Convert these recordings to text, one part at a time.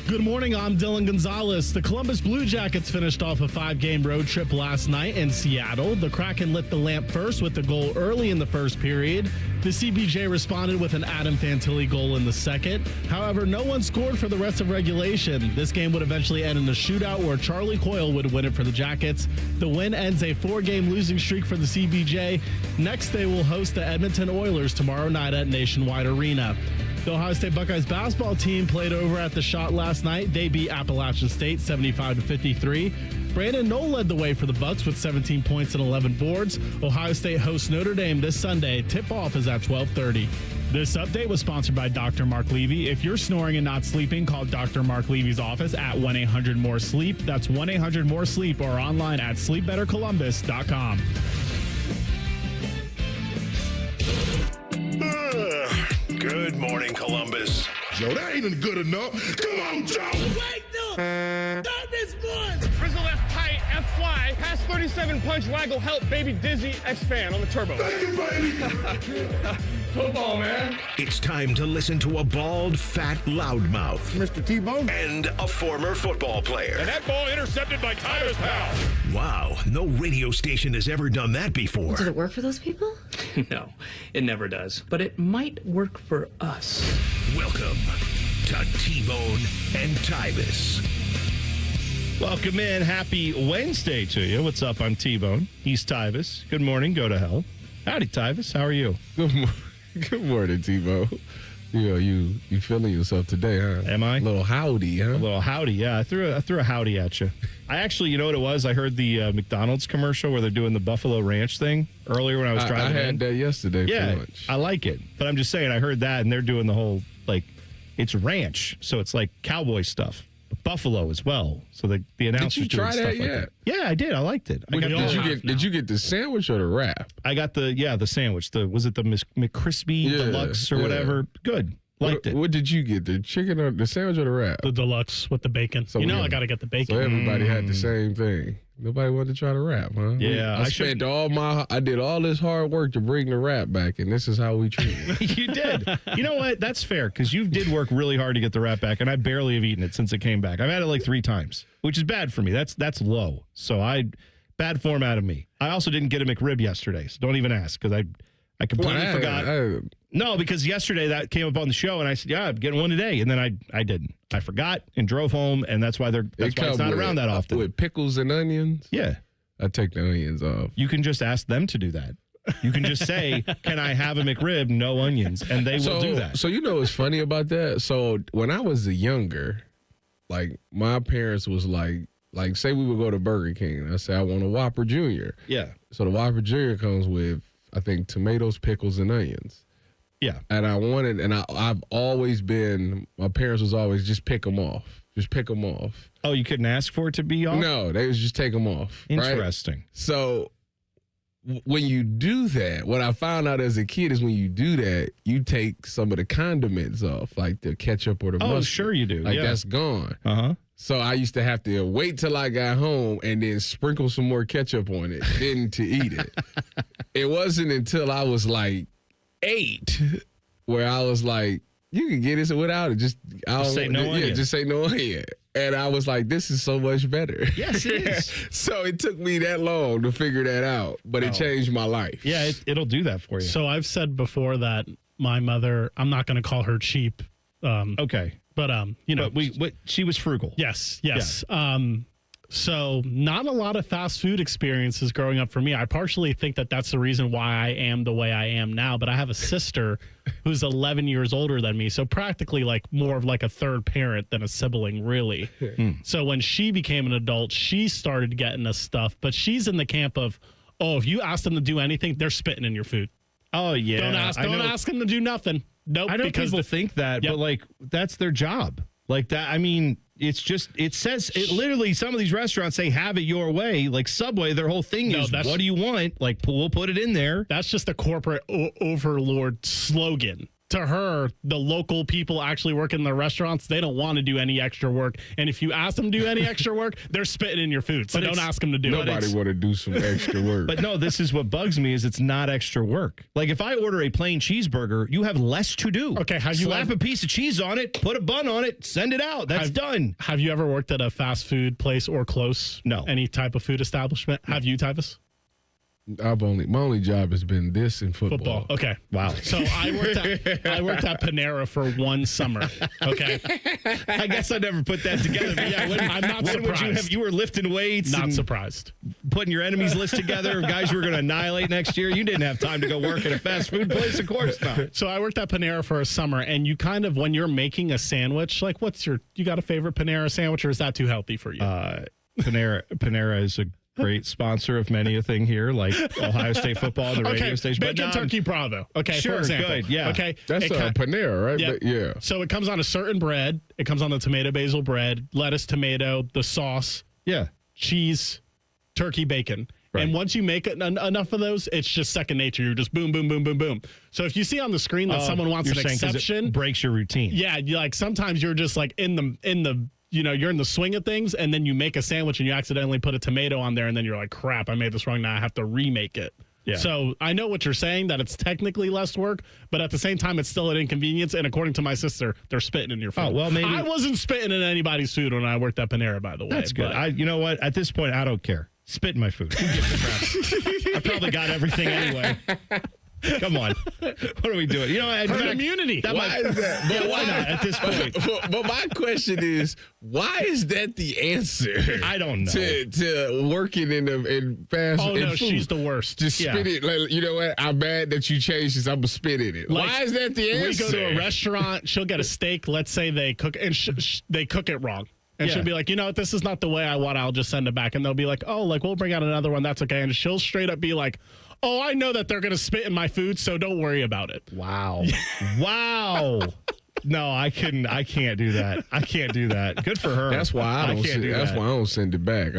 Good morning, I'm Dylan Gonzalez. The Columbus Blue Jackets finished off a 5-game road trip last night in Seattle. The Kraken lit the lamp first with a goal early in the first period. The CBJ responded with an Adam Fantilli goal in the second. However, no one scored for the rest of regulation. This game would eventually end in a shootout where Charlie Coyle would win it for the Jackets. The win ends a 4-game losing streak for the CBJ. Next, they will host the Edmonton Oilers tomorrow night at Nationwide Arena. The Ohio State Buckeyes basketball team played over at the Shot last night. They beat Appalachian State 75-53. Brandon Knoll led the way for the Bucks with 17 points and 11 boards. Ohio State hosts Notre Dame this Sunday. Tip-off is at 12:30. This update was sponsored by Dr. Mark Levy. If you're snoring and not sleeping, call Dr. Mark Levy's office at 1-800-MORE-SLEEP. That's 1-800-MORE-SLEEP or online at sleepbettercolumbus.com. Good morning, Columbus. Joe, that ain't good enough. Come on, Joe. Wake up! Stop this one! Frizzle left tight, F fly, pass 37 punch, waggle, help, baby dizzy, X fan on the turbo. Thank you, baby. Football, man. It's time to listen to a bald, fat loudmouth Mr. T-Bone. and a former football player. And that ball intercepted by Tyvis pal. Wow, no radio station has ever done that before. Did it work for those people? No, it never does. But it might work for us. Welcome to T-Bone and Tyvis. Welcome in. Happy Wednesday to you. What's up? I'm T-Bone. He's Tyvis. Good morning. Go to hell. Howdy, Tyvis. How are you? Good morning, T-Bone. You feeling yourself today, huh? Am I? A little howdy, huh? A little howdy, yeah. I threw a howdy at you. I actually, you know what it was? I heard the McDonald's commercial where they're doing the Buffalo Ranch thing earlier when I was driving I had that yesterday for lunch. I like it. But I'm just saying, I heard that, and they're doing the whole, it's ranch, so it's like cowboy stuff. But Buffalo as well. So the announcers Did you try doing that stuff yet? Like that. Yeah, I did. I liked it. Did you get the sandwich or the wrap? I got the sandwich. Was it the McCrispy Deluxe or whatever? Good. Liked it. What did you get? The chicken or the sandwich or the wrap? The deluxe with the bacon. So I got to get the bacon. So everybody had the same thing. Nobody wanted to try the wrap, huh? Yeah. I did all this hard work to bring the wrap back, and this is how we treat it. You did. You know what? That's fair, because you did work really hard to get the wrap back, and I barely have eaten it since it came back. I've had it like 3 times, which is bad for me. That's low. So bad form out of me. I also didn't get a McRib yesterday, so don't even ask, because I completely forgot. No, because yesterday that came up on the show, and I said, yeah, I'm getting one today. And then I didn't. I forgot and drove home, and that's why it's not around that often. With pickles and onions? Yeah. I take the onions off. You can just ask them to do that. You can just say, can I have a McRib, no onions? And they will do that. So you know what's funny about that? So when I was younger, like my parents was like say we would go to Burger King, and I say I want a Whopper Jr. Yeah. So the Whopper Jr. comes with, I think, tomatoes, pickles, and onions. Yeah. And I've always been, my parents was always just pick them off. Just pick them off. Oh, you couldn't ask for it to be off? No, they was just take them off. Interesting. Right? So when you do that, what I found out as a kid is when you do that, you take some of the condiments off, like the ketchup or the mustard. Oh, sure you do. Like that's gone. Uh-huh. So I used to have to wait till I got home and then sprinkle some more ketchup on it, then to eat it. It wasn't until I was like 8 where I was like, you can get this without it. Just say no onion. Yeah, just say no onion. And I was like, this is so much better. Yes, it is. So it took me that long to figure that out, but it changed my life. Yeah, it'll do that for you. So I've said before that my mother, I'm not going to call her cheap. Okay. But, she was frugal. Yes. So not a lot of fast food experiences growing up for me. I partially think that's the reason why I am the way I am now. But I have a sister who's 11 years older than me. So practically more of a third parent than a sibling, really. So when she became an adult, she started getting us stuff. But she's in the camp of, if you ask them to do anything, they're spitting in your food. Oh, yeah. Don't ask them to do nothing. Nope. I know people think that, but that's their job. Like that, I mean, it's just, it literally, some of these restaurants say, have it your way. Like Subway, their whole thing is, what do you want? Like, we'll put it in there. That's just a corporate overlord slogan to her, the local people actually working in the restaurants, they don't want to do any extra work. And if you ask them to do any extra work, they're spitting in your food. So don't ask them to do it. Nobody want to do some extra work. But no, this is what bugs me is it's not extra work. Like if I order a plain cheeseburger, you have less to do. Okay, slap a piece of cheese on it, put a bun on it, send it out. That's done. Have you ever worked at a fast food place or close? No. Any type of food establishment? Have you, Tyvis? My only job has been this and football. Okay. Wow. So I worked at Panera for one summer. Okay. I guess I never put that together. But yeah, I'm not surprised. You were lifting weights. Not and surprised. Putting your enemies list together of guys you were going to annihilate next year. You didn't have time to go work at a fast food place. Of course not. So I worked at Panera for a summer, and you kind of, when you're making a sandwich, like you got a favorite Panera sandwich, or is that too healthy for you? Panera is a great sponsor of many a thing here, like Ohio State football, the radio station. Bacon turkey Bravo. Okay, sure, for example. good, yeah. Okay, That's Panera, right? Yep. Yeah. So it comes on a certain bread. It comes on the tomato basil bread, lettuce, tomato, the sauce, cheese, turkey, bacon. Right. And once you make enough of those, it's just second nature. You're just boom, boom, boom, boom, boom. So if you see on the screen that someone wants an exception, it breaks your routine. Yeah, sometimes you're just like in the you're in the swing of things, and then you make a sandwich and you accidentally put a tomato on there, and then you're like, crap, I made this wrong. Now I have to remake it. Yeah. So I know what you're saying, that it's technically less work, but at the same time, it's still an inconvenience. And according to my sister, they're spitting in your food. Oh, well, maybe I wasn't spitting in anybody's food when I worked at Panera, by the way. That's good. You know what? At this point, I don't care. Spit in my food. Who gives a crap? I probably got everything anyway. Come on. What are we doing? Herd immunity. Why is that? But why not at this point? But my question is, why is that the answer? I don't know. To working in fast food. Oh, no, she's the worst. Just spit it. Like, you know what? I'm mad that you changed this. I'm going to spit in it. Like, why is that the answer? We go to a restaurant. She'll get a steak. Let's say they cook and they cook it wrong. And she'll be like, this is not the way I want. I'll just send it back. And they'll be like, we'll bring out another one. That's okay. And she'll straight up be like, oh, I know that they're going to spit in my food, so don't worry about it. Wow. Wow. No, I can't do that. I can't do that. Good for her. That's why I don't send it back.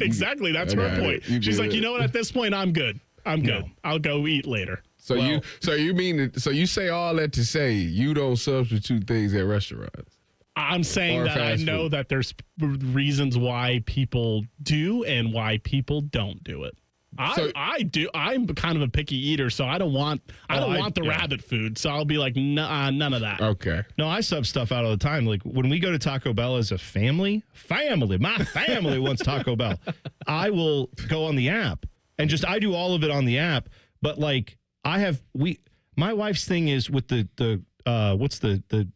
Exactly. That's her point. She's like, you know what? At this point, I'm good. I'm good. I'll go eat later. So you say all that to say you don't substitute things at restaurants? I'm saying that I know that there's reasons why people do and why people don't do it. I do. I'm kind of a picky eater, so I don't want the rabbit food. So I'll be like, none of that. Okay. No, I sub stuff out all the time. Like when we go to Taco Bell as a family, my family wants Taco Bell. I will go on the app and I do all of it on the app. But like my wife's thing is with the what's the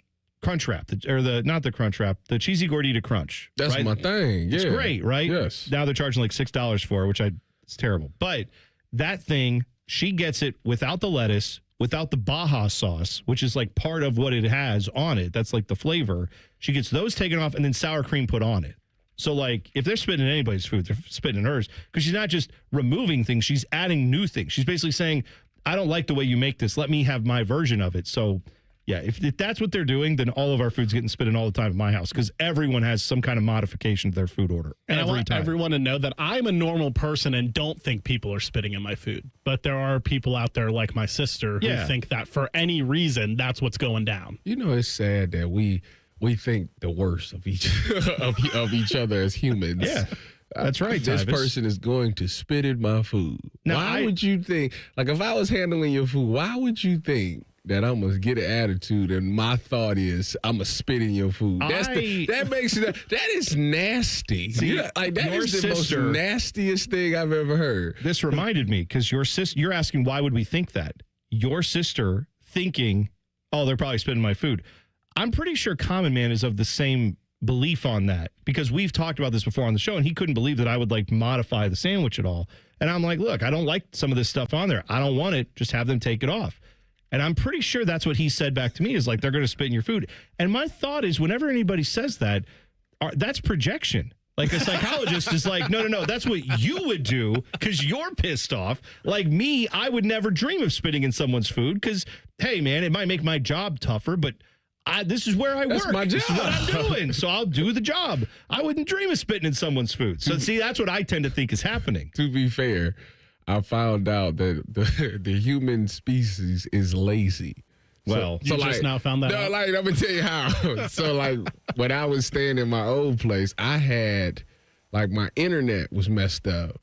Crunch Wrap, not the Crunch Wrap, the Cheesy Gordita Crunch. That's right? my thing. Yeah. It's great, right? Yes. Now they're charging like $6 for it, it's terrible. But that thing, she gets it without the lettuce, without the Baja sauce, which is like part of what it has on it. That's like the flavor. She gets those taken off and then sour cream put on it. So like if they're spitting in anybody's food, they're spitting in hers because she's not just removing things, she's adding new things. She's basically saying, I don't like the way you make this. Let me have my version of it. So yeah, if that's what they're doing, then all of our food's getting spit in all the time at my house because everyone has some kind of modification to their food order. And I want everyone to know that I'm a normal person and don't think people are spitting in my food. But there are people out there like my sister who think that for any reason, that's what's going down. It's sad that we think the worst of each of each other as humans. Yeah. That's right. This Tyvis. person is going to spit in my food. Now, why would you think, like if I was handling your food, why would you think that I'm gonna get an attitude and my thought is I'm gonna spit in your food? That is nasty. See, that is the most nastiest thing I've ever heard. This reminded me because you're asking why would we think that? Your sister thinking, oh, they're probably spitting my food. I'm pretty sure Common Man is of the same belief on that because we've talked about this before on the show and he couldn't believe that I would like modify the sandwich at all. And I'm like, look, I don't like some of this stuff on there. I don't want it. Just have them take it off. And I'm pretty sure that's what he said back to me is like, they're going to spit in your food. And my thought is whenever anybody says that, that's projection. Like a psychologist is like, no, that's what you would do because you're pissed off. Like me, I would never dream of spitting in someone's food because, hey, man, it might make my job tougher, but this is where I work. My job. This is what I'm doing. So I'll do the job. I wouldn't dream of spitting in someone's food. So see, that's what I tend to think is happening. To be fair, I found out that the human species is lazy. Well, you just now found that no, out? like, I'm going to tell you how. So, like, when I was staying in my old place, I had, like, my internet was messed up.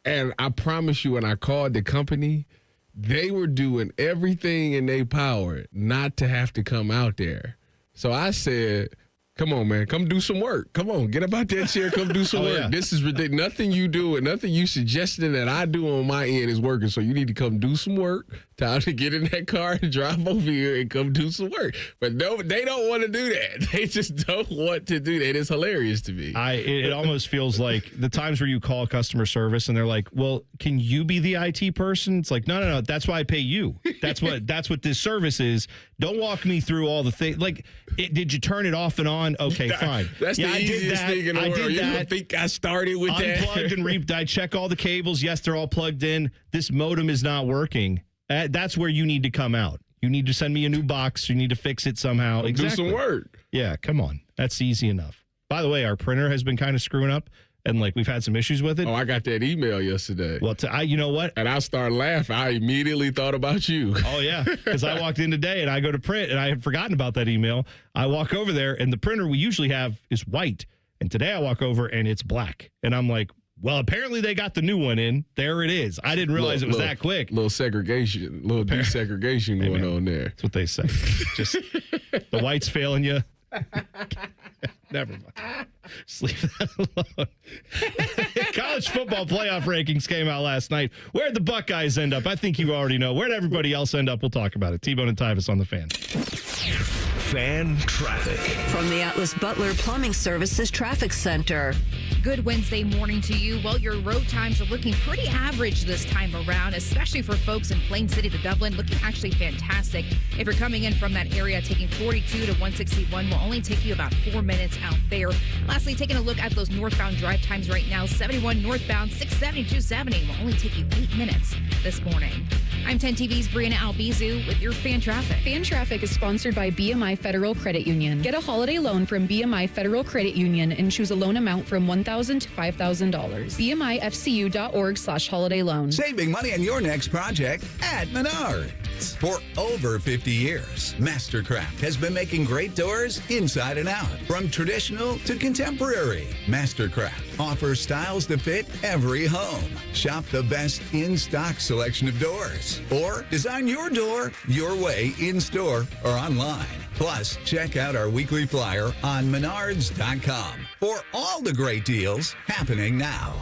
And I promise you, when I called the company, they were doing everything in their power not to have to come out there. So I said, come on, man, come do some work. Come on, get up out that chair, come do some work. Yeah. This is ridiculous. Nothing you do and nothing you suggesting that I do on my end is working. So you need to come do some work. Time to get in that car and drive over here and come do some work. But no, they don't want to do that. They just don't want to do that. It's hilarious to me. It almost feels like the times where you call customer service and they're like, well, can you be the IT person? It's like, no. That's why I pay you. That's what this service is. Don't walk me through all the things. Like, did you turn it off and on? Okay, fine. That's the easiest thing in the world. You don't think I started with that? Unplugged and I check all the cables. Yes, they're all plugged in. This modem is not working. That's where you need to come out. You need to send me a new box. You need to fix it somehow. Do some work. Yeah, come on. That's easy enough. By the way, our printer has been kind of screwing up, and like we've had some issues with it. Oh, I got that email yesterday. Well, you know what? And I started laughing. I immediately thought about you. Oh, yeah, because I walked in today and I go to print and I had forgotten about that email. I walk over there and the printer we usually have is white. And today I walk over and it's black. And I'm like, well, apparently they got the new one in. There it is. I didn't realize it was that quick. Little segregation, little desegregation going on there. That's what they say. Just the white's failing you. Never mind. Just leave that alone. College football playoff rankings came out last night. Where'd the Buckeyes end up? I think you already know. Where'd everybody else end up? We'll talk about it. T-Bone and Tyvis on the Fan. Fan traffic. From the Atlas Butler Plumbing Services Traffic Center. Good Wednesday morning to you. Well, your road times are looking pretty average this time around, especially for folks in Plain City to Dublin. Looking actually fantastic. If you're coming in from that area, taking 42 to 161 will only take you about 4 minutes out there. Lastly, taking a look at those northbound drive times right now. 71 northbound, 670, 270 will only take you 8 minutes this morning. I'm 10 TV's Brianna Albizu with your Fan Traffic. Fan Traffic is sponsored by BMI Federal Credit Union. Get a holiday loan from BMI Federal Credit Union and choose a loan amount from $1,000 to $5,000. BMIFCU.org/holiday loan. Saving money on your next project at Menards. For over 50 years, Mastercraft has been making great doors inside and out. From traditional to contemporary, Mastercraft offers styles to fit every home. Shop the best in-stock selection of doors. Or design your door your way in-store or online. Plus, check out our weekly flyer on Menards.com for all the great deals happening now.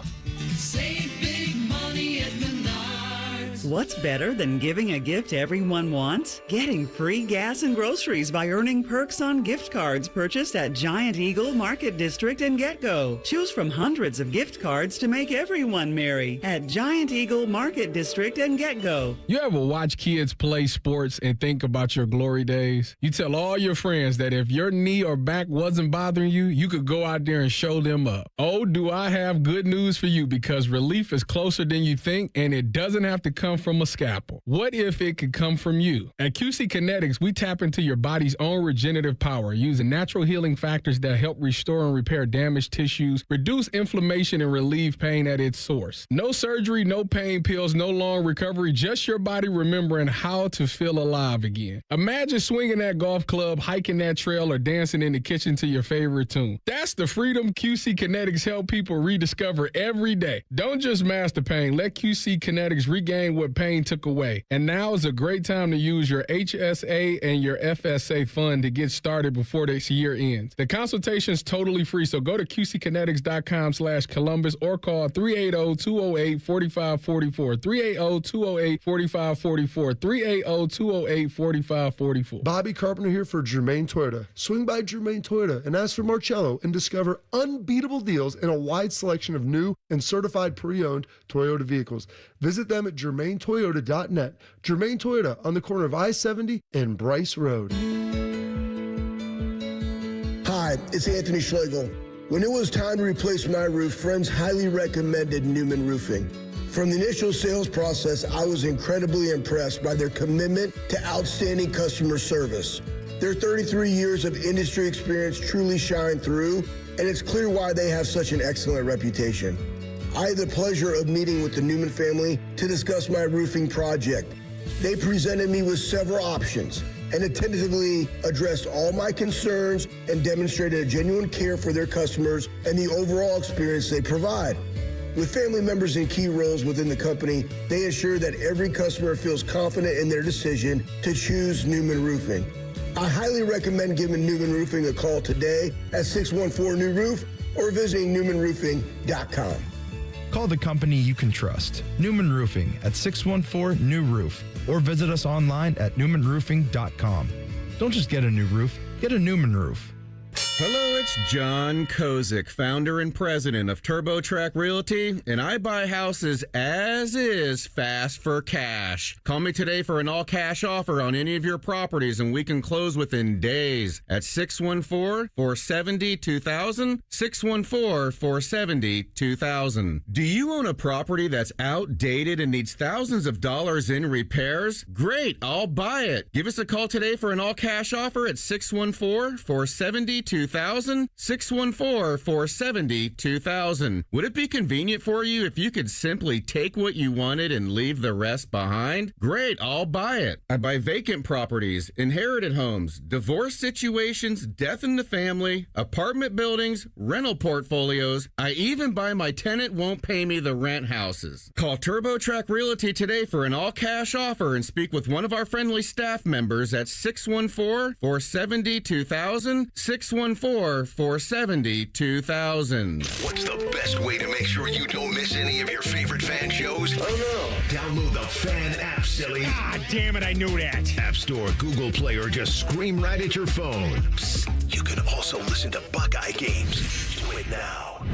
Save big money at Menards. What's better than giving a gift everyone wants? Getting free gas and groceries by earning perks on gift cards purchased at Giant Eagle Market District and GetGo. Choose from hundreds of gift cards to make everyone merry at Giant Eagle Market District and GetGo. You ever watch kids play sports and think about your glory days? You tell all your friends that if your knee or back wasn't bothering you, you could go out there and show them up. Oh, do I have good news for you, because relief is closer than you think, and it doesn't have to come from a scalpel. What if it could come from you? At QC Kinetics, we tap into your body's own regenerative power using natural healing factors that help restore and repair damaged tissues, reduce inflammation, and relieve pain at its source. No surgery, no pain pills, no long recovery, just your body remembering how to feel alive again. Imagine swinging that golf club, hiking that trail, or dancing in the kitchen to your favorite tune. That's the freedom QC Kinetics help people rediscover every day. Don't just master pain. Let QC Kinetics regain what pain took away. And now is a great time to use your HSA and your FSA fund to get started before this year ends. The consultation is totally free, so go to QCkinetics.com/Columbus or call 380-208-4544, 380-208-4544, 380-208-4544. Bobby Carpenter here for Germain Toyota. Swing by Germain Toyota and ask for Marcello and discover unbeatable deals in a wide selection of new and certified pre-owned Toyota vehicles. Visit them at GermainToyota.net. Germain Toyota on the corner of I-70 and Bryce Road. Hi, it's Anthony Schlegel. When it was time to replace my roof, friends highly recommended Newman Roofing. From the initial sales process, I was incredibly impressed by their commitment to outstanding customer service. Their 33 years of industry experience truly shine through, and it's clear why they have such an excellent reputation. I had the pleasure of meeting with the Newman family to discuss my roofing project. They presented me with several options, and attentively addressed all my concerns and demonstrated a genuine care for their customers and the overall experience they provide. With family members in key roles within the company, they ensure that every customer feels confident in their decision to choose Newman Roofing. I highly recommend giving Newman Roofing a call today at 614-NEW-ROOF or visiting newmanroofing.com. Call the company you can trust, Newman Roofing, at 614-NEW-ROOF, or visit us online at newmanroofing.com. Don't just get a new roof, get a Newman roof. Hello, it's John Kozik, founder and president of TurboTrack Realty, and I buy houses as is, fast for cash. Call me today for an all-cash offer on any of your properties, and we can close within days at 614-470-2000, 614-470-2000. Do you own a property that's outdated and needs thousands of dollars in repairs? Great, I'll buy it. Give us a call today for an all-cash offer at 614-470-2000, 614-470-2000. Would it be convenient for you if you could simply take what you wanted and leave the rest behind? Great, I'll buy it. I buy vacant properties, inherited homes, divorce situations, death in the family, apartment buildings, rental portfolios. I even buy my tenant won't pay me the rent houses. Call TurboTrack Realty today for an all-cash offer and speak with one of our friendly staff members at 614-470-2000, 614-470-2000. What's the best way to make sure you don't miss any of your favorite fan shows? Oh no. Download the Fan app, silly. Ah, damn it, I knew that. App Store, Google Play, or just scream right at your phone. Psst, you can also listen to Buckeye games. Do it now.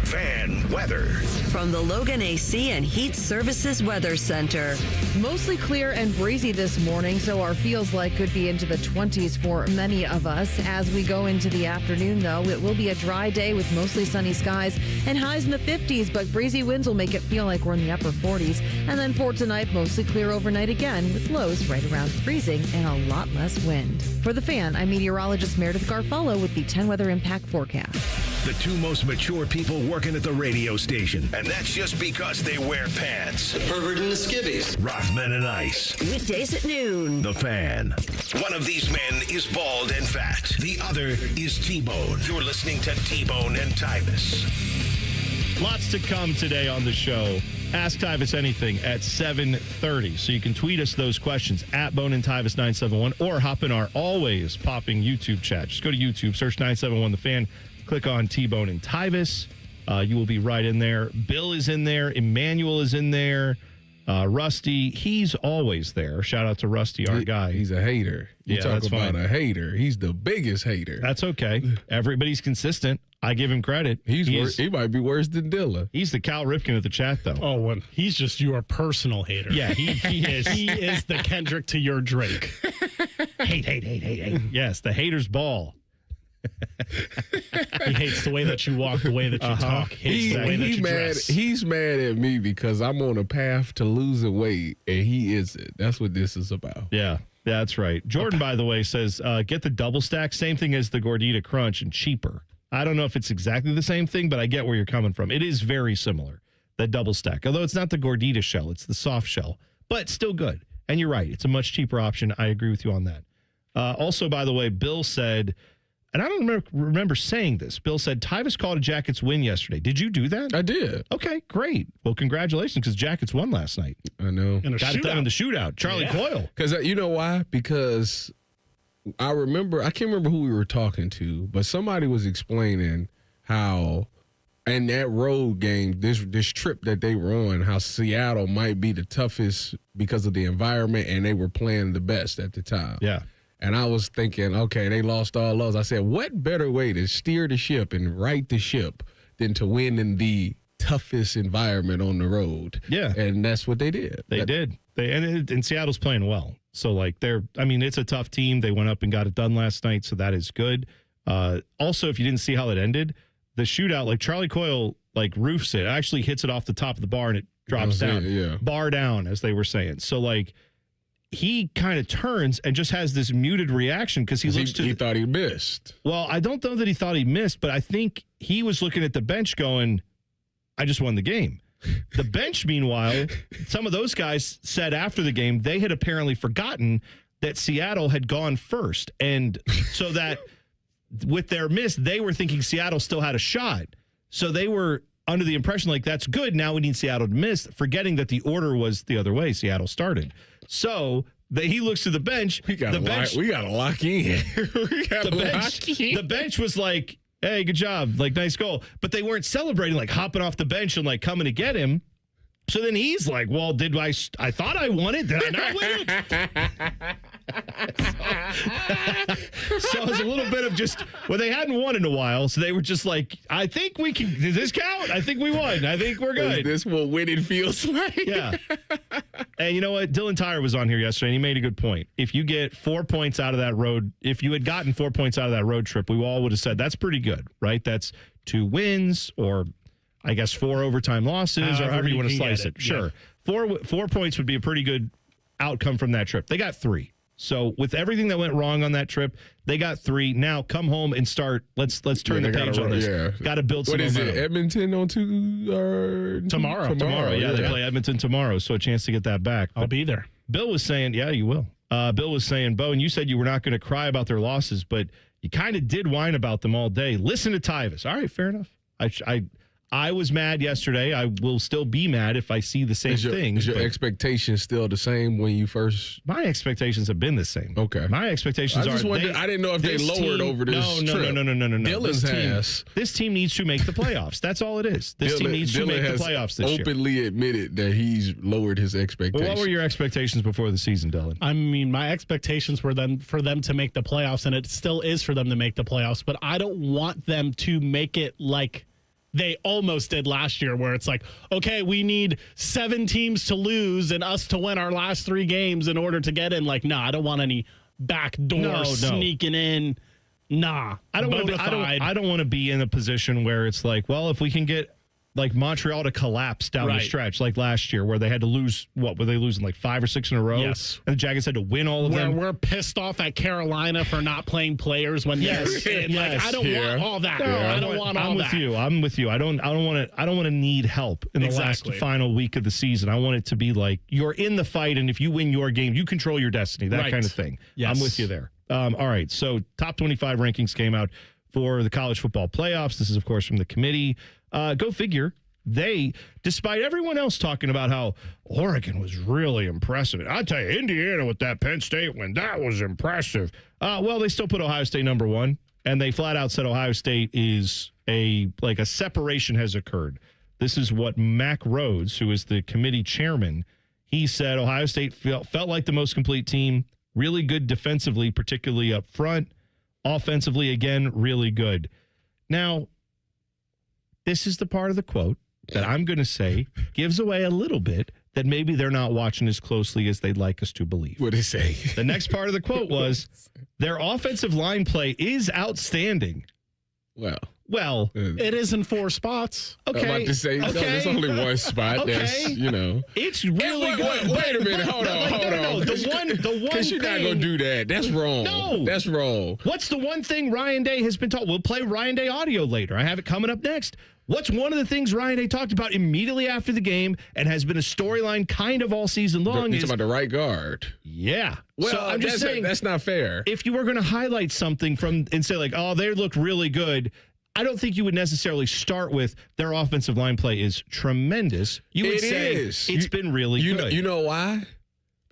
Fan weather. From the Logan AC and Heat Services Weather Center. Mostly clear and breezy this morning, so our feels like could be into the 20s for many of us. As we go into the afternoon, though, it will be a dry day with mostly sunny skies and highs in the 50s, but breezy winds will make it feel like we're in the upper 40s. And then for tonight, mostly clear overnight again with lows right around freezing and a lot less wind. For The Fan, I'm meteorologist Meredith Garfolo with the 10 Weather Impact Forecast. The two most mature people working at the radio station. And that's just because they wear pants. The pervert and the skivvies. Rockman and Ice. Weekdays at noon. The Fan. One of these men is bald and fat. The other is T-Bone. You're listening to T-Bone and Tyvis. Lots to come today on the show. Ask Tyvis anything at 7:30. So you can tweet us those questions at Bone and Tyvis 971 or hop in our always popping YouTube chat. Just go to YouTube, search 971 The Fan. Click on T-Bone and Tyvis. You will be right in there. Bill is in there. Emmanuel is in there. Rusty, he's always there. Shout out to Rusty, our guy. He's a hater. You talk about a hater. He's the biggest hater. That's okay. Everybody's consistent. I give him credit. He might be worse than Dilla. He's the Cal Ripken of the chat, though. Oh, well, he's just your personal hater. Yeah, he is. He is the Kendrick to your Drake. Hate. Yes, the hater's ball. He hates the way that you walk, the way that you talk. Hates the way that you dress. He's mad at me because I'm on a path to losing weight, and he isn't. That's what this is about. Yeah, that's right. Jordan, by the way, says, get the double stack. Same thing as the Gordita Crunch and cheaper. I don't know if it's exactly the same thing, but I get where you're coming from. It is very similar, that double stack. Although it's not the Gordita shell, it's the soft shell. But still good. And you're right. It's a much cheaper option. I agree with you on that. Also, by the way, Bill said... And I don't remember saying this. Bill said, Tyvis called a Jackets win yesterday. Did you do that? I did. Okay, great. Well, congratulations, because Jackets won last night. I know. Got it done in the shootout. Charlie Coyle. Because you know why? Because I can't remember who we were talking to, but somebody was explaining how in that road game, this trip that they were on, how Seattle might be the toughest because of the environment, and they were playing the best at the time. Yeah. And I was thinking, okay, they lost all those. I said, what better way to steer the ship and right the ship than to win in the toughest environment on the road? Yeah. And that's what they did. They did. And Seattle's playing well. So, it's a tough team. They went up and got it done last night, so that is good. Also, if you didn't see how it ended, the shootout, Charlie Coyle, roofs it, actually hits it off the top of the bar and it drops down. Yeah. Bar down, as they were saying. So, he kind of turns and just has this muted reaction because he thought he missed. Well, I don't know that he thought he missed, but I think he was looking at the bench going, I just won the game. The bench, meanwhile, some of those guys said after the game they had apparently forgotten that Seattle had gone first. And so that with their miss, they were thinking Seattle still had a shot. So they were under the impression like, that's good. Now we need Seattle to miss, forgetting that the order was the other way. Seattle started. So he looks to the bench. We got to lock in. The bench was like, hey, good job. Like, nice goal. But they weren't celebrating, like hopping off the bench and like coming to get him. So then he's like, well, I thought I won it. Did I not win it? So it was a little bit of they hadn't won in a while. So they were just like, I think we can, does this count? I think we won. I think we're good. Is this what winning feels like? Yeah. And you know what? Dylan Tyre was on here yesterday and he made a good point. If you get 4 points out of that road, if you had gotten 4 points out of that road trip, we all would have said that's pretty good, right? That's 2 wins or I guess 4 overtime losses or however you want to slice it. Sure. Yeah. 4 points would be a pretty good outcome from that trip. They got 3. So with everything that went wrong on that trip, they got 3. Now come home and start. Let's turn the page on this. Yeah. Got to build some momentum. What is it? Edmonton on tomorrow. Yeah, they play Edmonton tomorrow. So a chance to get that back. I'll be there. Bill was saying, yeah, you will. Bill was saying, Bo, and you said you were not going to cry about their losses, but you kind of did whine about them all day. Listen to Tyvis. All right, fair enough. I was mad yesterday. I will still be mad if I see the same things. Is your expectations still the same when you first? My expectations have been the same. Okay. My expectations I didn't know if they lowered over this trip. No. Dylan's this team needs to make the playoffs. That's all it is. This team needs to make the playoffs this year. Openly admitted that he's lowered his expectations. Well, what were your expectations before the season, Dylan? I mean, my expectations were for them to make the playoffs, and it still is for them to make the playoffs, but I don't want them to make it like they almost did last year, where it's like, okay, we need 7 teams to lose and us to win our last 3 games in order to get in. Like, nah, I don't want any backdoor sneaking in. Nah, I don't want to be in a position where it's like, well, if we can get like Montreal to collapse down the stretch, like last year, where they had to lose, what were they losing, like 5 or 6 in a row? Yes. And the Jackets had to win all of them. We're pissed off at Carolina for not playing players when they're in. Like, I don't want all that. No, I don't want all that. I'm with you. I don't want to need help in the last final week of the season. I want it to be like you're in the fight, and if you win your game, you control your destiny. That kind of thing. Yes. I'm with you there. All right. So top 25 rankings came out for the college football playoffs. This is, of course, from the committee. Go figure. They, despite everyone else talking about how Oregon was really impressive. I tell you, Indiana with that Penn State win, that was impressive. Well, they still put Ohio State number 1, and they flat out said Ohio State is a separation has occurred. This is what Mack Rhodes, who is the committee chairman, he said Ohio State felt like the most complete team, really good defensively, particularly up front. Offensively, again, really good. Now, this is the part of the quote that I'm going to say gives away a little bit that maybe they're not watching as closely as they'd like us to believe. What did he say? The next part of the quote was, their offensive line play is outstanding. Well, it is in 4 spots. Okay. I'm about to say, no, there's only 1 spot. Okay. That's, It's really good. Wait a minute. Hold on. The one Because you're not going to do that. That's wrong. No. That's wrong. What's the one thing Ryan Day has been told? We'll play Ryan Day audio later. I have it coming up next. What's one of the things Ryan Day talked about immediately after the game and has been a storyline kind of all season long? It's about the right guard. Yeah. Well, so I'm just saying that's not fair. If you were going to highlight something and say like, oh, they looked really good, I don't think you would necessarily start with their offensive line play is tremendous. You would say it's been really good. You know why?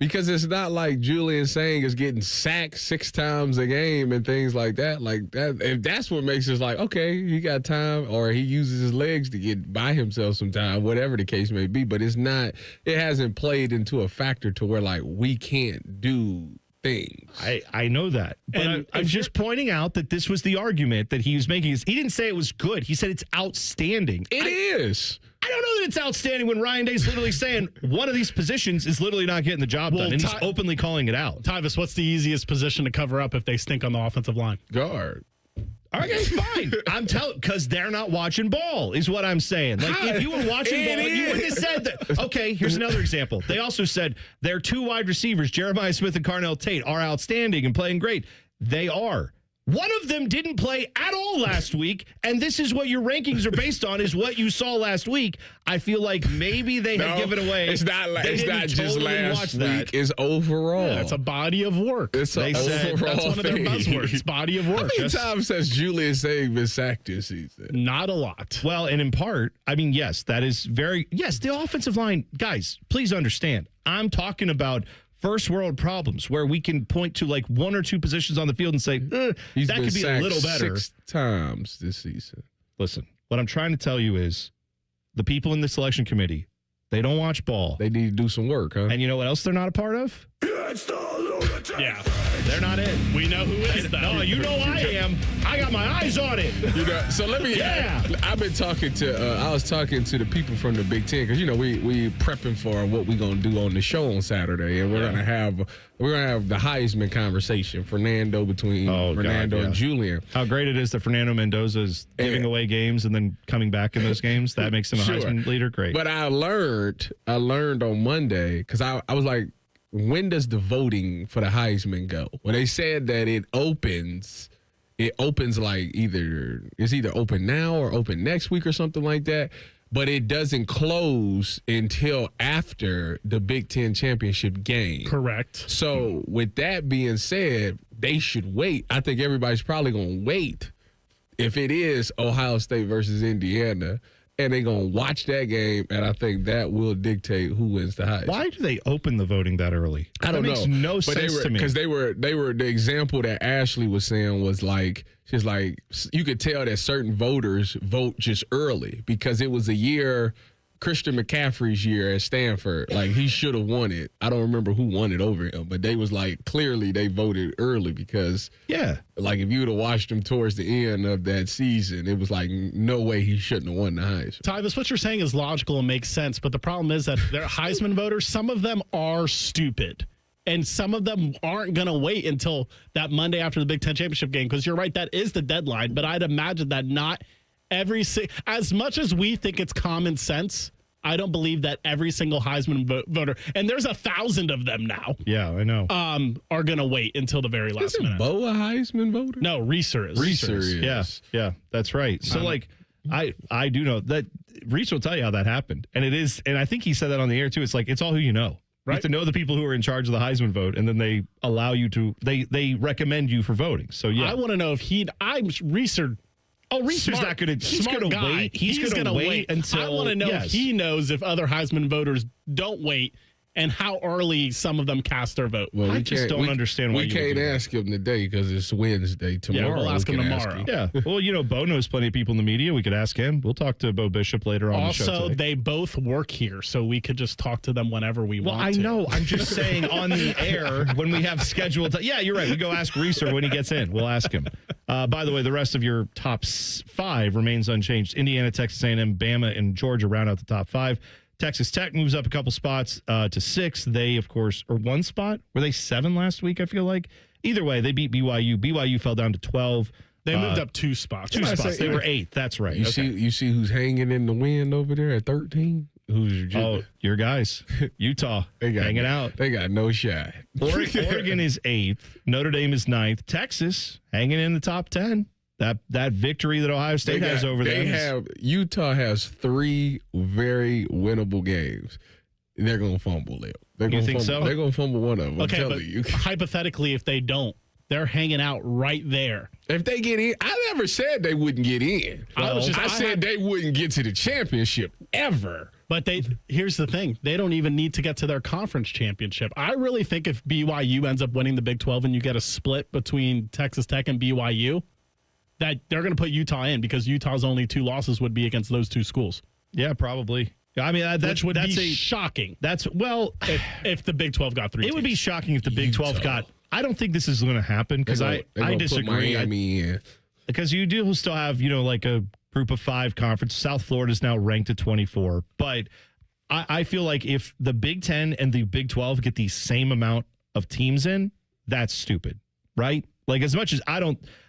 Because it's not like Julian Sang is getting sacked 6 times a game and things like that. Like that, if that's what makes us like, okay, he got time, or he uses his legs to get by himself sometime, whatever the case may be. But it's not. It hasn't played into a factor to where like we can't do things. I know that. But I'm just pointing out that this was the argument that he was making. He didn't say it was good. He said it's outstanding. It is. I don't know that it's outstanding when Ryan Day's literally saying one of these positions is literally not getting the job done, and he's openly calling it out. Tyvis, what's the easiest position to cover up if they stink on the offensive line? Guard. Okay, fine. I'm telling, because they're not watching ball, is what I'm saying. Like, if you were watching ball, you wouldn't have said that. Okay, here's another example. They also said their 2 wide receivers, Jeremiah Smith and Carnell Tate, are outstanding and playing great. They are. One of them didn't play at all last week, and this is what your rankings are based on, is what you saw last week. I feel like maybe they had given away. It's not just totally last week. It's overall. Yeah, it's a body of work. It's they said that's one of their buzzwords. Body of work. How many times has Julius Saig been sacked this season? Not a lot. Well, and in part, I mean, yes, that is yes, the offensive line, guys, please understand. I'm talking about first world problems where we can point to like one or two positions on the field and say, that could be a little better. 6 times this season. Listen, what I'm trying to tell you is the people in the selection committee, they don't watch ball. They need to do some work, huh? And you know what else they're not a part of? Yeah, they're not in. We know who is though. No, you know I am. I got my eyes on it. So let me. I've been talking to. I was talking to the people from the Big Ten because we prepping for what we gonna do on the show on Saturday, and we're gonna have the Heisman conversation. Between Fernando and Julian. How great it is that Fernando Mendoza is giving away games and then coming back in those games. That makes him a Heisman leader. Great. But I learned on Monday because I was like, when does the voting for the Heisman go? Well, they said that it opens like it's either open now or open next week or something like that. But it doesn't close until after the Big Ten championship game. Correct. So with that being said, they should wait. I think everybody's probably going to wait if it is Ohio State versus Indiana. And they're going to watch that game, and I think that will dictate who wins the Heisman. Why do they open the voting that early? I don't know. That makes no sense to me. Because they were the example that Ashley was saying was like, she's like, you could tell that certain voters vote just early because it was a year, Christian McCaffrey's year at Stanford. Like, he should have won it. I don't remember who won it over him, but they was like, clearly they voted early because, like, if you would have watched him towards the end of that season, it was like, no way he shouldn't have won the Heisman. Tyvis, what you're saying is logical and makes sense, but the problem is that they're Heisman voters. Some of them are stupid, and some of them aren't going to wait until that Monday after the Big Ten championship game because you're right, that is the deadline, but I'd imagine that not as much as we think it's common sense, I don't believe that every single Heisman voter, and there's 1,000 of them now. Yeah, I know. Are going to wait until the very last minute. Isn't Bo a Heisman voter? No, Reeser is. Reeser is. Yeah, that's right. So, I do know that Reeser will tell you how that happened. And it is, and I think he said that on the air too. It's like, it's all who you know. Right. You have to know the people who are in charge of the Heisman vote, and then they allow you to, they recommend you for voting. So, yeah. I want to know if Reeser. Oh, Reeser's not going to. He's going to wait. He's going to wait until. I want to know if he knows if other Heisman voters don't wait and how early some of them cast their vote. Well, I just don't understand why we can't ask him today because it's Wednesday. Tomorrow, yeah, we'll ask him tomorrow. Yeah. Well, Bo knows plenty of people in the media. We could ask him. We'll talk to Bo Bishop later on. Also, the show today. They both work here, so we could just talk to them whenever we want. Well, I know. I'm just saying on the air when we have scheduled. Yeah, you're right. We go ask Reeser when he gets in. We'll ask him. By the way, the rest of your top 5 remains unchanged. Indiana, Texas A&M, Bama, and Georgia round out the top 5. Texas Tech moves up a couple spots to 6. They, of course, are 1 spot. Were they 7 last week, I feel like? Either way, they beat BYU. BYU fell down to 12. They moved up 2 spots. 2 spots. They were 8th. That's right. You see who's hanging in the wind over there at 13? Your guys. Utah. Hanging out. They got no shot. Oregon is 8th. Notre Dame is 9th. Texas hanging in the top 10. That victory that Ohio State has over them. Utah has 3 very winnable games. They're going to fumble it. You think so? They're going to fumble one of them. Okay, I'm but telling you. Hypothetically, if they don't, they're hanging out right there. If they get in, I never said they wouldn't get in. I said they wouldn't get to the championship ever. But here's the thing. They don't even need to get to their conference championship. I really think if BYU ends up winning the Big 12 and you get a split between Texas Tech and BYU, that they're going to put Utah in because Utah's only 2 losses would be against those 2 schools. Yeah, probably. I mean, which would be shocking. If the Big 12 got 3 It would be shocking if the Big 12 got. I don't think this is going to happen because I disagree. Because you do still have, like a group of 5 conference. South Florida is now ranked at 24. But I feel like if the Big 10 and the Big 12 get the same amount of teams in, that's stupid, right? Like, as much as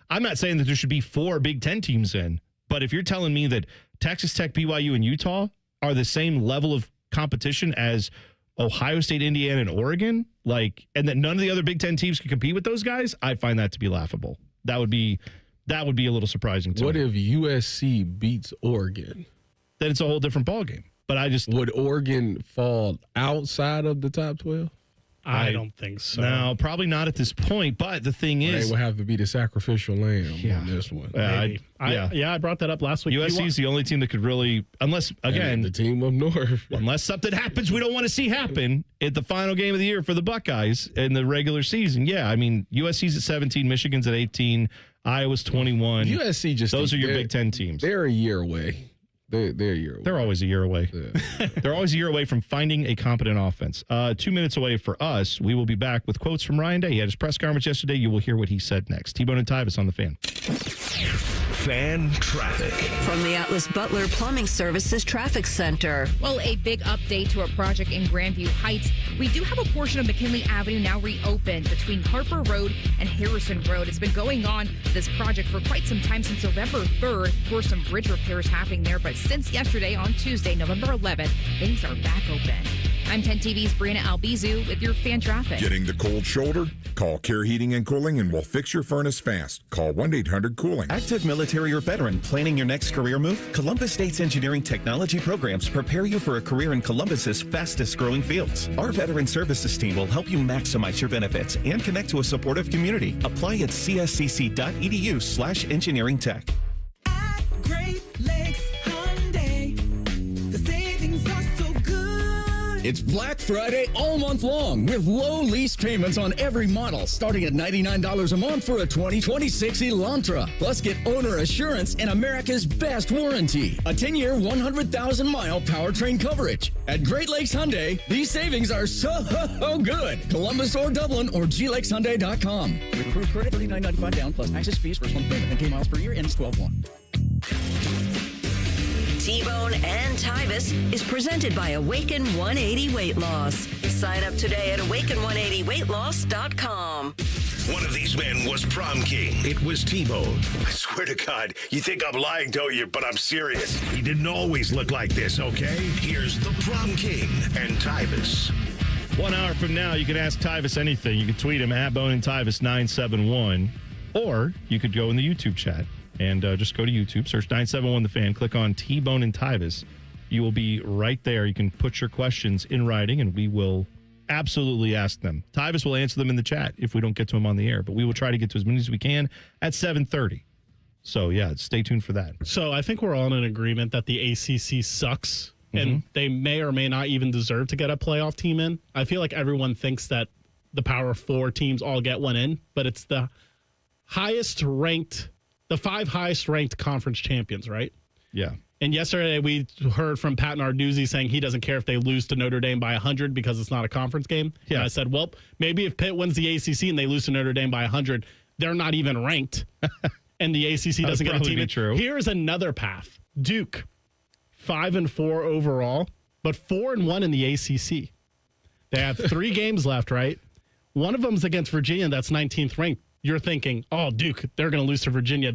I'm not saying that there should be 4 Big 10 teams in, but if you're telling me that Texas Tech, BYU, and Utah are the same level of competition as Ohio State, Indiana, and Oregon, and that none of the other Big 10 teams can compete with those guys, I find that to be laughable. that would be a little surprising to me. What if USC beats Oregon? Then it's a whole different ballgame. But would Oregon fall outside of the top 12? I don't think so. No, probably not at this point. But the thing is, they will have to be the sacrificial lamb on this one. I brought that up last week. USC is the only team that could really, unless again the team up north, unless something happens we don't want to see happen at the final game of the year for the Buckeyes in the regular season. Yeah, I mean USC's at 17, Michigan's at 18, Iowa's 21. USC those are your Big Ten teams. They're a year away. They're a year away. They're always a year away. Yeah. They're always a year away from finding a competent offense. 2 minutes away for us. We will be back with quotes from Ryan Day. He had his press conference yesterday. You will hear what he said next. T-Bone and Tyvis on the Fan. Fan traffic. From the Atlas Butler Plumbing Services Traffic Center. Well, a big update to a project in Grandview Heights. We do have a portion of McKinley Avenue now reopened between Harper Road and Harrison Road. It's been going on, this project, for quite some time, since November 3rd. Of course, some bridge repairs happening there, but since yesterday, on Tuesday, November 11th, things are back open. I'm 10 TV's Brianna Albizu with your fan traffic. Getting the cold shoulder? Call Care Heating and Cooling and we'll fix your furnace fast. Call 1-800-COOLING. Active military or veteran planning your next career move? Columbus State's engineering technology programs prepare you for a career in Columbus's fastest growing fields. Our veteran services team will help you maximize your benefits and connect to a supportive community. Apply at cscc.edu/engineering tech. It's Black Friday all month long with low lease payments on every model, starting at $99 a month for a 2026 Elantra. Plus, get owner assurance and America's best warranty. A 10-year, 100,000-mile powertrain coverage. At Great Lakes Hyundai, these savings are so good. Columbus or Dublin or glexhyundai.com. With approved credit, $39.95 down plus access fees, first month payment, and K miles per year ends 12/1. T-Bone and Tyvis is presented by Awaken 180 Weight Loss. Sign up today at awaken180weightloss.com. One of these men was prom king. It was T-Bone. I swear to God, you think I'm lying, don't you? But I'm serious. He didn't always look like this, okay? Here's the prom king and Tyvis. 1 hour from now, you can ask Tyvis anything. You can tweet him at Bone and Tyvis 971, or you could go in the YouTube chat. And just go to YouTube, search 971 The Fan, click on T-Bone and Tyvis. You will be right there. You can put your questions in writing, and we will absolutely ask them. Tyvis will answer them in the chat if we don't get to them on the air, but we will try to get to as many as we can at 7:30. So, yeah, stay tuned for that. So I think we're all in agreement that the ACC sucks, and they may or may not even deserve to get a playoff team in. I feel like everyone thinks that the Power 4 teams all get one in, but it's the the 5 highest ranked conference champions, right? Yeah. And yesterday we heard from Pat Narduzzi saying he doesn't care if they lose to Notre Dame by 100 because it's not a conference game. Yeah. And I said, well, maybe if Pitt wins the ACC and they lose to Notre Dame by 100, they're not even ranked. And the ACC doesn't get a team in. True. Here's another path. Duke, 5-4 overall, but 4-1 in the ACC. They have 3 games left, right? One of them's against Virginia. That's 19th ranked. You're thinking, oh, Duke, they're going to lose to Virginia.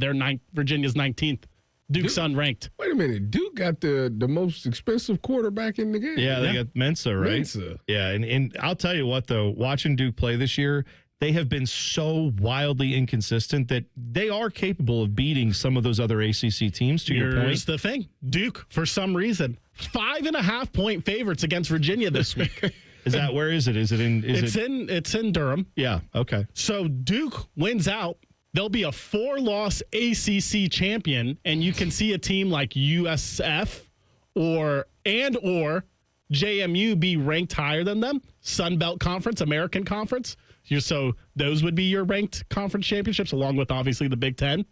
Virginia's 19th. Duke's unranked. Wait a minute. Duke got the most expensive quarterback in the game. Yeah, they got Mensa, right? Mensa. Yeah, and I'll tell you what, though, watching Duke play this year, they have been so wildly inconsistent that they are capable of beating some of those other ACC teams, to your point. Here's the thing. Duke, for some reason, 5.5-point favorites against Virginia this week. Is that, where is it? Is it in? It's in Durham. Yeah. Okay. So Duke wins out. They'll be a 4-loss ACC champion, and you can see a team like USF or JMU be ranked higher than them. Sun Belt Conference, American Conference. So those would be your ranked conference championships, along with obviously the Big Ten,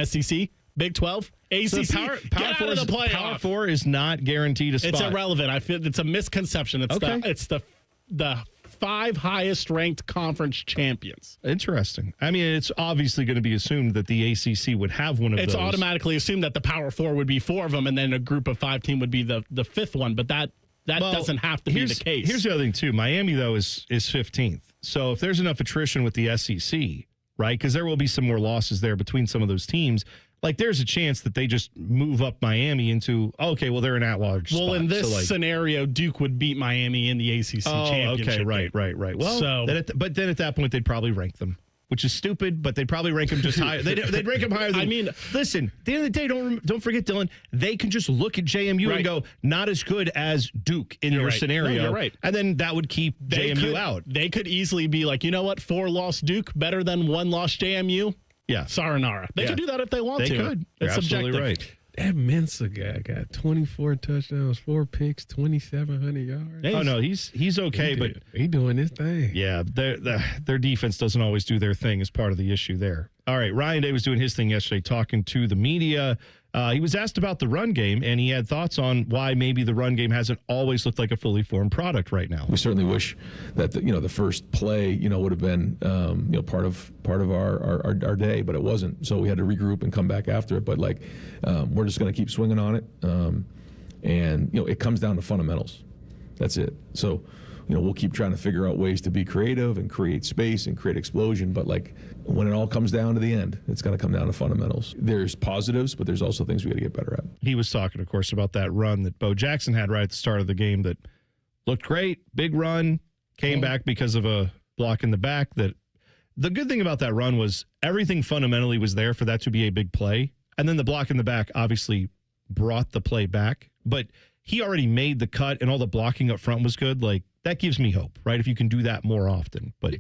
SEC, Big 12, ACC. So Power 4 is not guaranteed a spot. It's irrelevant. I feel it's a misconception. It's the 5 highest ranked conference champions. Interesting. I mean, it's obviously going to be assumed that the ACC would have one of those. It's automatically assumed that the Power 4 would be 4 of them, and then a group of 5 team would be the 5th one. But that doesn't have to be the case. Here's the other thing too. Miami though is 15th. So if there's enough attrition with the SEC, right? Because there will be some more losses there between some of those teams. Like, there's a chance that they just move up Miami into, okay, well, they're an at-large spot. Well, in this scenario, Duke would beat Miami in the ACC championship. Okay, right. Well, but then at that point, they'd probably rank them. which is stupid, but they'd probably rank him just higher. They'd rank him higher than. Listen, at the end of the day, don't forget, Dylan, they can just look at JMU and go, not as good as Duke in your scenario. No, you're right. And then that would keep JMU out. They could easily be like, you know what, 4-loss Duke better than 1-loss JMU. Yeah. Sayonara. They could do that if they want to. They could. You're It's absolutely subjective. right. That Mensa guy got 24 touchdowns, 4 picks, 2,700 yards. Oh no, he's okay, but he doing his thing. Yeah, their defense doesn't always do their thing as part of the issue there. All right, Ryan Day was doing his thing yesterday, talking to the media. He was asked about the run game, and he had thoughts on why maybe the run game hasn't always looked like a fully formed product right now. We certainly wish that the first play would have been part of our day, but it wasn't. So we had to regroup and come back after it. But we're just going to keep swinging on it, and it comes down to fundamentals. That's it. So we'll keep trying to figure out ways to be creative and create space and create explosion. But when it all comes down to the end, it's going to come down to fundamentals. There's positives, but there's also things we got to get better at. He was talking, of course, about that run that Bo Jackson had right at the start of the game that looked great, big run, came back because of a block in the back. That the good thing about that run was everything fundamentally was there for that to be a big play. And then the block in the back obviously brought the play back. But he already made the cut and all the blocking up front was good. That gives me hope, right? If you can do that more often. But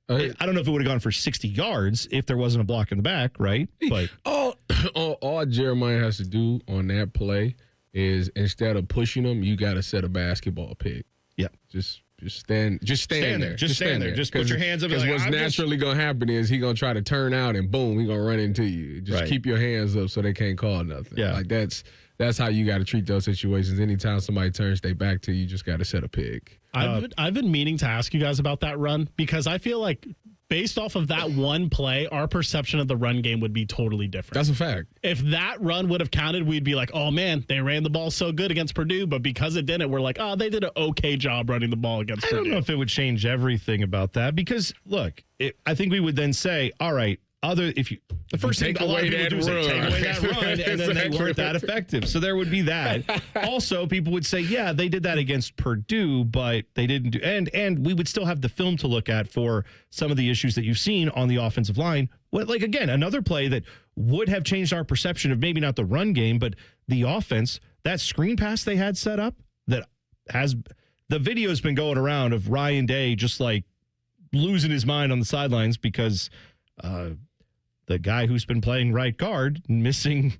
I don't know if it would have gone for 60 yards if there wasn't a block in the back, right? But all Jeremiah has to do on that play is instead of pushing him, you got to set a basketball pick. Yeah. Just stand there. Just stand there. Just put your hands up. Because what's naturally going to happen is he's going to try to turn out and boom, he's going to run into you. Just keep your hands up so they can't call nothing. Yeah. That's how you got to treat those situations. Anytime somebody turns their back to you, you just got to set a pick. I've been meaning to ask you guys about that run because I feel like based off of that one play, our perception of the run game would be totally different. That's a fact. If that run would have counted, we'd be like, oh, man, they ran the ball so good against Purdue. But because it didn't, we're like, oh, they did an okay job running the ball against Purdue. I don't know if it would change everything about that because, look, I think we would then say, all right, the first thing a lot of people do is take away that run, and then they weren't that effective. So there would be that. Also, people would say, yeah, they did that against Purdue, but they didn't do. And we would still have the film to look at for some of the issues that you've seen on the offensive line. Again, another play that would have changed our perception of maybe not the run game, but the offense. That screen pass they had set up that has the video's been going around of Ryan Day just losing his mind on the sidelines because the guy who's been playing right guard missing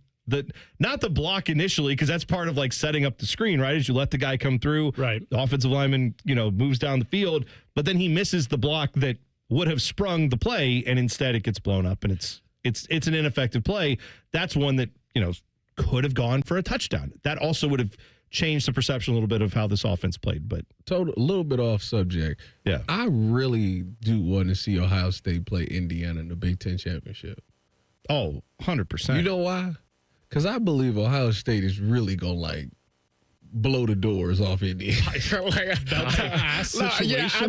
not the block initially, because that's part of setting up the screen, right? As you let the guy come through, right? The offensive lineman, moves down the field, but then he misses the block that would have sprung the play, and instead it gets blown up, and it's an ineffective play. That's one that could have gone for a touchdown. That also would have changed the perception a little bit of how this offense played. But a little bit off subject. Yeah, I really do want to see Ohio State play Indiana in the Big Ten championship. Oh, 100%. You know why? Because I believe Ohio State is really gonna blow the doors off Indiana. I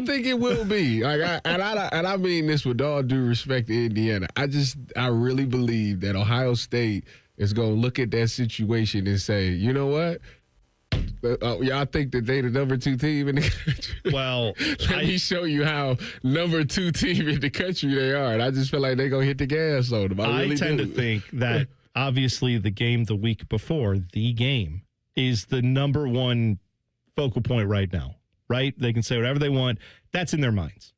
think it will be. I mean this with all due respect to Indiana. I really believe that Ohio State is gonna look at that situation and say, you know what? Y'all think that they the number 2 team in the country? Well, let me show you how number 2 team in the country they are. And I just feel like they're going to hit the gas on them. I tend to think that obviously the game the week before, the game, is the number 1 focal point right now, right? They can say whatever they want. That's in their minds.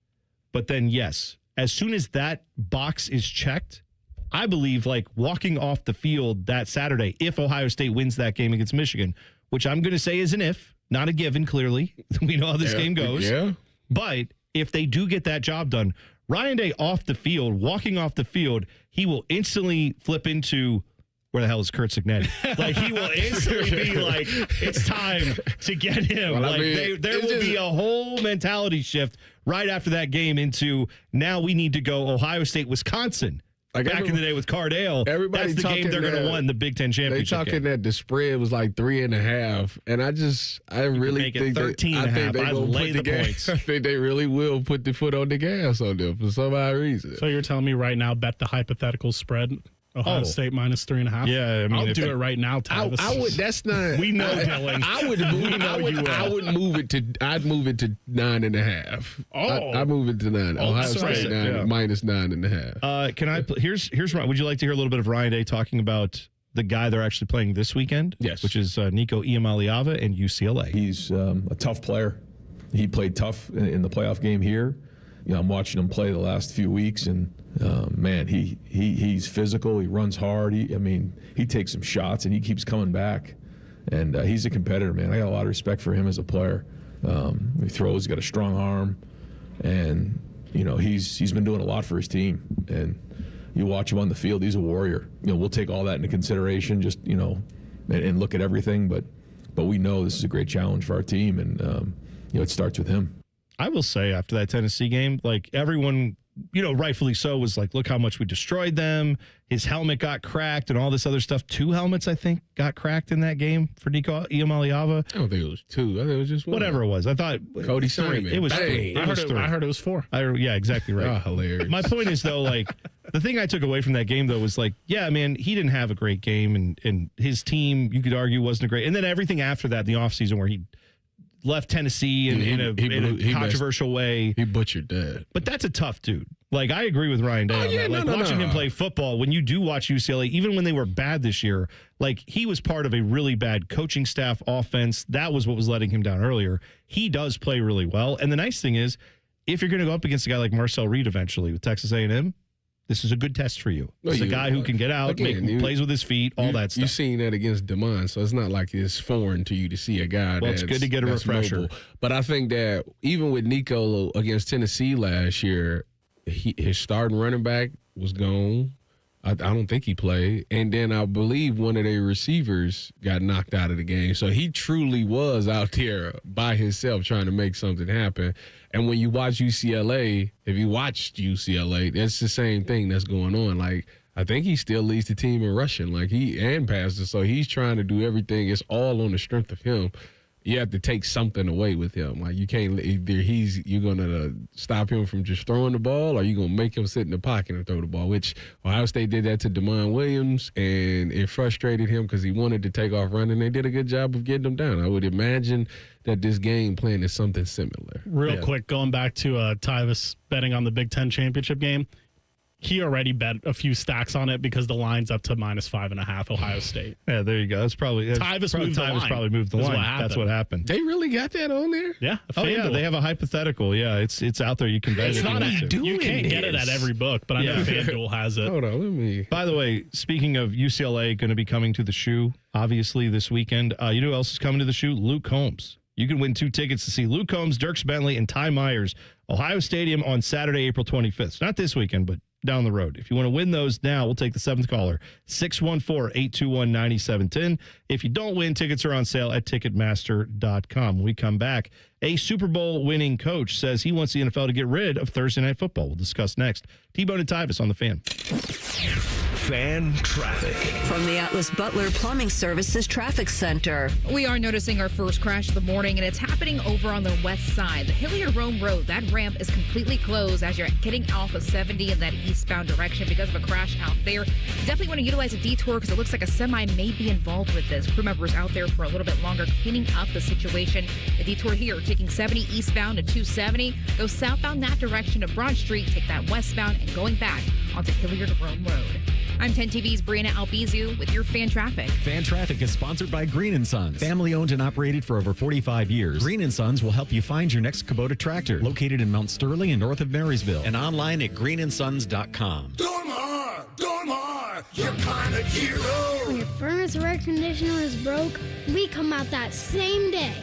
But then, yes, as soon as that box is checked, I believe walking off the field that Saturday, if Ohio State wins that game against Michigan, which I'm going to say is an if, not a given, clearly. We know how this game goes. Yeah. But if they do get that job done, Ryan Day off the field, walking off the field, he will instantly flip into, where the hell is Kurt Signetti? He will instantly be it's time to get him. Well, there will be a whole mentality shift right after that game into, now we need to go Ohio State, Wisconsin. Back in the day with Cardale, everybody that's the game they're going to win the Big Ten championship. They talking that the spread was 3.5, and I really make it think 13.5. I lay the points. I think they really will put the foot on the gas on them for some odd reason. So you're telling me right now, bet the hypothetical spread? Ohio State minus 3.5. Yeah, I mean, I'll do it right now, Tyvis. I would. That's not. We know, Dylan. I'd move it to 9.5. I'd move it to 9. Ohio State 9 minus 9.5. Can I? Here's Ryan. Would you like to hear a little bit of Ryan Day talking about the guy they're actually playing this weekend? Yes. Which is Nico Iamaleava and UCLA. He's a tough player. He played tough in the playoff game here. I'm watching him play the last few weeks, and man, he's physical. He runs hard. He takes some shots, and he keeps coming back. And he's a competitor, man. I got a lot of respect for him as a player. He throws. He's got a strong arm, and he's been doing a lot for his team. And you watch him on the field, he's a warrior. We'll take all that into consideration, just and look at everything. But we know this is a great challenge for our team, and it starts with him. I will say after that Tennessee game, like everyone, rightfully so, was like, look how much we destroyed them. His helmet got cracked and all this other stuff. 2 helmets, I think, got cracked in that game for Nico Iamaleava. I don't think it was 2. I think it was just 1. Whatever it was. I thought Cody 3. Simon. It was Bang. 3. I heard it was 4. Yeah, exactly right. Oh, hilarious. My point is, though, like, the thing I took away from that game, though, was like, yeah, man, he didn't have a great game, and his team, you could argue, wasn't a great. And then everything after that, the offseason, where he left Tennessee in a controversial way. He butchered that. But that's a tough dude. Like, I agree with Ryan Day on that. Like, watching him play football, when you do watch UCLA, even when they were bad this year, like, he was part of a really bad coaching staff offense. That was what was letting him down earlier. He does play really well. And the nice thing is, if you're going to go up against a guy like Marcel Reed eventually with Texas A&M, this is a good test for you. He's a guy who can get out, plays with his feet, all that stuff. You've seen that against DeMond, so it's not like it's foreign to you to see a guy it's good to get a refresher. Mobile. But I think that even with Nico against Tennessee last year, his starting running back was gone. I don't think he played. And then I believe one of their receivers got knocked out of the game. So he truly was out there by himself trying to make something happen. And when you watch UCLA, if you watched UCLA, that's the same thing that's going on. Like, I think he still leads the team in rushing, and passes. So he's trying to do everything. It's all on the strength of him. You have to take something away with him. Like, you can't you're gonna stop him from just throwing the ball, or you're gonna make him sit in the pocket and throw the ball. Which Ohio State did that to DeMond Williams, and it frustrated him because he wanted to take off running. They did a good job of getting him down. I would imagine that this game plan is something similar. Real quick, going back to Tyvis betting on the Big Ten championship game. He already bet a few stacks on it because the line's up to minus 5.5 Ohio State. Yeah, there you go. Tyvis moved the line. Probably moved the line. That's what happened. They really got that on there? Yeah. Yeah, they have a hypothetical. Yeah, it's out there. You can bet it. You can't get it at every book, but I know FanDuel has it. Hold on, let me. By the way, speaking of UCLA going to be coming to the Shoe, obviously this weekend, you know who else is coming to the Shoe? Luke Combs. You can win 2 tickets to see Luke Combs, Dirks Bentley, and Ty Myers, Ohio Stadium on Saturday, April 25th. Not this weekend, but down the road. If you want to win those now, we'll take the 7th caller, 614-821-9710. If you don't win, tickets are on sale at Ticketmaster.com. When we come back, a Super Bowl winning coach says he wants the NFL to get rid of Thursday Night Football. We'll discuss next. T-Bone and Tyvis on The Fan. Fan traffic. From the Atlas Butler Plumbing Services Traffic Center. We are noticing our first crash of the morning, and it's happening over on the west side. The Hilliard-Rome Road, that ramp is completely closed as you're getting off of 70 in that eastbound direction because of a crash out there. You definitely want to utilize a detour because it looks like a semi may be involved with this. Crew members out there for a little bit longer cleaning up the situation. The detour here, taking 70 eastbound to 270, go southbound that direction to Broad Street, take that westbound and going back onto Hilliard-Rome Road. I'm 10 TV's Brianna Albizu with your Fan Traffic. Fan Traffic is sponsored by Green & Sons. Family owned and operated for over 45 years. Green & Sons will help you find your next Kubota tractor. Located in Mount Sterling and north of Marysville. And online at greenandsons.com. Dormar, you're kind of hero. When your furnace or air conditioner is broke, we come out that same day.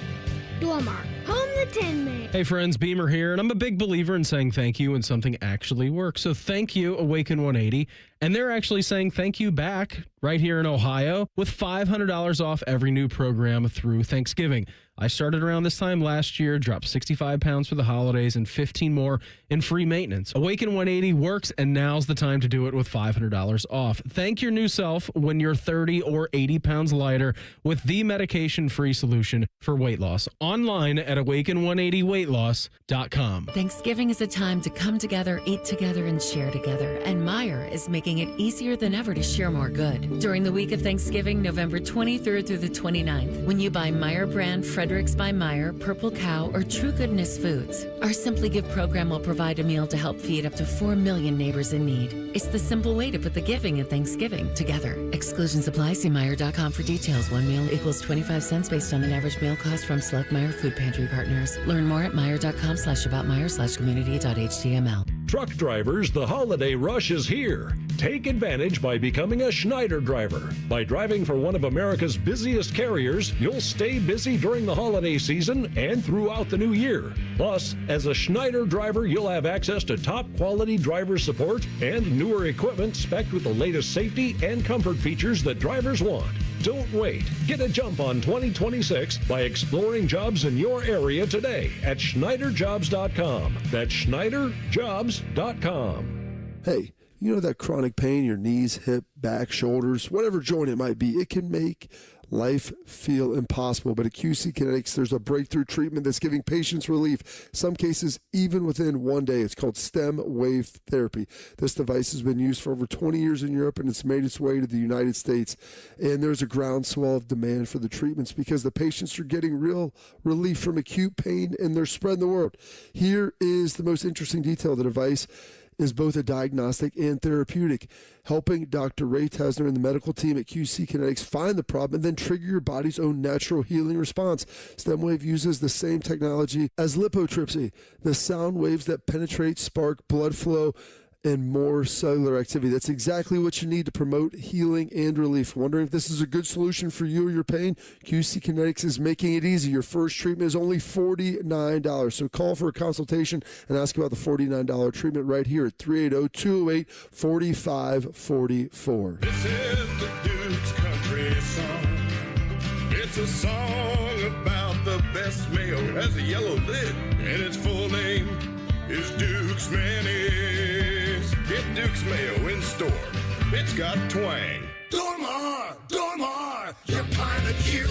Dormar, home the Tin Man. Hey friends, Beamer here, and I'm a big believer in saying thank you when something actually works. So thank you, Awaken 180. And they're actually saying thank you back right here in Ohio with $500 off every new program through Thanksgiving. I started around this time last year, dropped 65 pounds for the holidays and 15 more in free maintenance. Awaken 180 works, and now's the time to do it with $500 off. Thank your new self when you're 30 or 80 pounds lighter with the medication-free solution for weight loss. Online at awaken180weightloss.com. Thanksgiving is a time to come together, eat together, and share together. And Meijer is making making it easier than ever to share more good. During the week of Thanksgiving, November 23rd through the 29th, when you buy Meyer brand Fredericks by Meyer, Purple Cow, or True Goodness Foods, our Simply Give program will provide a meal to help feed up to 4 million neighbors in need. It's the simple way to put the giving and Thanksgiving together. Exclusions apply. See Meyer.com for details. One meal equals 25 cents based on an average meal cost from select Meyer food pantry partners. Learn more at Meyer.com/aboutmeyer/community.html. Truck drivers, the holiday rush is here. Take advantage by becoming a Schneider driver. By driving for one of America's busiest carriers, you'll stay busy during the holiday season and throughout the new year. Plus, as a Schneider driver, you'll have access to top quality driver support and newer equipment spec'd with the latest safety and comfort features that drivers want. Don't wait. Get a jump on 2026 by exploring jobs in your area today at SchneiderJobs.com. That's SchneiderJobs.com. Hey, you know that chronic pain in your knees, hip, back, shoulders, whatever joint it might be, it can make life feel impossible. But at QC Kinetics, there's a breakthrough treatment that's giving patients relief, some cases even within one day. It's called stem wave therapy. This device has been used for over 20 years in Europe, and it's made its way to the United States. And there's a groundswell of demand for the treatments because the patients are getting real relief from acute pain, and they're spreading the word. Here is the most interesting detail. The device is both a diagnostic and therapeutic, helping Dr. Ray Tesner and the medical team at QC Kinetics find the problem and then trigger your body's own natural healing response. StemWave uses the same technology as lithotripsy, the sound waves that penetrate, spark blood flow, and more cellular activity. That's exactly what you need to promote healing and relief. Wondering if this is a good solution for you or your pain? QC Kinetics is making it easy. Your first treatment is only $49. So call for a consultation and ask about the $49 treatment right here at 380-208-4544. This is the Duke's Country Song. It's a song about the best mayo. It has a yellow lid, and its full name is Duke's Mayonnaise. Get Duke's Mayo in store. It's got twang. Dormar, your pilot hero.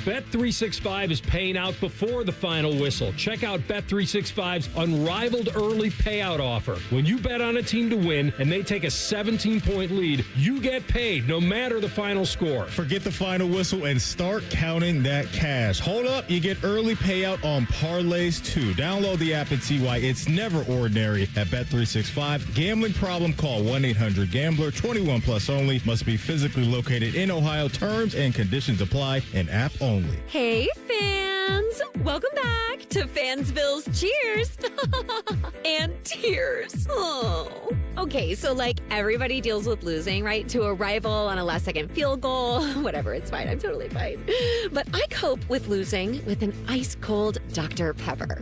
Bet365 is paying out before the final whistle. Check out Bet365's unrivaled early payout offer. When you bet on a team to win and they take a 17-point lead, you get paid no matter the final score. Forget the final whistle and start counting that cash. Hold up, you get early payout on parlays too. Download the app and see why it's never ordinary at Bet365. Gambling problem? Call 1-800-GAMBLER. 21 plus only. Must be physically located in Ohio. Terms and conditions apply. An app only. Hey, fans! Welcome back to Fansville's Cheers and Tears. Oh. Okay, so everybody deals with losing, right? To a rival on a last-second field goal. Whatever, it's fine. I'm totally fine. But I cope with losing with an ice-cold Dr. Pepper.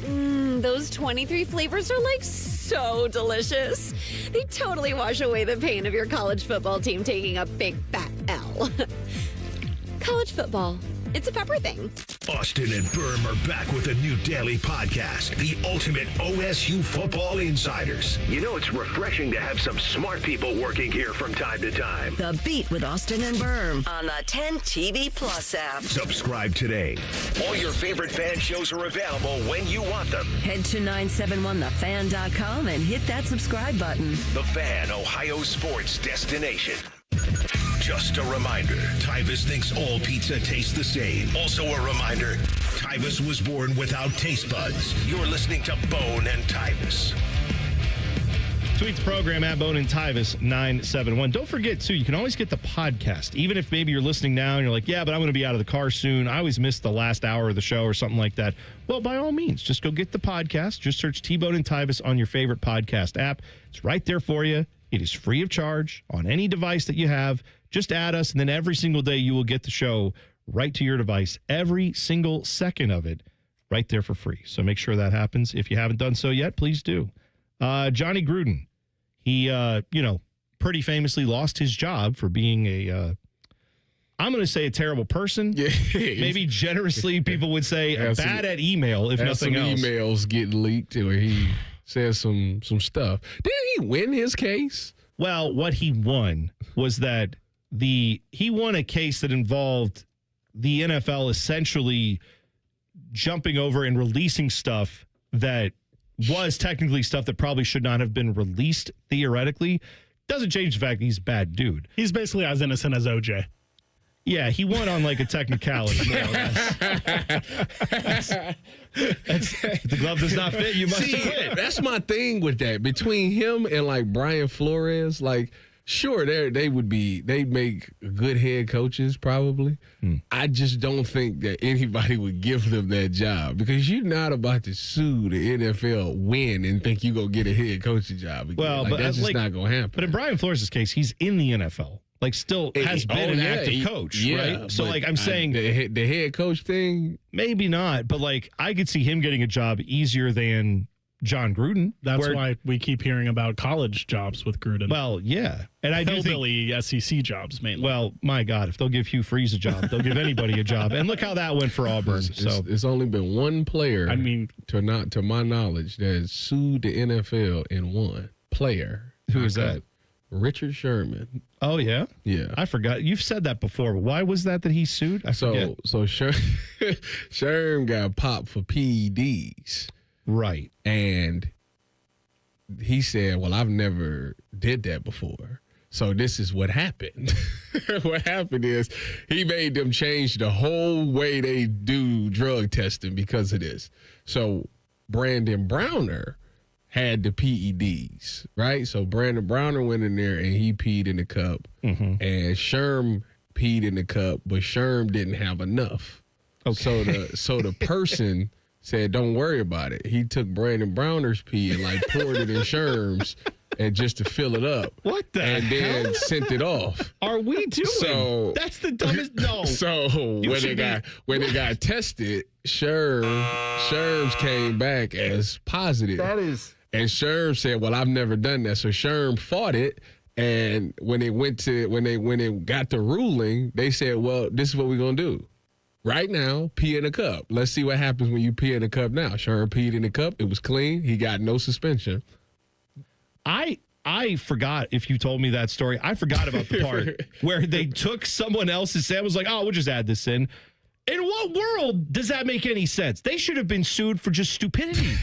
Those 23 flavors are so delicious. They totally wash away the pain of your college football team taking a big fat L. College football. It's a pepper thing. Austin and Berm are back with a new daily podcast, The Ultimate OSU Football Insiders. You know, it's refreshing to have some smart people working here from time to time. The Beat with Austin and Berm on the 10 TV Plus app. Subscribe today. All your favorite fan shows are available when you want them. Head to 971thefan.com and hit that subscribe button. The Fan, Ohio sports destination. Just a reminder, Tyvis thinks all pizza tastes the same. Also a reminder, Tyvis was born without taste buds. You're listening to Bone and Tyvis. Tweet the program at Bone and Tyvis 971. Don't forget, too, you can always get the podcast. Even if maybe you're listening now and you're like, yeah, but I'm going to be out of the car soon. I always miss the last hour of the show or something like that. Well, by all means, just go get the podcast. Just search T-Bone and Tyvis on your favorite podcast app. It's right there for you. It is free of charge on any device that you have. Just add us, and then every single day you will get the show right to your device. Every single second of it right there for free. So make sure that happens. If you haven't done so yet, please do. Johnny Gruden, he, pretty famously lost his job for being I'm going to say a terrible person. Yeah. Maybe generously people would say bad at email, if nothing else. Emails get leaked where he says some stuff. Didn't he win his case? Well, what he won was that he won a case that involved the NFL essentially jumping over and releasing stuff that was technically stuff that probably should not have been released theoretically. Doesn't change the fact that he's a bad dude. He's basically as innocent as OJ. Yeah, he won on like a technicality, more or less. If the glove does not fit, you must have quit. That's my thing with that. Between him and like Brian Flores, like, sure, they'd make good head coaches probably. I just don't think that anybody would give them that job because you're not about to sue the NFL, win, and think you're going to get a head coaching job again. Well, like, but that's just not going to happen. But in Brian Flores' case, he's in the NFL. Like, still has been an active coach, right? So, like, I'm saying the head coach thing, maybe not, but like, I could see him getting a job easier than John Gruden. That's why we keep hearing about college jobs with Gruden. Well, yeah, and I do think hillbilly SEC jobs mainly. Well, my God, if they'll give Hugh Freeze a job, they'll give anybody a job. And look how that went for Auburn. So it's only been one player. I mean, to my knowledge, that has sued the NFL in one player. Who is that? Richard Sherman. Oh, yeah? Yeah. I forgot. You've said that before. But why was that he sued? I forget. So Sherm got popped for PEDs. Right. And he said, well, I've never did that before. So this is what happened. What happened is he made them change the whole way they do drug testing because of this. So Brandon Browner had the PEDs, right? So Brandon Browner went in there and he peed in the cup. And Sherm peed in the cup, but Sherm didn't have enough. Okay. So the person said, don't worry about it. He took Brandon Browner's pee and like poured it in Sherm's and just to fill it up. What the And hell? then sent it off. Are we doing? So that's the dumbest. No. So when it got tested, Sherm's came back as positive. That is. And Sherm said, well, I've never done that. So Sherm fought it. And when it got the ruling, they said, well, this is what we're going to do. Right now, pee in a cup. Let's see what happens when you pee in a cup now. Sherm peed in the cup. It was clean. He got no suspension. I forgot if you told me that story. I forgot about the part where they took someone else's Sam was like, oh, we'll just add this in. In what world does that make any sense? They should have been sued for just stupidity.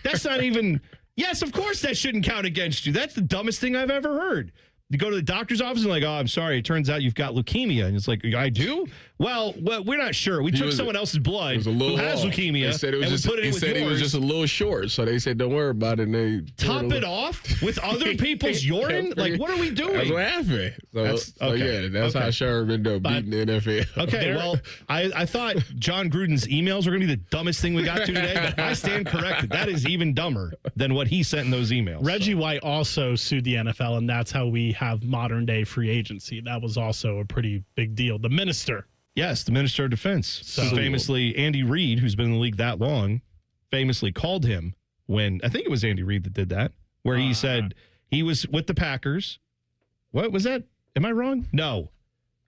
That's not even... Yes, of course that shouldn't count against you. That's the dumbest thing I've ever heard. You go to the doctor's office and like, oh, I'm sorry. It turns out you've got leukemia. And it's like, I do? Well, we're not sure. We took someone else's blood who has leukemia they said it was and just, we put it in with yours. It was just a little short. So they said, don't worry about it. And they top it off with other people's urine? Like, what are we doing? That's what happened. That's how Sherm ended up beating the NFL. Okay, well, I thought John Gruden's emails were going to be the dumbest thing we got to today, but I stand corrected. That is even dumber than what he sent in those emails. Reggie White also sued the NFL, and that's how we have modern-day free agency. That was also a pretty big deal. The minister. Yes, the Minister of Defense. So famously, Andy Reid, who's been in the league that long, famously called him when, I think it was Andy Reid that did that, where he said he was with the Packers. What was that? Am I wrong? No.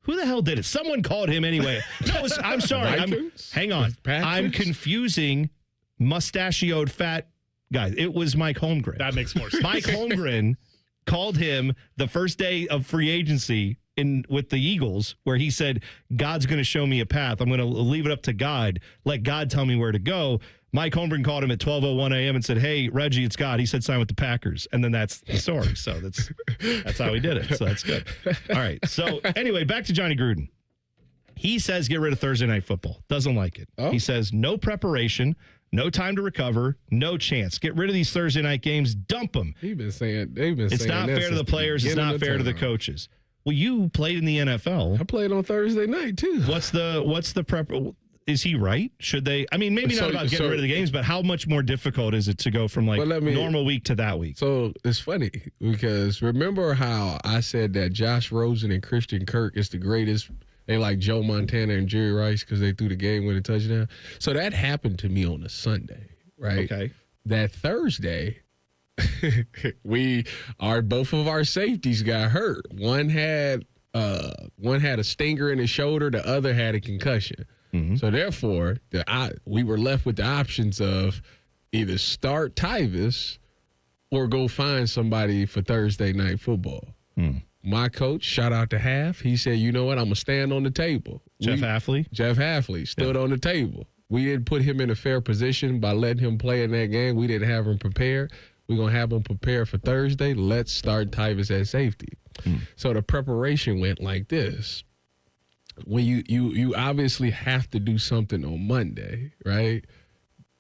Who the hell did it? Someone called him anyway. No, I'm sorry. Hang on. I'm confusing mustachioed fat guys. It was Mike Holmgren. That makes more sense. Mike Holmgren called him the first day of free agency with the Eagles, where he said, God's going to show me a path. I'm going to leave it up to God. Let God tell me where to go. Mike Holmgren called him at 12:01 a.m. and said, hey, Reggie, it's God. He said sign with the Packers. And then that's the story. So that's how he did it. So that's good. All right. So anyway, back to Johnny Gruden. He says get rid of Thursday Night Football. Doesn't like it. He says no preparation, no time to recover, no chance. Get rid of these Thursday night games. Dump them. They've been saying it's not fair to the players. It's not fair to the coaches. Well, you played in the NFL. I played on Thursday night too. What's the prep? Is he right? Should they? I mean, maybe not about getting rid of the games, but how much more difficult is it to go from normal week to that week? So it's funny because remember how I said that Josh Rosen and Christian Kirk is the greatest. They like Joe Montana and Jerry Rice because they threw the game with a touchdown. So that happened to me on a Sunday, right? Okay. That Thursday, both of our safeties got hurt. One had a stinger in his shoulder. The other had a concussion. Mm-hmm. So therefore, we were left with the options of either start Tyvis or go find somebody for Thursday night football. My coach, shout out to Half, he said, you know what, I'm going to stand on the table. Jeff Hafley stood on the table. We didn't put him in a fair position by letting him play in that game. We didn't have him prepared. We're going to have him prepared for Thursday. Let's start Tyvis at safety. So the preparation went like this. When you obviously have to do something on Monday, right?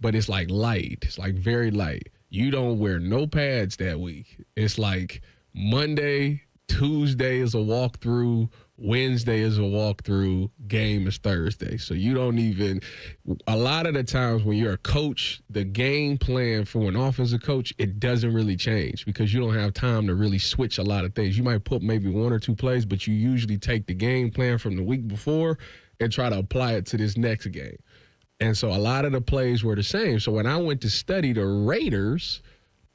But it's like light. It's like very light. You don't wear no pads that week. It's like Monday, Tuesday is a walkthrough, Wednesday is a walkthrough, game is Thursday. So you don't even, a lot of the times when you're a coach, the game plan for an offensive coach, it doesn't really change because you don't have time to really switch a lot of things. You might put maybe one or two plays, but you usually take the game plan from the week before and try to apply it to this next game. And so a lot of the plays were the same. So when I went to study the Raiders,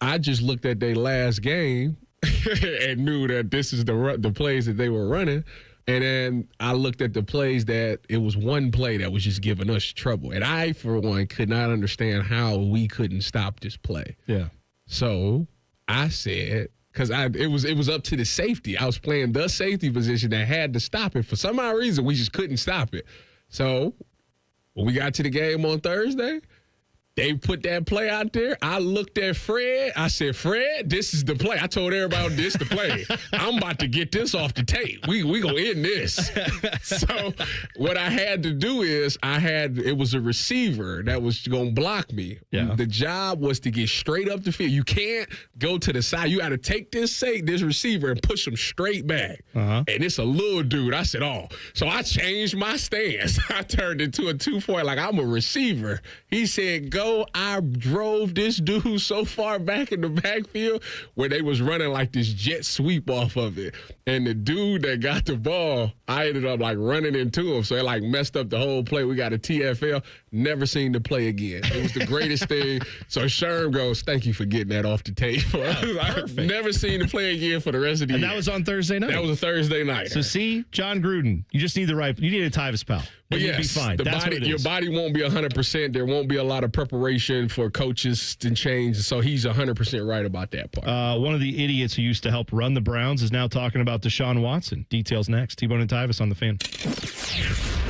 I just looked at their last game and knew that this is the plays that they were running. And then I looked at the plays that it was one play that was just giving us trouble. And I, for one, could not understand how we couldn't stop this play. Yeah. So I said, because it was up to the safety. I was playing the safety position that had to stop it. For some odd reason, we just couldn't stop it. So when we got to the game on Thursday, they put that play out there. I looked at Fred. I said, Fred, this is the play. I told everybody this the play. I'm about to get this off the tape. We going to end this. So what I had to do is it was a receiver that was going to block me. Yeah. The job was to get straight up the field. You can't go to the side. You got to take this receiver and push him straight back. Uh-huh. And it's a little dude. I said, oh. So I changed my stance. I turned into a 2-4 like I'm a receiver. He said, go. I drove this dude so far back in the backfield where they was running like this jet sweep off of it. And the dude that got the ball, I ended up like running into him. So it like messed up the whole play. We got a TFL. Never seen the play again. It was the greatest thing. So Sherm goes, thank you for getting that off the tape. I've never seen the play again for the rest of the year. And that was on Thursday night? That was a Thursday night. So see, John Gruden, you just need you need a Tyvis pal. But you'll be fine. Your body won't be 100%. There won't be a lot of preparation for coaches to change. So he's 100% right about that part. One of the idiots who used to help run the Browns is now talking about Deshaun Watson. Details next. T-Bone and Tyvis on the Fan.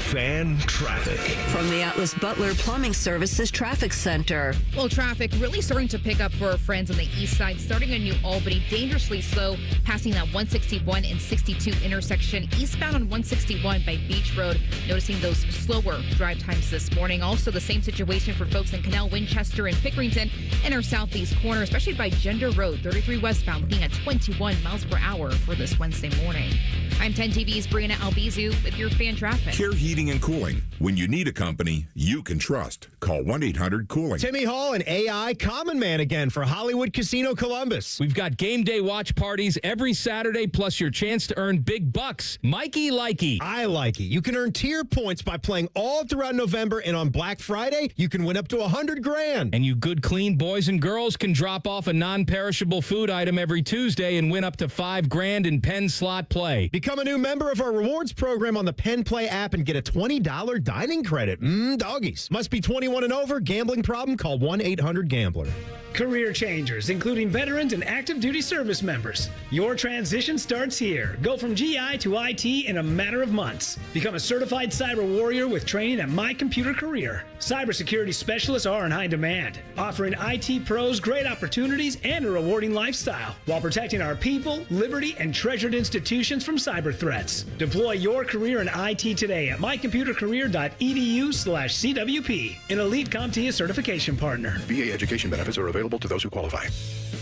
Fan traffic. From the Atlas Butler Plumbing Services Traffic Center. Well, traffic really starting to pick up for our friends on the east side, starting in New Albany, dangerously slow, passing that 161 and 62 intersection, eastbound on 161 by Beach Road, noticing those slower drive times this morning. Also, the same situation for folks in Canal, Winchester, and Pickerington in our southeast corner, especially by Gender Road, 33 westbound, looking at 21 miles per hour for this Wednesday morning. I'm 10 TV's Brianna Albizu with your fan traffic. Care Heating and Cooling. When you need a company you can trust, call 1-800-COOLING. Timmy Hall and AI Common Man again for Hollywood Casino Columbus. We've got game day watch parties every Saturday, plus your chance to earn big bucks. Mikey Likey. I like it. You can earn tier points by playing all throughout November, and on Black Friday, you can win up to $100,000. And you good, clean boys and girls can drop off a non-perishable food item every Tuesday and win up to $5,000 in Penn slot play. Become a new member of our rewards program on the Penn Play app and get a $20 dining credit. Doggies. Must be 21 and over. Gambling problem? Call 1-800-GAMBLER. Career changers, including veterans and active duty service members. Your transition starts here. Go from GI to IT in a matter of months. Become a certified cyber warrior with training at My Computer Career. Cybersecurity specialists are in high demand, offering IT pros great opportunities and a rewarding lifestyle while protecting our people, liberty, and treasured institutions from cyber threats. Deploy your career in IT today at mycomputercareer.edu/CWP, an elite CompTIA certification partner. VA education benefits are available to those who qualify.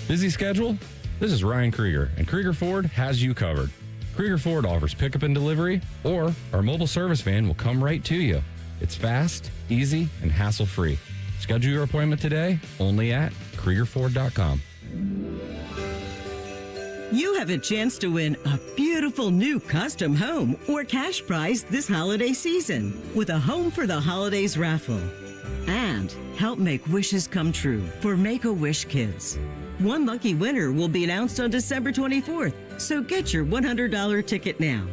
Busy schedule? This is Ryan Krieger, and Krieger Ford has you covered. Krieger Ford offers pickup and delivery, or our mobile service van will come right to you. It's fast, easy, and hassle-free. Schedule your appointment today only at KriegerFord.com. You have a chance to win a beautiful new custom home or cash prize this holiday season with a Home for the Holidays raffle. And help make wishes come true for Make-A-Wish Kids. One lucky winner will be announced on December 24th, so get your $100 ticket now.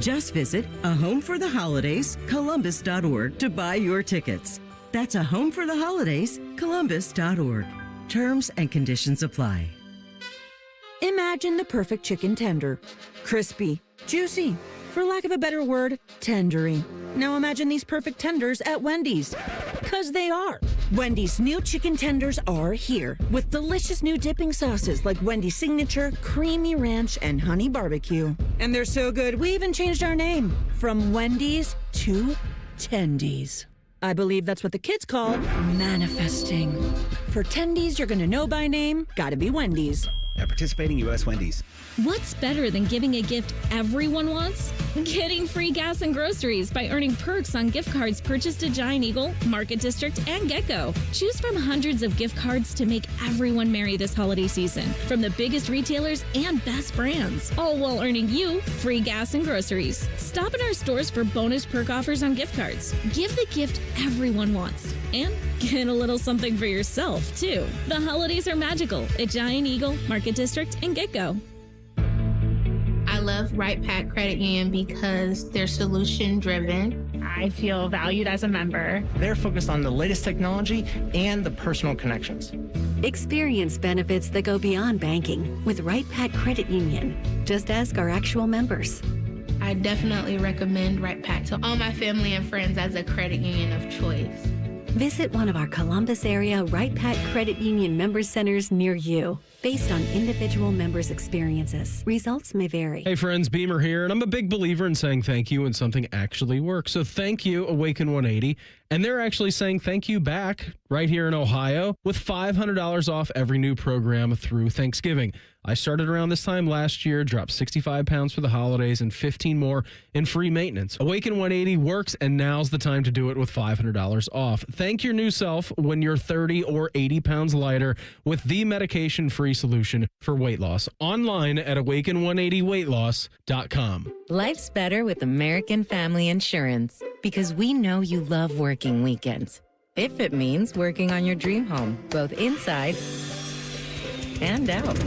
Just visit ahomefortheholidayscolumbus.org to buy your tickets. That's ahomefortheholidayscolumbus.org. Terms and conditions apply. Imagine the perfect chicken tender. Crispy, juicy, for lack of a better word, tendery. Now imagine these perfect tenders at Wendy's. Because they are. Wendy's new chicken tenders are here with delicious new dipping sauces like Wendy's Signature, Creamy Ranch, and Honey Barbecue. And they're so good, we even changed our name from Wendy's to Tendies. I believe that's what the kids call manifesting. For Tendies you're gonna know by name, gotta be Wendy's. At participating U.S. Wendy's. What's better than giving a gift everyone wants? Getting free gas and groceries by earning perks on gift cards purchased at Giant Eagle, Market District, and Get-Go. Choose from hundreds of gift cards to make everyone merry this holiday season from the biggest retailers and best brands, all while earning you free gas and groceries. Stop in our stores for bonus perk offers on gift cards. Give the gift everyone wants and get a little something for yourself, too. The holidays are magical at Giant Eagle, Market District, and Get-Go. I love Right Pack Credit Union because they're solution driven. I feel valued as a member. They're focused on the latest technology and the personal connections. Experience benefits that go beyond banking with Right Pack Credit Union. Just ask our actual members. I definitely recommend Right Pack to all my family and friends as a credit union of choice. Visit one of our Columbus area Right Pack Credit Union member centers near you. Based on individual members' experiences, results may vary. Hey friends, Beamer here, and I'm a big believer in saying thank you when something actually works. So thank you, Awaken 180. And they're actually saying thank you back right here in Ohio with $500 off every new program through Thanksgiving. I started around this time last year, dropped 65 pounds for the holidays and 15 more in free maintenance. Awaken 180 works, and now's the time to do it with $500 off. Thank your new self when you're 30 or 80 pounds lighter with the medication-free solution for weight loss. Online at awaken180weightloss.com. Life's better with American Family Insurance because we know you love working weekends. If it means working on your dream home, both inside and out.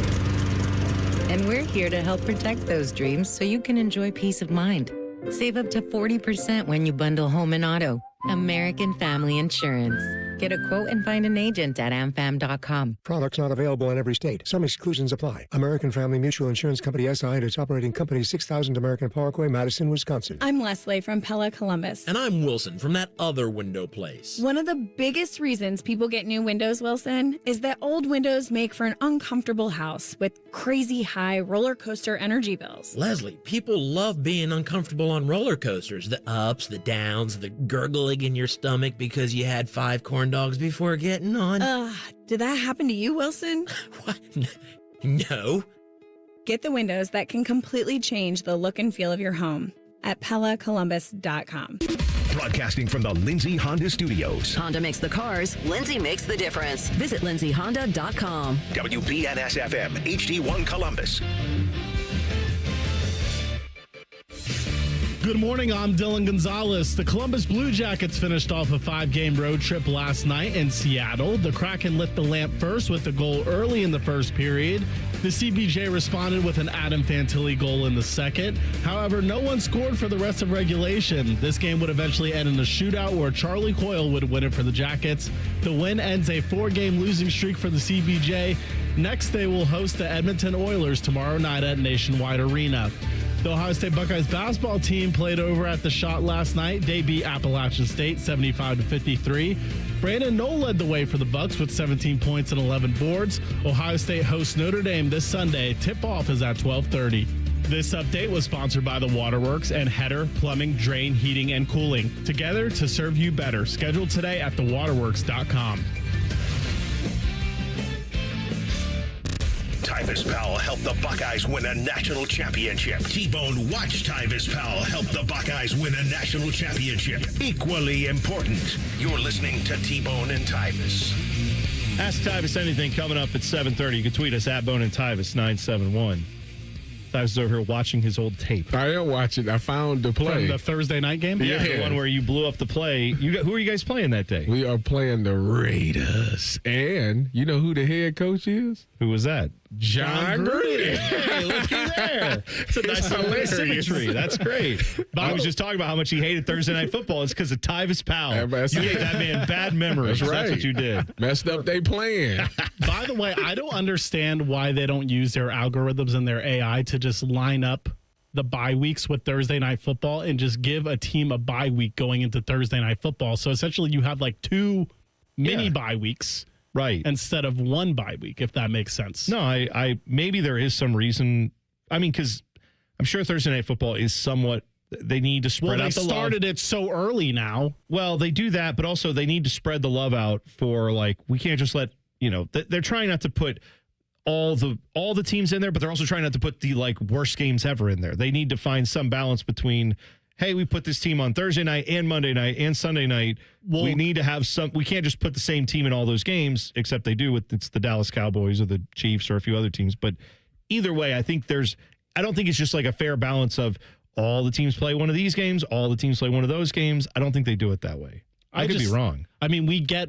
And we're here to help protect those dreams so you can enjoy peace of mind. Save up to 40% when you bundle home and auto. American Family Insurance. Get a quote and find an agent at amfam.com. Products not available in every state. Some exclusions apply. American Family Mutual Insurance Company SI and its operating company 6000 American Parkway, Madison, Wisconsin. I'm Leslie from Pella Columbus. And I'm Wilson from that other window place. One of the biggest reasons people get new windows, Wilson, is that old windows make for an uncomfortable house with crazy high roller coaster energy bills. Leslie, people love being uncomfortable on roller coasters. The ups, the downs, the gurgling in your stomach because you had 5 corn dogs before getting on. Did that happen to you, Wilson? What? No. Get the windows that can completely change the look and feel of your home at PellaColumbus.com. Broadcasting from the Lindsay Honda Studios. Honda makes the cars, Lindsay makes the difference. Visit lindsayhonda.com. WBNS-FM, HD1 Columbus. Good morning, I'm Dylan Gonzalez. The Columbus Blue Jackets finished off a 5-game road trip last night in Seattle. The Kraken lit the lamp first with a goal early in the first period. The CBJ responded with an Adam Fantilli goal in the second. However, no one scored for the rest of regulation. This game would eventually end in a shootout where Charlie Coyle would win it for the Jackets. The win ends a 4-game losing streak for the CBJ. Next, they will host the Edmonton Oilers tomorrow night at Nationwide Arena. The Ohio State Buckeyes basketball team played over at the Shot last night. They beat Appalachian State 75-53. Brandon Knoll led the way for the Bucks with 17 points and 11 boards. Ohio State hosts Notre Dame this Sunday. Tip-off is at 12:30. This update was sponsored by the Waterworks and Header Plumbing, Drain, Heating, and Cooling. Together to serve you better. Scheduled today at thewaterworks.com. Tyvis Powell helped the Buckeyes win a national championship. T-Bone watched Tyvis Powell help the Buckeyes win a national championship. Equally important. You're listening to T-Bone and Tyvis. Ask Tyvis anything coming up at 7:30. You can tweet us at Bone and Tyvis 971. Tyvis is over here watching his old tape. I am watching. I found the play. From the Thursday night game? Yeah, the one where you blew up the play. Who are you guys playing that day? We are playing the Raiders. And you know who the head coach is? Who was that? John Gruden. Hey, looky there. It's a nice little symmetry. That's great. Bob was just talking about how much he hated Thursday Night Football. It's because of Tyvis Powell. You gave that man bad memories. That's right. That's what you did. Messed up they plan. By the way, I don't understand why they don't use their algorithms and their AI to just line up the bye weeks with Thursday Night Football and just give a team a bye week going into Thursday Night Football. So essentially you have like 2 mini bye weeks. Right. Instead of 1 bye week, if that makes sense. No, I maybe there is some reason. I mean, because I'm sure Thursday Night Football is somewhat, they need to spread out the love. They started it so early now. Well, they do that, but also they need to spread the love out for, like, we can't just let, they're trying not to put all the teams in there, but they're also trying not to put the, like, worst games ever in there. They need to find some balance between, hey, we put this team on Thursday night and Monday night and Sunday night. We need to have we can't just put the same team in all those games, except they do it's the Dallas Cowboys or the Chiefs or a few other teams. But either way, I don't think it's just like a fair balance of all the teams play one of these games, all the teams play one of those games. I don't think they do it that way. I could be wrong. I mean, we get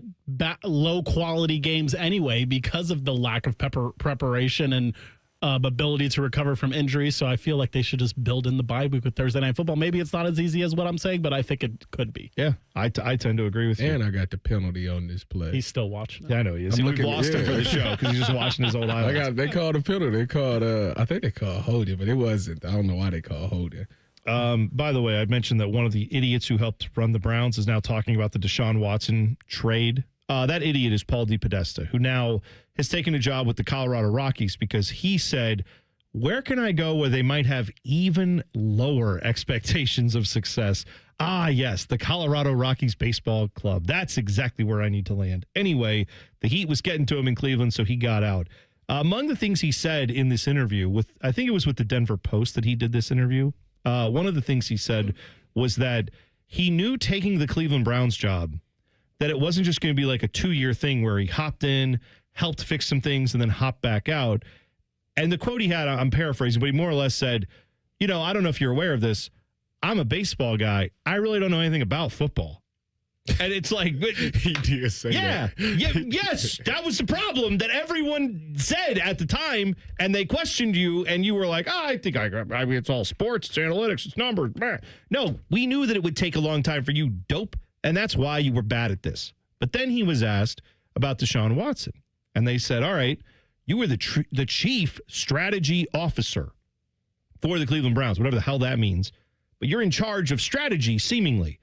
low quality games anyway because of the lack of preparation and ability to recover from injuries. So I feel like they should just build in the bye week with Thursday Night Football. Maybe it's not as easy as what I'm saying, but I think it could be. Yeah, I tend to agree with you. And I got the penalty on this play. He's still watching. Yeah, I know he is. We've lost him for the show because he's just watching his old highlights. They called a penalty. They called, I think they called holding, but it wasn't. I don't know why they called holding. By the way, I mentioned that one of the idiots who helped run the Browns is now talking about the Deshaun Watson trade. That idiot is Paul DePodesta, who now has taken a job with the Colorado Rockies because he said, where can I go where they might have even lower expectations of success? Ah, yes, the Colorado Rockies Baseball Club. That's exactly where I need to land. Anyway, the heat was getting to him in Cleveland, so he got out. Among the things he said in this interview, I think it was with the Denver Post that he did this interview, one of the things he said was that he knew taking the Cleveland Browns job, that it wasn't just going to be like a 2-year thing where he hopped in, helped fix some things, and then hopped back out. And the quote he had, I'm paraphrasing, but he more or less said, I don't know if you're aware of this. I'm a baseball guy. I really don't know anything about football. And it's like, he did say that. Yes, that was the problem that everyone said at the time. And they questioned you, and you were like, I think I mean, it's all sports, it's analytics, it's numbers. Blah. No, we knew that it would take a long time for you, dope. And that's why you were bad at this. But then he was asked about Deshaun Watson. And they said, all right, you were the chief strategy officer for the Cleveland Browns, whatever the hell that means. But you're in charge of strategy, seemingly.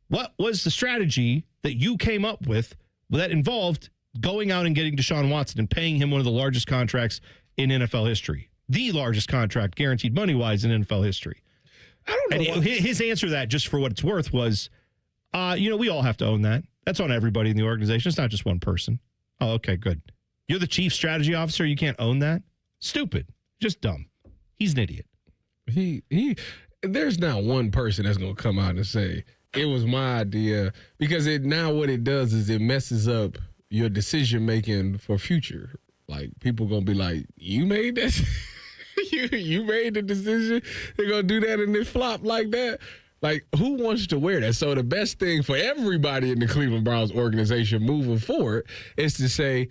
What was the strategy that you came up with that involved going out and getting Deshaun Watson and paying him one of the largest contracts in NFL history? The largest contract, guaranteed money-wise, in NFL history. I don't know. And his answer to that, just for what it's worth, was, we all have to own that. That's on everybody in the organization. It's not just one person. Oh, okay, good. You're the chief strategy officer. You can't own that? Stupid. Just dumb. He's an idiot. There's not one person that's going to come out and say, it was my idea, because now what it does is it messes up your decision making for future. Like, people going to be like, you made that? you made the decision? They're going to do that and it flop like that? Like, who wants to wear that? So the best thing for everybody in the Cleveland Browns organization moving forward is to say,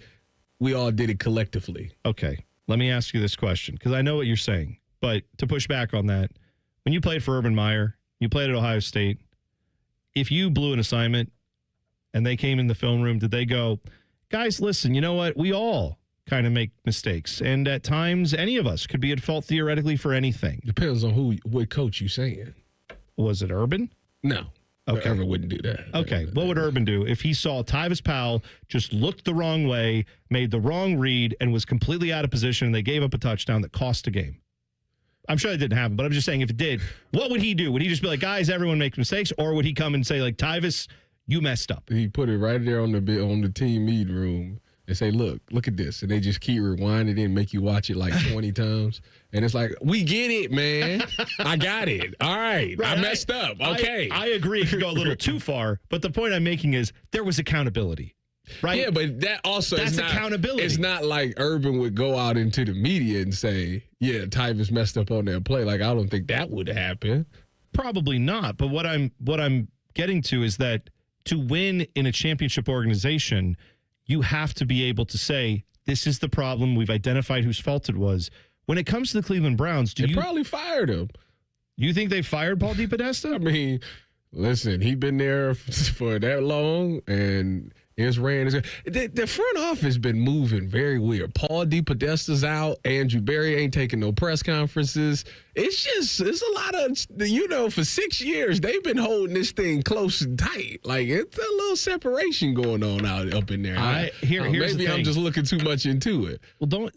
we all did it collectively. Okay, let me ask you this question, because I know what you're saying. But to push back on that, when you played for Urban Meyer, you played at Ohio State, if you blew an assignment and they came in the film room, did they go, guys, listen, you know what? We all kind of make mistakes. And at times, any of us could be at fault theoretically for anything. Depends on what coach you saying. Was it Urban? No. Okay. Urban wouldn't do that. Okay. What would Urban do if he saw Tyvis Powell just looked the wrong way, made the wrong read, and was completely out of position, and they gave up a touchdown that cost a game? I'm sure that didn't happen, but I'm just saying if it did, what would he do? Would he just be like, guys, everyone makes mistakes? Or would he come and say, like, Tyvis, you messed up? He put it right there on the team meeting room and say, look at this. And they just keep rewinding it and make you watch it like 20 times. And it's like, we get it, man. I got it. All right. I messed up. Okay. I agree it could go a little too far, but the point I'm making is there was accountability. Right? Yeah, but that also that's accountability. It's not like Urban would go out into the media and say, yeah, Tyvis messed up on that play. Like, I don't think that would happen. Probably not. But what I'm getting to is that to win in a championship organization, you have to be able to say, this is the problem. We've identified whose fault it was. When it comes to the Cleveland Browns, they probably fired him. You think they fired Paul DePodesta? I mean, listen, he's been there for that long, and It's ran. The front office been moving very weird. Paul DePodesta's out. Andrew Berry ain't taking no press conferences. It's a lot of, for 6 years, they've been holding this thing close and tight. Like, it's a little separation going on up in there. Here's maybe I'm just looking too much into it. Well,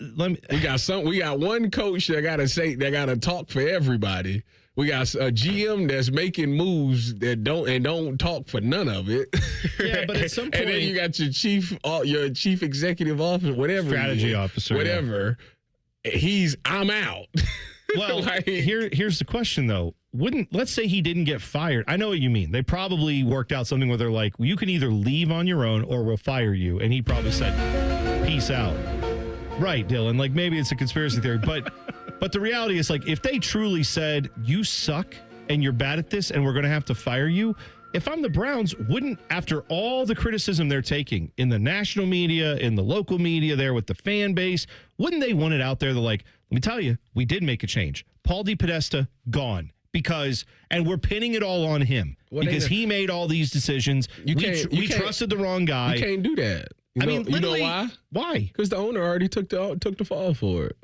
We got one coach that got to talk for everybody. We got a GM that's making moves that don't talk for none of it. Yeah, but at some point, and then you got your chief executive officer, whatever, strategy officer, whatever. I'm out. Well, here's the question though. Let's say he didn't get fired. I know what you mean. They probably worked out something where they're like, well, you can either leave on your own or we'll fire you. And he probably said, peace out. Right, Dylan. Like, maybe it's a conspiracy theory, but the reality is, like, if they truly said, you suck and you're bad at this and we're going to have to fire you, if I'm the Browns, wouldn't, after all the criticism they're taking in the national media, in the local media there with the fan base, wouldn't they want it out there? They're like, let me tell you, we did make a change. Paul DePodesta, gone. And we're pinning it all on him because he made all these decisions. We trusted the wrong guy. You can't do that. You know why? Why? Because the owner already took the fall for it.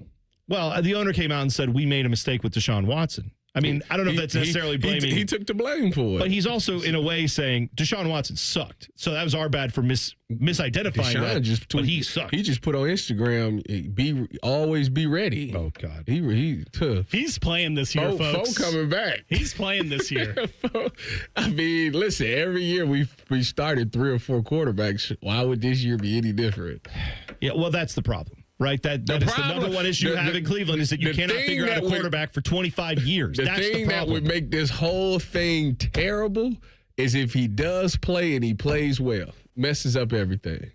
Well, the owner came out and said, we made a mistake with Deshaun Watson. I mean, I don't know if that's necessarily blaming. He took the blame for it. But he's also, in a way, saying Deshaun Watson sucked. So that was our bad for misidentifying that. But he sucked. He just put on Instagram, always be ready. Oh, God. He's playing this year, folks. Fo coming back. He's playing this year. I mean, listen, every year we started 3 or 4 quarterbacks. Why would this year be any different? Yeah, well, that's the problem. Right, that is the number one issue you have in Cleveland is that you cannot figure out a quarterback for 25 years. That's the thing that would make this whole thing terrible is if he does play and he plays well, messes up everything.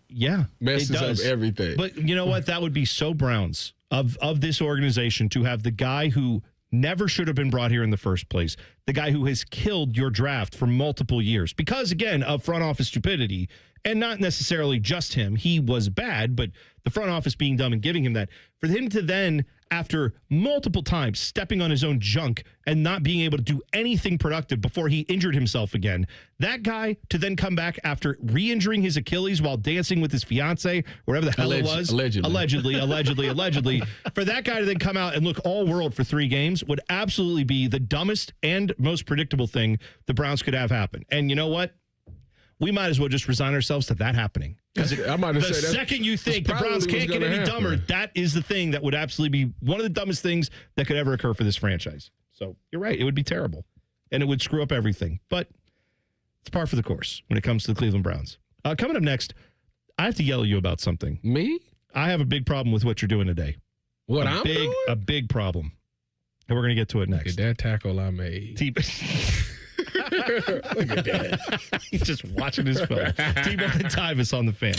Yeah, messes up everything. But you know what? That would be so Browns of this organization to have the guy who never should have been brought here in the first place, the guy who has killed your draft for multiple years because, again, of front office stupidity. And not necessarily just him. He was bad, but the front office being dumb and giving him that. For him to then, after multiple times stepping on his own junk and not being able to do anything productive before he injured himself again, that guy to then come back after re-injuring his Achilles while dancing with his fiance, whatever the hell it was. Allegedly. For that guy to then come out and look all world for 3 games would absolutely be the dumbest and most predictable thing the Browns could have happen. And you know what? We might as well just resign ourselves to that happening. Because the second you think the Browns can't get any dumber, that is the thing that would absolutely be one of the dumbest things that could ever occur for this franchise. So you're right. It would be terrible. And it would screw up everything. But it's par for the course when it comes to the Cleveland Browns. Coming up next, I have to yell at you about something. Me? I have a big problem with what you're doing today. What I'm doing? A big problem. And we're going to get to it next. Look at that tackle I made. Look at that. He's just watching his phone. T-Bone and Tyvis on the Fan.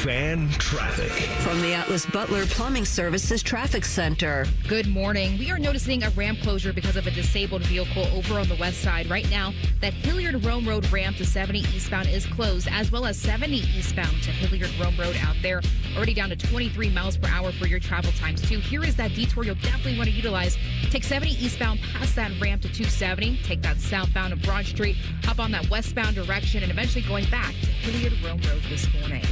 Fan traffic. From the Atlas Butler Plumbing Services Traffic Center. Good morning. We are noticing a ramp closure because of a disabled vehicle over on the west side. Right now, that Hilliard-Rome Road ramp to 70 eastbound is closed, as well as 70 eastbound to Hilliard-Rome Road out there. Already down to 23 miles per hour for your travel times, too. Here is that detour you'll definitely want to utilize. Take 70 eastbound past that ramp to 270. Take that southbound to Broad Street, hop on that westbound direction, and eventually going back to Hilliard-Rome Road this morning.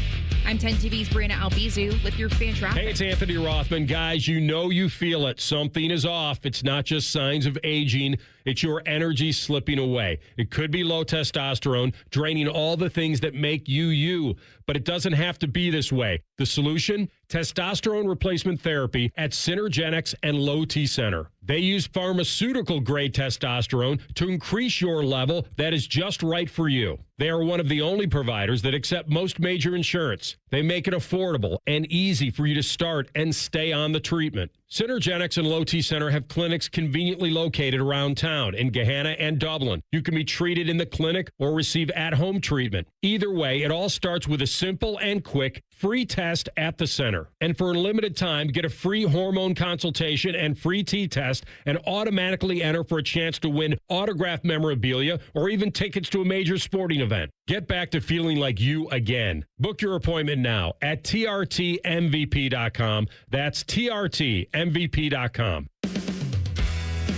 I'm 10 TV's Brianna Albizu with your fan traffic. Hey, it's Anthony Rothman. Guys, you feel it. Something is off. It's not just signs of aging. It's your energy slipping away. It could be low testosterone, draining all the things that make you you. But it doesn't have to be this way. The solution? Testosterone replacement therapy at Synergenics and Low T Center. They use pharmaceutical-grade testosterone to increase your level that is just right for you. They are one of the only providers that accept most major insurance. They make it affordable and easy for you to start and stay on the treatment. Synergenics and Low T Center have clinics conveniently located around town in Gahanna and Dublin. You can be treated in the clinic or receive at-home treatment. Either way, it all starts with a simple and quick free test at the center. And for a limited time, get a free hormone consultation and free T-test and automatically enter for a chance to win autographed memorabilia or even tickets to a major sporting event. Get back to feeling like you again. Book your appointment now at trtmvp.com. That's trtmvp.com.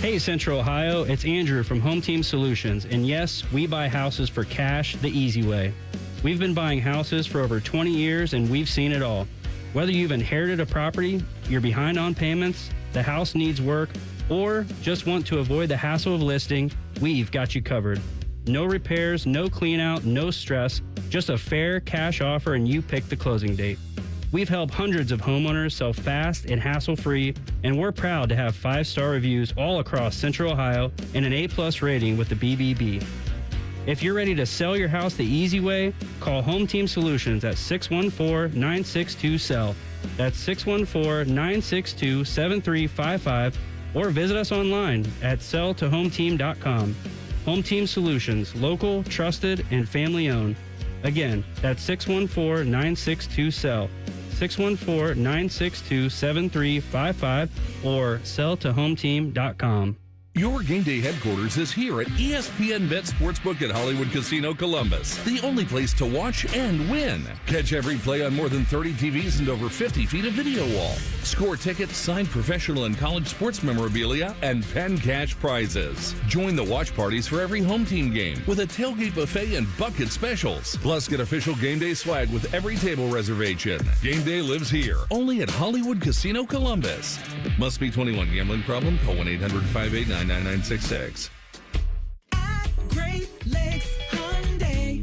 Hey, Central Ohio, it's Andrew from Home Team Solutions, and yes, we buy houses for cash the easy way. We've been buying houses for over 20 years, and we've seen it all. Whether you've inherited a property, you're behind on payments, the house needs work, or just want to avoid the hassle of listing, we've got you covered. No repairs, no clean out, no stress, just a fair cash offer and you pick the closing date. We've helped hundreds of homeowners sell fast and hassle-free, and we're proud to have 5-star reviews all across Central Ohio and an A+ rating with the BBB. If you're ready to sell your house the easy way, call Home Team Solutions at 614-962-SELL. That's 614-962-7355, or visit us online at selltohometeam.com. Home Team Solutions, local, trusted, and family-owned. Again, that's 614-962-SELL. 614-962-7355 or selltohometeam.com. Your game day headquarters is here at ESPN Bet Sportsbook at Hollywood Casino Columbus, the only place to watch and win. Catch every play on more than 30 TVs and over 50 feet of video wall. Score tickets, signed professional and college sports memorabilia, and pen cash prizes. Join the watch parties for every home team game with a tailgate buffet and bucket specials. Plus, get official game day swag with every table reservation. Game day lives here, only at Hollywood Casino Columbus. Must be 21. Gambling problem? Call 1-800-589-9966. Great Lakes Hyundai.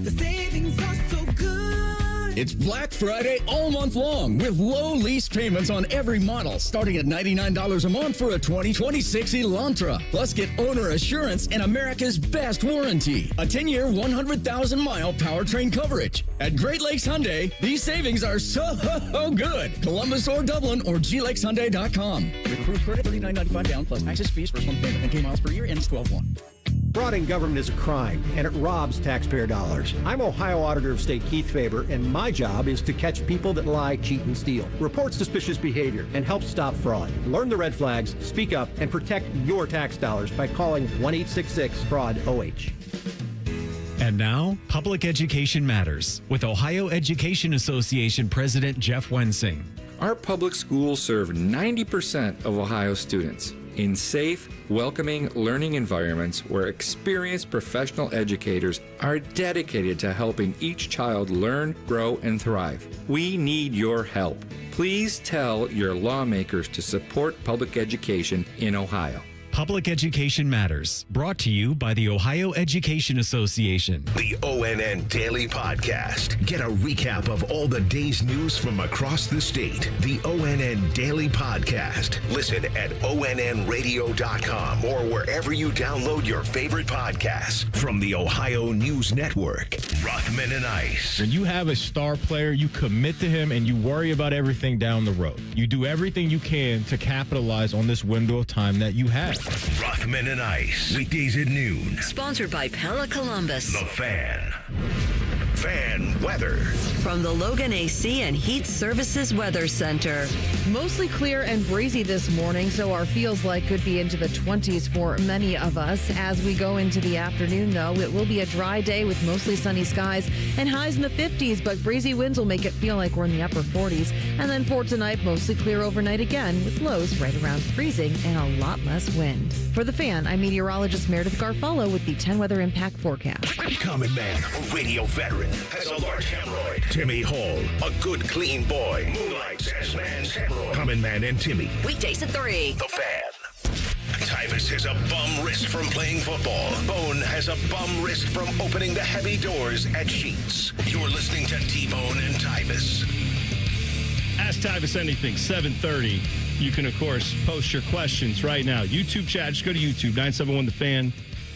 The savings are so good. It's Black Friday all month long with low lease payments on every model starting at $99 a month for a 2026 Elantra. Plus get owner assurance and America's best warranty. A 10-year, 100,000-mile powertrain coverage. At Great Lakes Hyundai, these savings are so good. Columbus or Dublin or glakeshyundai.com. With cruise credit, $39.95 down plus access fees, first month payment, and 10 miles per year ends 12/1. Fraud in government is a crime, and it robs taxpayer dollars. I'm Ohio Auditor of State Keith Faber, and my job is to catch people that lie, cheat, and steal, report suspicious behavior, and help stop fraud. Learn the red flags, speak up, and protect your tax dollars by calling 1-866-FRAUD-OH. And now, Public Education Matters with Ohio Education Association President Jeff Wensing. Our public schools serve 90% of Ohio students in safe, welcoming learning environments where experienced professional educators are dedicated to helping each child learn, grow, and thrive. We need your help. Please tell your lawmakers to support public education in Ohio. Public Education Matters, brought to you by the Ohio Education Association. The ONN Daily Podcast. Get a recap of all the day's news from across the state. The ONN Daily Podcast. Listen at onnradio.com or wherever you download your favorite podcasts from the Ohio News Network. Rothman and Ice. When you have a star player, you commit to him and you worry about everything down the road. You do everything you can to capitalize on this window of time that you have. Rothman and Ice, weekdays at noon. Sponsored by Pella Columbus. The Fan. Fan weather. From the Logan AC and Heat Services Weather Center. Mostly clear and breezy this morning, so our feels like could be into the 20s for many of us. As we go into the afternoon, though, it will be a dry day with mostly sunny skies and highs in the 50s, but breezy winds will make it feel like we're in the upper 40s. And then for tonight, mostly clear overnight again with lows right around freezing and a lot less wind. For The Fan, I'm meteorologist Meredith Garfolo with the 10 Weather Impact Forecast. Common man, radio veteran, has a large hemorrhoid. Timmy Hall, a good, clean boy, moonlights as man's hemorrhoid. Common Man and Timmy. Weekdays at 3. The Fan. Tyvis has a bum wrist from playing football. Bone has a bum wrist from opening the heavy doors at Sheets. You're listening to T-Bone and Tyvis. Ask Tyvis anything, 7:30. You can, of course, post your questions right now. YouTube chat, just go to YouTube, 971 The Fan.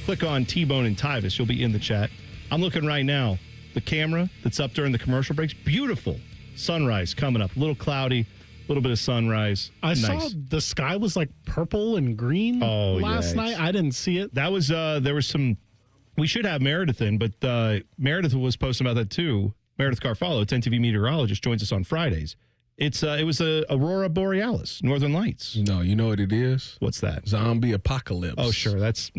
Click on T-Bone and Tyvis. You'll be in the chat. I'm looking right now. The camera that's up during the commercial breaks, beautiful. Sunrise coming up. A little cloudy, a little bit of sunrise. I saw the sky was like purple and green last night. I didn't see it. That was, there was some, we should have Meredith in, but Meredith was posting about that too. Meredith Garfolo, 10 TV meteorologist, joins us on Fridays. It was a Aurora Borealis, Northern Lights. No, you know what it is? What's that? Zombie apocalypse. Oh, sure. That's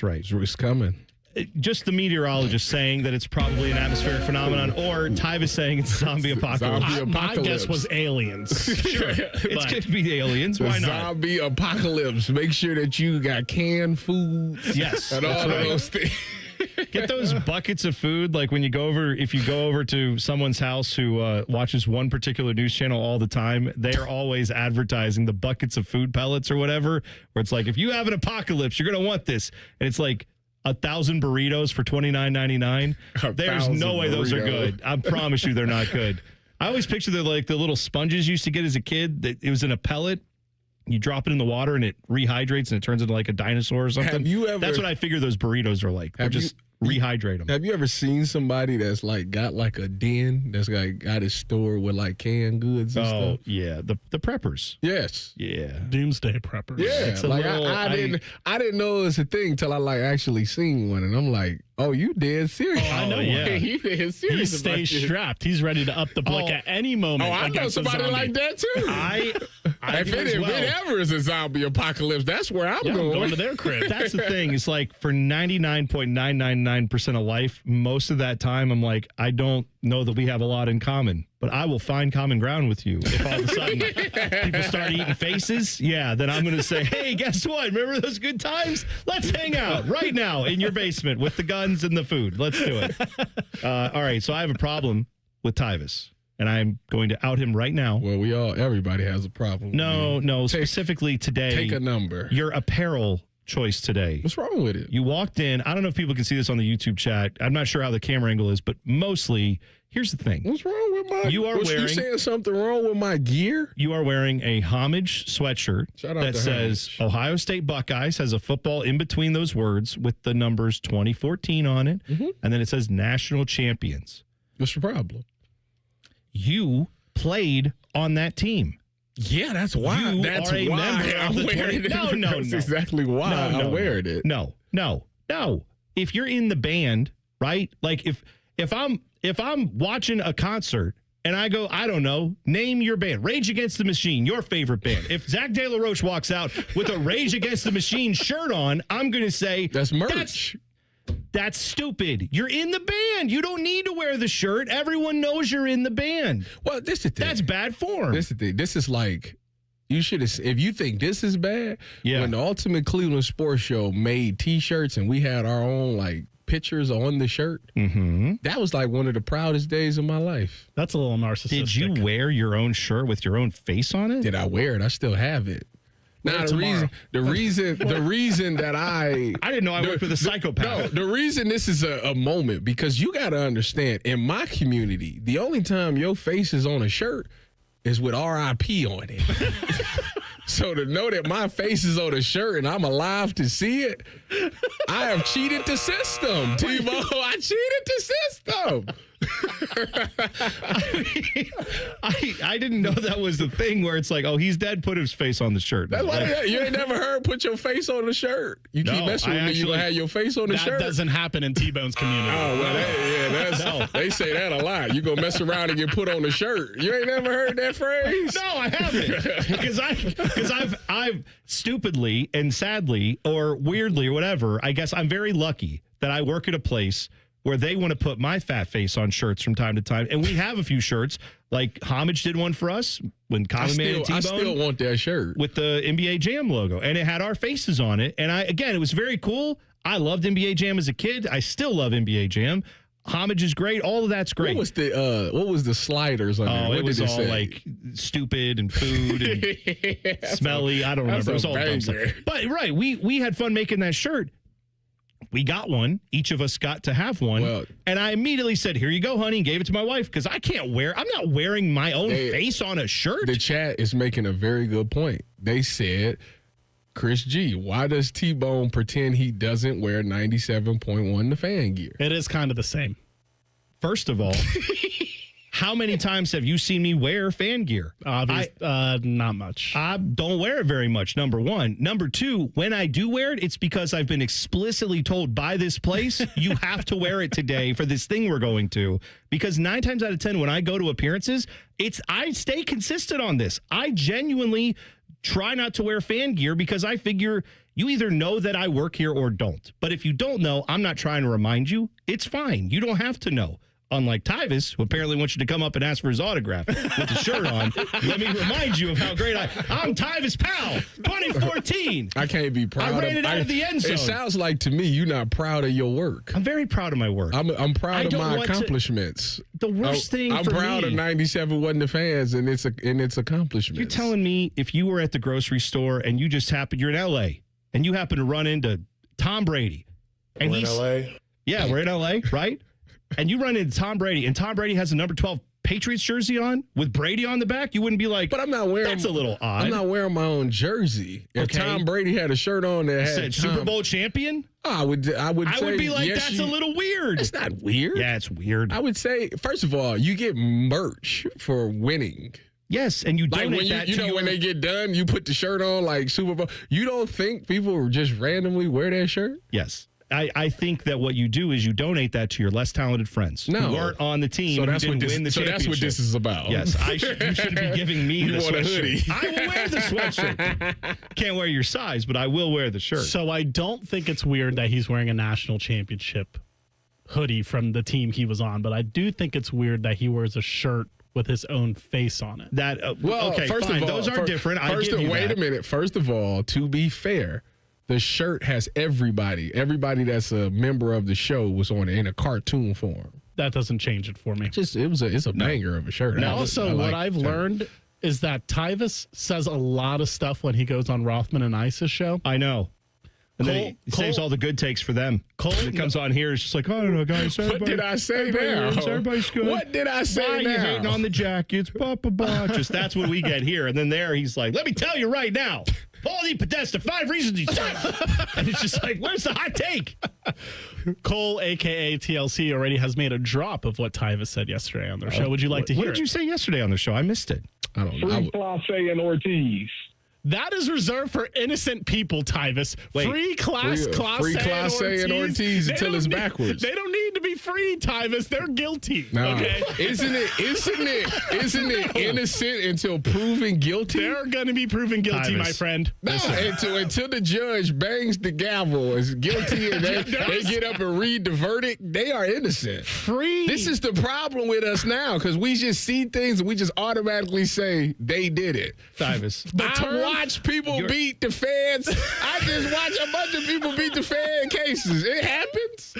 right. It's coming. just the meteorologist saying that it's probably an atmospheric phenomenon, or Tyvis saying it's a zombie apocalypse. My guess was aliens. Sure. It could be aliens. Why not? Zombie apocalypse. Make sure that you got canned food. Yes. And all of those things. Get those buckets of food, like when you go over, if you go over to someone's house who watches one particular news channel all the time, they are always advertising the buckets of food pellets or whatever, where it's like, if you have an apocalypse, you're going to want this. And it's like 1,000 burritos for $29.99. There's no way those are good. I promise you they're not good. I always picture the little sponges you used to get as a kid. That it was in a pellet. You drop it in the water and it rehydrates and it turns into like a dinosaur or something. Have you ever? That's what I figure those burritos are like. They just rehydrate them. Have you ever seen somebody that's like got like a den that's like got his store with like canned goods and stuff? Yeah, the preppers. Yes. Yeah. Doomsday preppers. Yeah. Like I didn't know it was a thing till I like actually seen one, and I'm like, oh, you dead serious? I know. Yeah. You dead serious? He stays strapped. He's ready to up the blick at any moment. Oh, I know somebody like that too. If it ever is a zombie apocalypse, that's where I'm I'm going. going to their crib. That's the thing. It's like for 99.999% of life, most of that time, I'm like, I don't know that we have a lot in common, but I will find common ground with you. If all of a sudden people start eating faces, then I'm going to say, hey, guess what? Remember those good times? Let's hang out right now in your basement with the guns and the food. Let's do it. All right. So I have a problem with Tyvis, and I'm going to out him right now. Well, everybody has a problem. No, specifically today. Take a number. Your apparel choice today. What's wrong with it? You walked in. I don't know if people can see this on the YouTube chat. I'm not sure how the camera angle is, but mostly, here's the thing. What's wrong with my? You saying something wrong with my gear? You are wearing a homage sweatshirt that says Ohio State Buckeyes, has a football in between those words with the numbers 2014 on it, and then it says National Champions. What's the problem? You played on that team. Yeah, that's why. That's why I'm wearing it. No. That's exactly why I'm wearing it. No. If you're in the band, right? Like if I'm watching a concert and I go, I don't know, name your band, Rage Against the Machine, your favorite band. If Zach De La Roche walks out with a Rage Against the Machine shirt on, I'm going to say that's merch. That's stupid. You're in the band. You don't need to wear the shirt. Everyone knows you're in the band. Well, this is the thing. That's bad form. This is the thing. This is like, you should have, if you think this is bad, when the Ultimate Cleveland Sports Show made T-shirts and we had our own like pictures on the shirt, that was like one of the proudest days of my life. That's a little narcissistic. Did you wear your own shirt with your own face on it? Did I wear it? I still have it. Now the reason that I didn't know I worked with a psychopath. No, the reason this is a moment, because you got to understand, in my community, the only time your face is on a shirt is with RIP on it. So to know that my face is on a shirt and I'm alive to see it, I have cheated the system, T-Bo. I cheated the system. I didn't know that was the thing where it's like, oh, he's dead, put his face on the shirt. That's why you ain't never heard put your face on the shirt. You keep messing with me, you gonna have your face on the shirt. That doesn't happen in T-Bone's community. Oh, well, they say that a lot. You gonna mess around and get put on the shirt. You ain't never heard that phrase? No, I haven't. Because I've stupidly and sadly or weirdly or whatever, I guess I'm very lucky that I work at a place where they want to put my fat face on shirts from time to time. And we have a few shirts. Like Homage did one for us when Common Man and T-Bone. I still want that shirt. With the NBA Jam logo. And it had our faces on it. And it was very cool. I loved NBA Jam as a kid. I still love NBA Jam. Homage is great. All of that's great. What was the sliders on there? What it was all say? Like stupid and food and smelly. I don't remember. It was all dumb stuff. But right, we had fun making that shirt. We got one. Each of us got to have one. And I immediately said, here you go, honey, and gave it to my wife because I'm not wearing my own face on a shirt. The chat is making a very good point. They said, Chris G, why does T-Bone pretend he doesn't wear 97.1 the fan gear? It is kind of the same. First of all, how many times have you seen me wear fan gear? Not much. I don't wear it very much, number one. Number two, when I do wear it, it's because I've been explicitly told by this place, you have to wear it today for this thing we're going to. Because 9 times out of 10, when I go to appearances, I stay consistent on this. I genuinely try not to wear fan gear because I figure you either know that I work here or don't. But if you don't know, I'm not trying to remind you. It's fine. You don't have to know. Unlike Tyvis, who apparently wants you to come up and ask for his autograph with the shirt on. Let me remind you of how great I'm Tyvis Powell, 2014. I can't be proud. I ran it out of the end zone. It sounds like to me you're not proud of your work. I'm very proud of my work. I'm proud of my accomplishments. The worst thing I'm for proud me, of 97 wasn't the fans and its accomplishments. You're telling me if you were at the grocery store and you just happened, you're in L.A., and you happen to run into Tom Brady. And we're in L.A.? Yeah, we're in L.A., right? And you run into Tom Brady, and Tom Brady has a number 12 Patriots jersey on with Brady on the back. You wouldn't be like, but I'm not wearing. That's a little odd. I'm not wearing my own jersey. If Tom Brady had a shirt on that had Super Bowl champion, I would say, be like, yes, that's a little weird. It's not weird. Yeah, it's weird. I would say, first of all, you get merch for winning. Yes, and you donate like when that you know when they get done, you put the shirt on like Super Bowl. You don't think people just randomly wear that shirt? Yes. I think that what you do is you donate that to your less talented friends who aren't on the team. So that's who what didn't win the championship. that's what this is about. Yes, you should be giving me the want a sweatshirt. hoodie. I will wear the sweatshirt. Can't wear your size, but I will wear the shirt. So I don't think it's weird that he's wearing a national championship hoodie from the team he was on, but I do think it's weird that he wears a shirt with his own face on it. That okay, first fine. of all, those are different. Wait a minute. First of all, to be fair, the shirt has everybody. Everybody that's a member of the show was on it in a cartoon form. That doesn't change it for me. It's a banger of a shirt. And also, what I've learned is that Tyvis says a lot of stuff when he goes on Rothman and Ice's show. I know. And then he saves all the good takes for them. Cole comes on here, it's just like, I don't know, guys. What did I say now? Everybody's good. What did I say Why now? you hating on the jackets? Blah, blah, blah. Just that's what we get here. And then there he's like, let me tell you right now. Paulie Podesta, 5 reasons he's sucks. And it's just like, where's the hot take? Cole, a.k.a. TLC, already has made a drop of what Tyvis said yesterday on their show. Would you like to hear What did you say yesterday on the show? I missed it. I don't know. Free Clase and Ortiz. That is reserved for innocent people, Tyvis. Free Clase and Ortiz until it's backwards. They don't need to be free, Tyvis. They're guilty. No. Okay? Isn't it innocent until proven guilty? They're going to be proven guilty, Tyvis. my friend. No, until the judge bangs the gavel is guilty and they get up and read the verdict, they are innocent. Free. This is the problem with us now because we just see things and we just automatically say they did it. Tyvis. I watch people beat the feds. I just watch a bunch of people beat the Fed cases. It happens.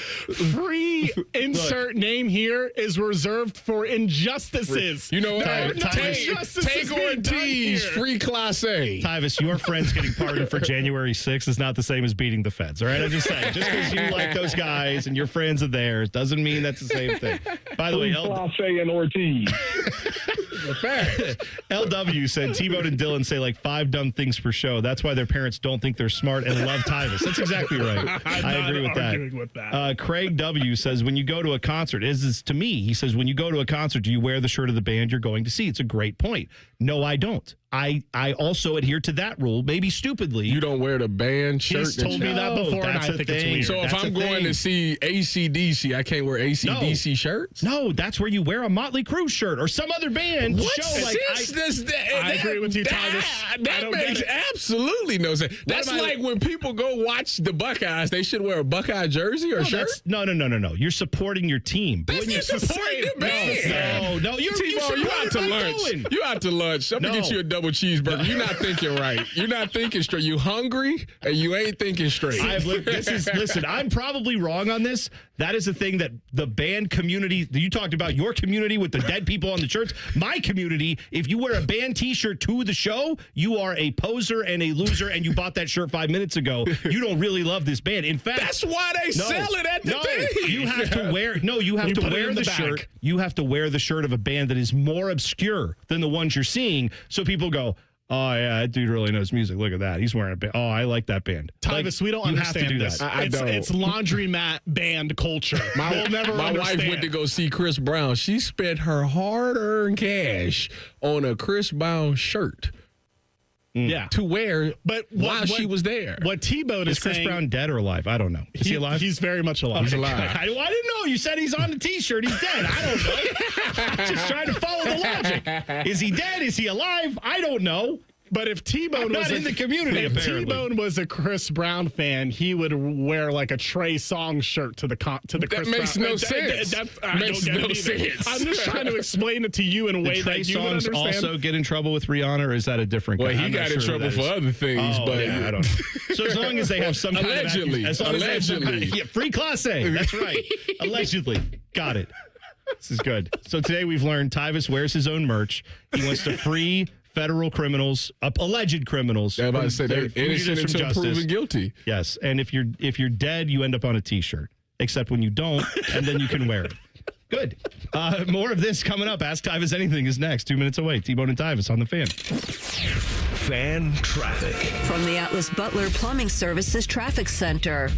Free insert name here is reserved for injustices. You know what? Take Ortiz, free Class A. Tyvis, your friends getting pardoned for January 6th is not the same as beating the feds, all right? I'm just saying. Just because you like those guys and your friends are theirs doesn't mean that's the same thing. By the way, Clase and Ortiz. LW said T-Bone and Dylan say like 5 dumb things per show. That's why their parents don't think they're smart and love Tyvis. That's exactly right. I agree with that. Craig W says, when you go to a concert, to me, he says, when you go to a concert, do you wear the shirt of the band you're going to see? It's a great point. No, I don't. I also adhere to that rule, maybe stupidly. You don't wear the band shirt? He's told me that before, and I think it's weird. So if I'm going to see AC/DC, I can't wear AC/DC shirts? No, that's where you wear a Motley Crue shirt or some other band. What sense does that? I agree with you, Tyvis. That makes absolutely no sense. That's like when people go watch the Buckeyes, they should wear a Buckeye jersey or shirt? No. You're supporting your team. That's you supporting the band. No. You're out to lunch. You out to lunch. I'm going to get you a double cheeseburger. You're not thinking right. You're not thinking straight. You hungry and you ain't thinking straight. Listen, I'm probably wrong on this. That is the thing that the band community, you talked about your community with the dead people on the shirts. My community, if you wear a band t-shirt to the show, you are a poser and a loser, and you bought that shirt 5 minutes ago. You don't really love this band. In fact, that's why they sell it at the thing. You have to wear the shirt. You have to wear the shirt of a band that is more obscure than the ones you're seeing. So people go, oh, yeah, that dude really knows music. Look at that. He's wearing a band. Oh, I like that band. Tyvis, we don't understand this. It's laundromat band culture. We'll never my understand. wife went to go see Chris Brown. She spent her hard-earned cash on a Chris Brown shirt. Yeah, to wear, while she was there. What T-Bone is Chris saying, Brown dead or alive? I don't know. Is he alive? He's very much alive. He's alive. I didn't know. You said he's on the T-shirt. He's dead. I don't know. I'm just trying to follow the logic. Is he dead? Is he alive? I don't know. But if T-Bone was in the community, if apparently. T-Bone was a Chris Brown fan, he would wear like a Trey Songz shirt to the Chris makes Brown. no sense. I Makes don't get no it either. sense. I'm just trying to explain it to you in a way Did Trey that you would Songz understand. also get in trouble with Rihanna, or is that a different guy? Well, he I'm not got in sure who trouble that for is. other things, Oh, but yeah, I don't know. So as long as they have some kind Allegedly. of as long as they have some kind of, free Class A. That's right. Allegedly. Got it. This is good. So today we've learned Tyvis wears his own merch. He wants to free federal criminals, alleged criminals. I was about to say they're they're innocent fugitives from until justice. proven guilty. Yes, and if you're dead, you end up on a T-shirt. Except when you don't, and then you can wear it. Good. More of this coming up. Ask Tyvis Anything is next. 2 minutes away. T-Bone and Tyvis on the Fan. Fan traffic. From the Atlas Butler Plumbing Services Traffic Center.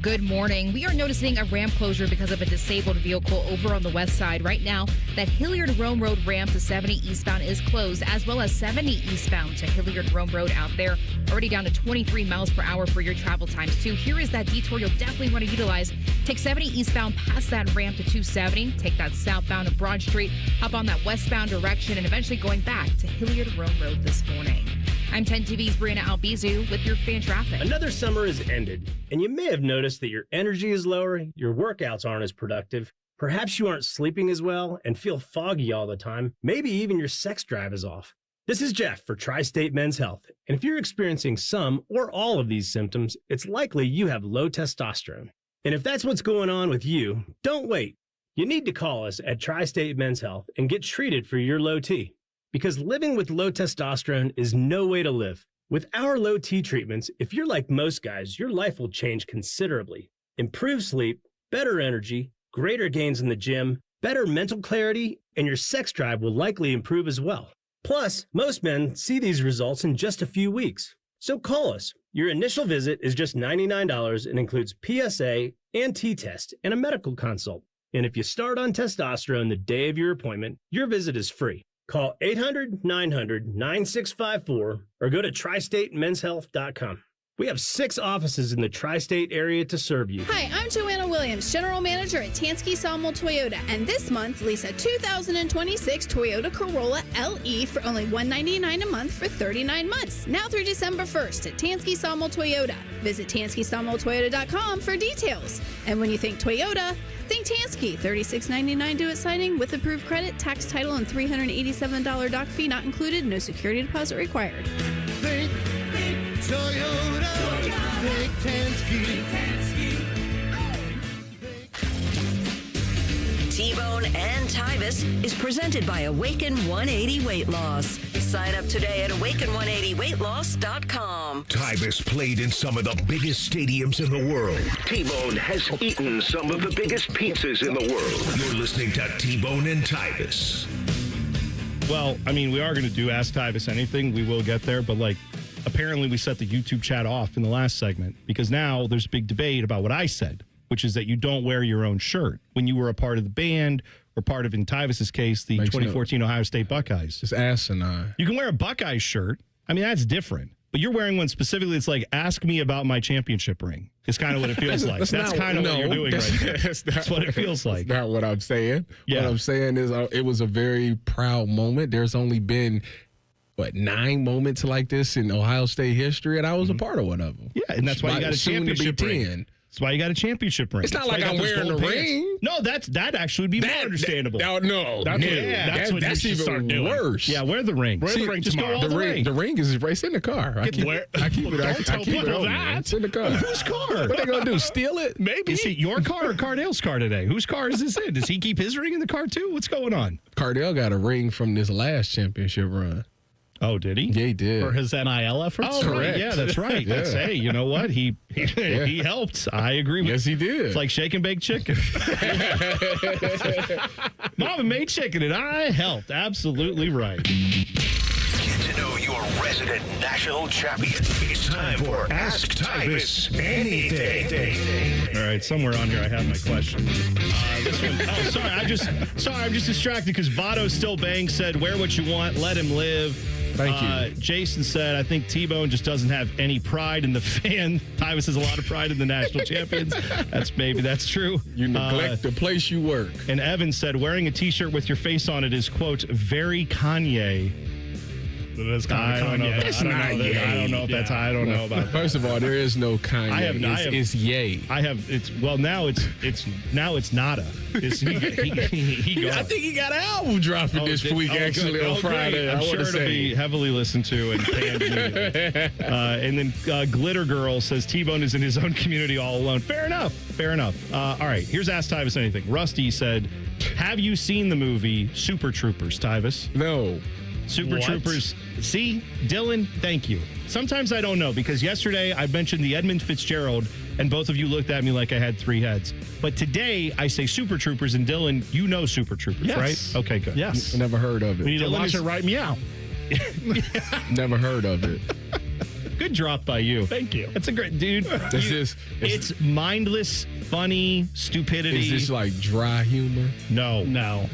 Good morning. We are noticing a ramp closure because of a disabled vehicle over on the west side. Right now, that Hilliard-Rome Road ramp to 70 eastbound is closed, as well as 70 eastbound to Hilliard-Rome Road out there. Already down to 23 miles per hour for your travel times, too. Here is that detour you'll definitely want to utilize. Take 70 eastbound past that ramp to 270. Take that southbound to Broad Street, hop on that westbound direction, and eventually going back to Hilliard-Rome Road this morning. I'm 10 TV's Brianna Albizu with your fan traffic. Another summer is ended, and you may have noticed that your energy is lower, your workouts aren't as productive, perhaps you aren't sleeping as well and feel foggy all the time, maybe even your sex drive is off. This is Jeff for Tri-State Men's Health, and if you're experiencing some or all of these symptoms, it's likely you have low testosterone. And if that's what's going on with you, don't wait. You need to call us at Tri-State Men's Health and get treated for your low T. Because living with low testosterone is no way to live. With our low T treatments, if you're like most guys, your life will change considerably. Improved sleep, better energy, greater gains in the gym, better mental clarity, and your sex drive will likely improve as well. Plus, most men see these results in just a few weeks. So call us. Your initial visit is just $99 and includes PSA and T-test and a medical consult. And if you start on testosterone the day of your appointment, your visit is free. Call 800-900-9654 or go to tristatemenshealth.com. We have 6 offices in the tri-state area to serve you. Hi, I'm Joanna Williams, General Manager at Tansky Sawmill Toyota, and this month lease a 2026 Toyota Corolla LE for only $199 a month for 39 months. Now through December 1st at Tansky Sawmill Toyota. Visit TanskySawmillToyota.com for details. And when you think Toyota, think Tansky. $36.99 due at signing with approved credit, tax title, and $387 doc fee not included. No security deposit required. Think Toyota. Think Tansky. T-Bone and Tyvis is presented by Awaken 180 Weight Loss. Sign up today at awaken180weightloss.com. Tyvis played in some of the biggest stadiums in the world. T-Bone has eaten some of the biggest pizzas in the world. You're listening to T-Bone and Tyvis. Well, I mean, we are going to do Ask Tyvis Anything. We will get there, but apparently we set the YouTube chat off in the last segment because now there's a big debate about what I said, which is that you don't wear your own shirt when you were a part of the band or part of, in Tyvis's case, the 2014 Ohio State Buckeyes. It's asinine. You can wear a Buckeyes shirt. I mean, that's different. But you're wearing one specifically. It's like, ask me about my championship ring. It's kind of what it feels like. That's kind of what you're doing right now. That's what it feels like. That's not what I'm saying. Yeah. What I'm saying is it was a very proud moment. There's only been 9 moments like this in Ohio State history, and I was a part of one of them. Yeah, and that's why you got a championship ring. 10. That's why you got a championship ring. It's not like I'm wearing a ring. No, that actually would be more understandable. That's what you should start doing. Worse. Yeah, wear the ring. Wear the ring Just tomorrow. go all the way. The ring is right in the car. I keep it. Don't tell people that. It's in the car. Whose car? What are they gonna do? Steal it? Maybe. Is it your car or Cardale's car today? Whose car is this in? Does he keep his ring in the car too? What's going on? Cardale got a ring from this last championship run. Oh, did he? Yeah, he did. For his NIL efforts? Oh, correct. Right. Yeah, that's right. Yeah. That's, hey, you know what? He helped. I agree with you. Yes, he did. It's like shake and bake chicken. Mama made chicken and I helped. Absolutely right. Get to know your resident national champion. It's time for Ask Tyvis Anything. All right, somewhere on here I have my question. This one. Oh, sorry. I'm just distracted because Votto Still Bang said, "Wear what you want, let him live." Thank you. Jason said, I think T-Bone just doesn't have any pride in the fan. Tyvis has a lot of pride in the national champions. That's true. You neglect the place you work. And Evan said, wearing a T-shirt with your face on it is, quote, very Kanye. It is kind of Kanye. I don't know if that's. I don't know about. First of all, there is no Kanye. It's Ye. Now it's nada. He I think he got an album dropping this week on Friday. I'm sure it'll be heavily listened to and panned immediately. And then Glitter Girl says T-Bone is in his own community all alone. Fair enough. All right, here's Ask Tyvis Anything. Rusty said, have you seen the movie Super Troopers, Tyvis? No. Super Troopers. See, Dylan, thank you. Sometimes I don't know, because yesterday I mentioned the Edmund Fitzgerald and both of you looked at me like I had three heads. But today I say Super Troopers, and Dylan, you know Super Troopers, right? Okay, good. Yes. Never heard of it. We need to watch it right meow. Never heard of it. Good drop by you. Thank you. That's a great dude. It's mindless, funny stupidity. Is this like dry humor? No.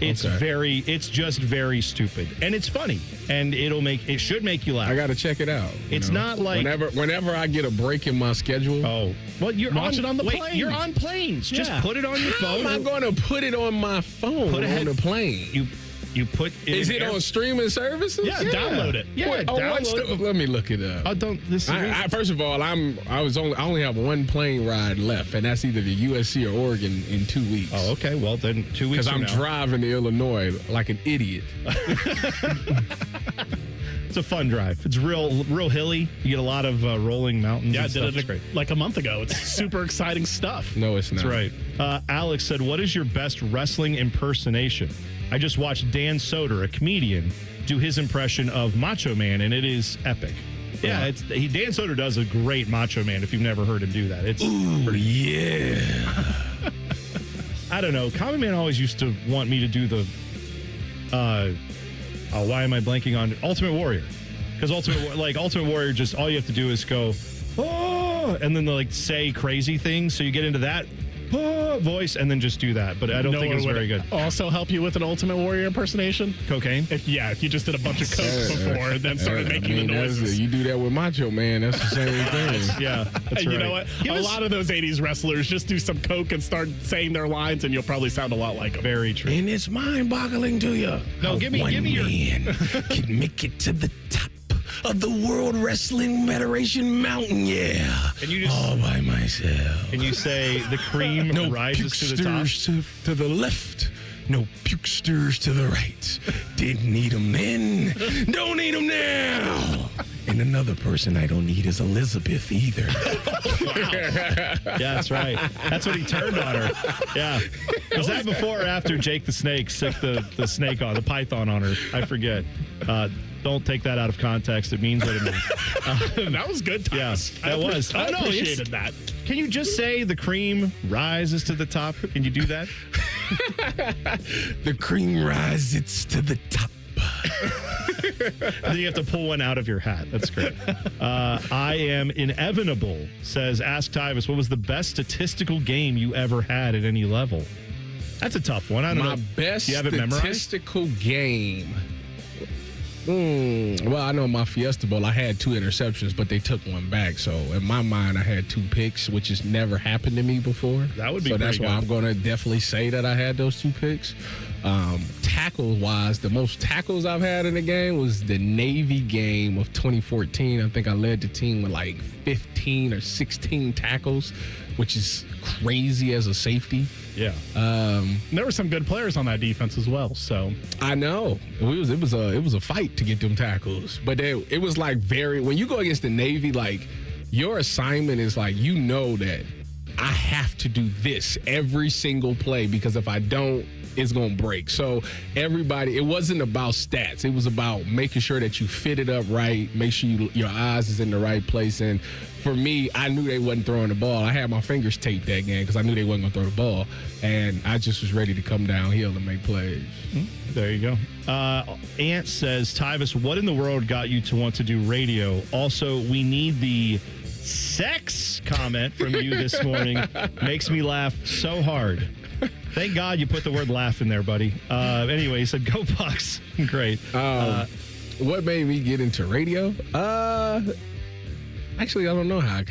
It's okay. It's just very stupid, and it's funny, and it should make you laugh. I got to check it out. It's not like whenever I get a break in my schedule. Oh, well, watch it on the plane. You're on planes. Yeah. Just put it on your phone. How am I going to put it on my phone on the plane? You put it. Is it on streaming services? Yeah, download it. Yeah, download it. Let me look it up. Oh, don't. First of all, I only have one plane ride left, and that's either the USC or Oregon in 2 weeks. Oh, okay. Well, then 2 weeks. Because I'm driving to Illinois like an idiot. It's a fun drive. It's real hilly. You get a lot of rolling mountains. Yeah, I did it like a month ago. It's super exciting stuff. No, it's not. That's right. Alex said, "What is your best wrestling impersonation?" I just watched Dan Soder, a comedian, do his impression of Macho Man, and it is epic. Yeah, Dan Soder does a great Macho Man. If you've never heard him do that, it's yeah. I don't know. Common Man always used to want me to do the. Why am I blanking on Ultimate Warrior? Because Ultimate Warrior, just all you have to do is go, oh, and then say crazy things. So you get into that voice and then just do that. But I don't think it's very good. Also help you with an Ultimate Warrior impersonation? Cocaine? If you just did a bunch of coke before and then started making the noises. You do that with Macho Man, that's the same thing. Yeah, that's right. You know what? A lot of those 80s wrestlers just do some coke and start saying their lines, and you'll probably sound a lot like them. Very true. And it's mind-boggling to you. No, give me your man can make it to the top of the World Wrestling Federation mountain, yeah. And you just all by myself. And you say the cream rises to the top. To the left. No pukesters to the right. Didn't need them then. Don't need them now. And another person I don't need is Elizabeth either. Wow. Yeah, that's right. That's what he turned on her. Yeah. Was that before or after Jake the Snake sick the snake on, the python on her? I forget. Don't take that out of context. It means what it means. That was good, Thomas. Yeah, that was. I appreciated that. Can you just say the cream rises to the top? Can you do that? The cream rises to the top. Then you have to pull one out of your hat. That's great. I am inevitable, says Ask Tyvis, what was the best statistical game you ever had at any level? That's a tough one. I don't know. My best do you have it memorized? Statistical game. Well, I know my Fiesta Bowl, I had 2 interceptions, but they took one back. So in my mind, I had 2 picks, which has never happened to me before. That would be so. That's good. why I'm going to definitely say that I had those 2 picks. Tackles wise, the most tackles I've had in a game was the Navy game of 2014. I think I led the team with like 15 or 16 tackles, which is crazy as a safety. Yeah. There were some good players on that defense as well. So I know it was a fight to get them tackles, but it was like when you go against the Navy, like your assignment is like that I have to do this every single play because if I don't, it's going to break. So it wasn't about stats. It was about making sure that you fit it up right, make sure your eyes is in the right place. And for me, I knew they wasn't throwing the ball. I had my fingers taped that game because I knew they wasn't going to throw the ball. And I just was ready to come downhill and make plays. There you go. Ant says, Tyvis, what in the world got you to want to do radio? Also, we need the sex comment from you this morning. Makes me laugh so hard. Thank God you put the word laugh in there, buddy. Anyway, he said, go Bucks. Great. What made me get into radio? Actually, I don't know how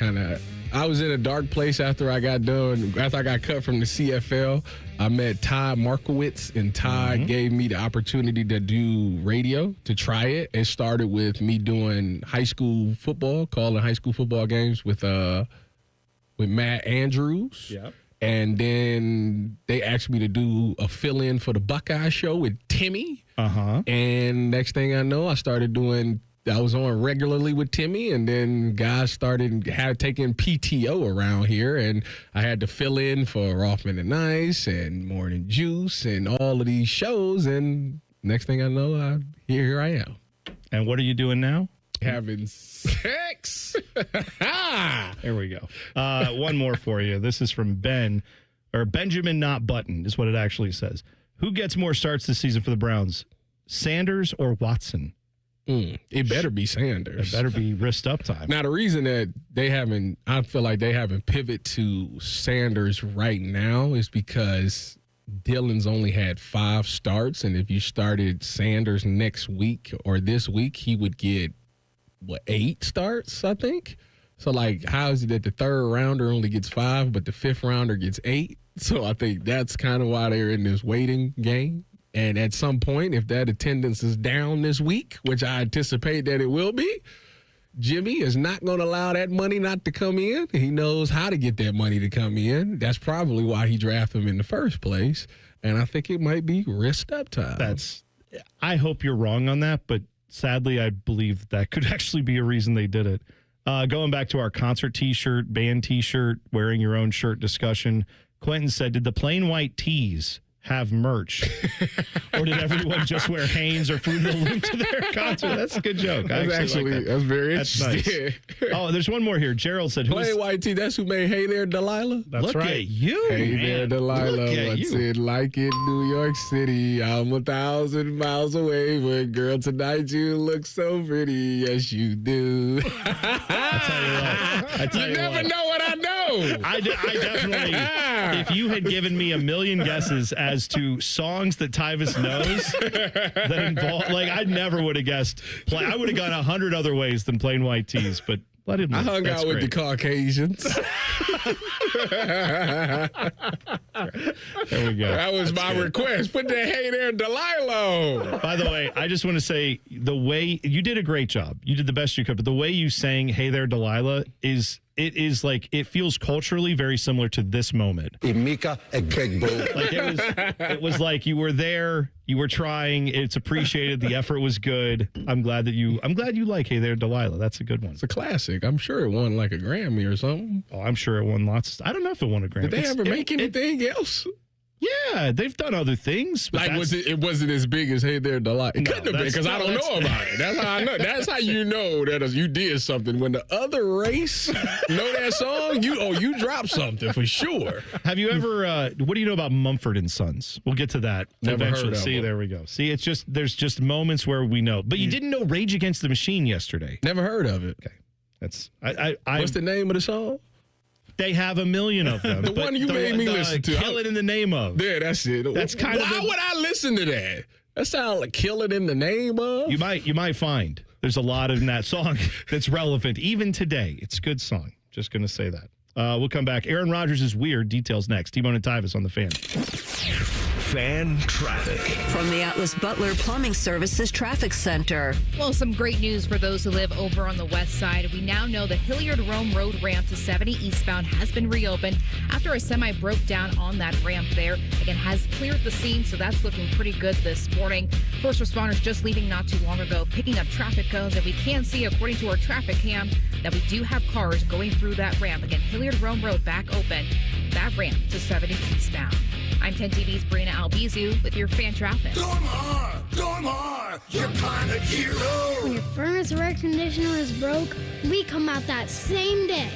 I was in a dark place after I got cut from the CFL. I met Ty Markowitz, and Ty gave me the opportunity to do radio, to try it. It started with me doing high school football, calling high school football games with Matt Andrews. Yeah. And then they asked me to do a fill-in for the Buckeyes show with Timmy. And next thing I know, I was on regularly with Timmy, and then guys started taking PTO around here, and I had to fill in for Rothman and Nice and Morning Juice and all of these shows, and next thing I know, here I am. And what are you doing now? Having sex. There we go. One more for you. This is from Benjamin Not Button is what it actually says. Who gets more starts this season for the Browns, Sanders or Watson? It better be Sanders. It better be wrist up time. Now, the reason that I feel like they haven't pivoted to Sanders right now is because Dylan's only had 5 starts, and if you started Sanders next week or this week, he would get, 8 starts, I think? So, how is it that the third rounder only gets 5, but the fifth rounder gets 8? So, I think that's kind of why they're in this waiting game. And at some point, if that attendance is down this week, which I anticipate that it will be, Jimmy is not going to allow that money not to come in. He knows how to get that money to come in. That's probably why he drafted him in the first place. And I think it might be wrist up time. I hope you're wrong on that, but sadly, I believe that could actually be a reason they did it. Going back to our concert T-shirt, band T-shirt, wearing your own shirt discussion, Quentin said, did the plain white tees have merch, or did everyone just wear Hanes or Fruit of the Loom to their concert? That's a good joke. That's very interesting. Nice. Oh, there's one more here. Gerald said, plain white tee, that's who made Hey There Delilah? That's right. At you, Hey man. There Delilah, what's it like in New York City? I'm 1,000 miles away, but girl, tonight you look so pretty. Yes, you do. I tell you never know what I know. I definitely, if you had given me a million guesses as to songs that Tyvis knows that involve, I never would have guessed. I would have gone 100 other ways than plain white tees, but let him know. I hung out with the Caucasians. There we go. That was my request. Put the Hey There Delilah. By the way, I just want to say the way you did a great job. You did the best you could, but the way you sang Hey There Delilah it feels culturally very similar to this moment. It was like you were there, you were trying, it's appreciated, the effort was good. I'm glad you like Hey There Delilah. That's a good one. It's a classic. I'm sure it won a Grammy or something. Oh, I'm sure it won lots. I don't know if it won a Grammy. Did they ever make anything else? Yeah, they've done other things. But it wasn't as big as Hey There Delilah. It couldn't have been because I don't know about it. That's how I know. That's how you know that you did something. When the other race know that song, you dropped something for sure. Have you ever? What do you know about Mumford and Sons? We'll get to that Never eventually. Heard of See, them. there we go. See, there's just moments where we know. But you didn't know Rage Against the Machine yesterday. Never heard of it. Okay, that's What's the name of the song? They have a million of them. The one you made me listen to. Kill It in the Name of. Yeah, that's it. That's kind Why would I listen to that? That sounds like Kill It in the Name of. You might find there's a lot in that song that's relevant even today. It's a good song. Just going to say that. We'll come back. Aaron Rodgers is weird. Details next. T-Bone and Tyvis on the Fan. Fan traffic. From the Atlas Butler Plumbing Services Traffic Center. Well, some great news for those who live over on the west side. We now know the Hilliard-Rome Road ramp to 70 eastbound has been reopened after a semi broke down on that ramp there. Again, has cleared the scene, so that's looking pretty good this morning. First responders just leaving not too long ago, picking up traffic cones, and we can see, according to our traffic cam, that we do have cars going through that ramp. Again, Hilliard-Rome Road back open, that ramp to 70 eastbound. I'm 10 TV's Brina Albizu with your fan traffic. Dormar, your pilot hero. When your furnace or air conditioner is broke, we come out that same day.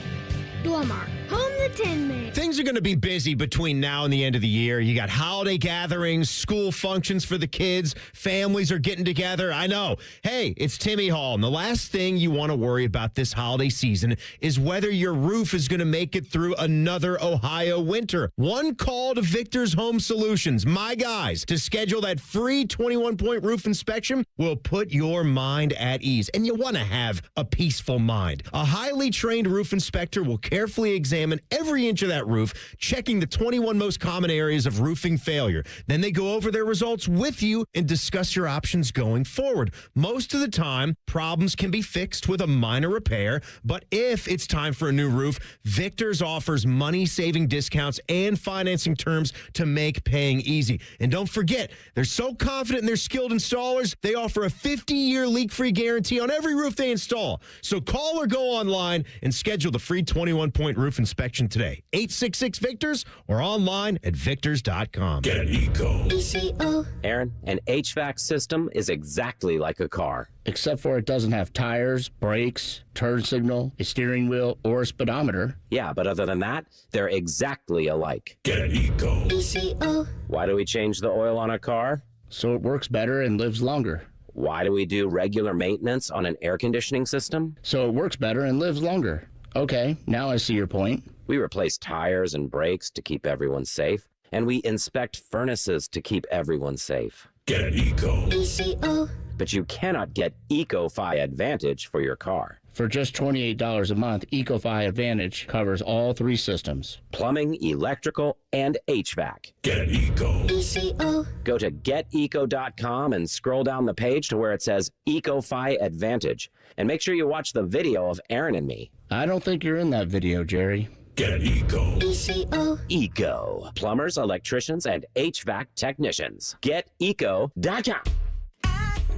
Dormar, Home the Tin Man. Things are going to be busy between now and the end of the year. You got holiday gatherings, school functions for the kids, families are getting together. I know. Hey, it's Timmy Hall, and the last thing you want to worry about this holiday season is whether your roof is going to make it through another Ohio winter. One call to Victor's Home Solutions, my guys, to schedule that free 21-point roof inspection will put your mind at ease, and you want to have a peaceful mind. A highly trained roof inspector will carefully examine every inch of that roof, checking the 21 most common areas of roofing failure. Then they go over their results with you and discuss your options going forward. Most of the time, problems can be fixed with a minor repair, but if it's time for a new roof, Victor's offers money-saving discounts and financing terms to make paying easy. And don't forget, they're so confident in their skilled installers, they offer a 50-year leak-free guarantee on every roof they install. So call or go online and schedule the free 21-point roof inspection today. 866-VICTORS or online at victors.com. Get Eco. ECO. Aaron, an HVAC system is exactly like a car. Except for it doesn't have tires, brakes, turn signal, a steering wheel, or a speedometer. Yeah, but other than that, they're exactly alike. Get Eco. ECO. Why do we change the oil on a car? So it works better and lives longer. Why do we do regular maintenance on an air conditioning system? So it works better and lives longer. Okay, now I see your point. We replace tires and brakes to keep everyone safe, and we inspect furnaces to keep everyone safe. Get Eco. ECO. But you cannot get Eco-Fi Advantage for your car. For just $28 a month, Eco-Fi Advantage covers all three systems. Plumbing, electrical, and HVAC. Get Eco. ECO. Go to geteco.com and scroll down the page to where it says Eco-Fi Advantage. And make sure you watch the video of Aaron and me. I don't think you're in that video, Jerry. Get Eco. ECO. Eco. Plumbers, electricians, and HVAC technicians. GetEco.com.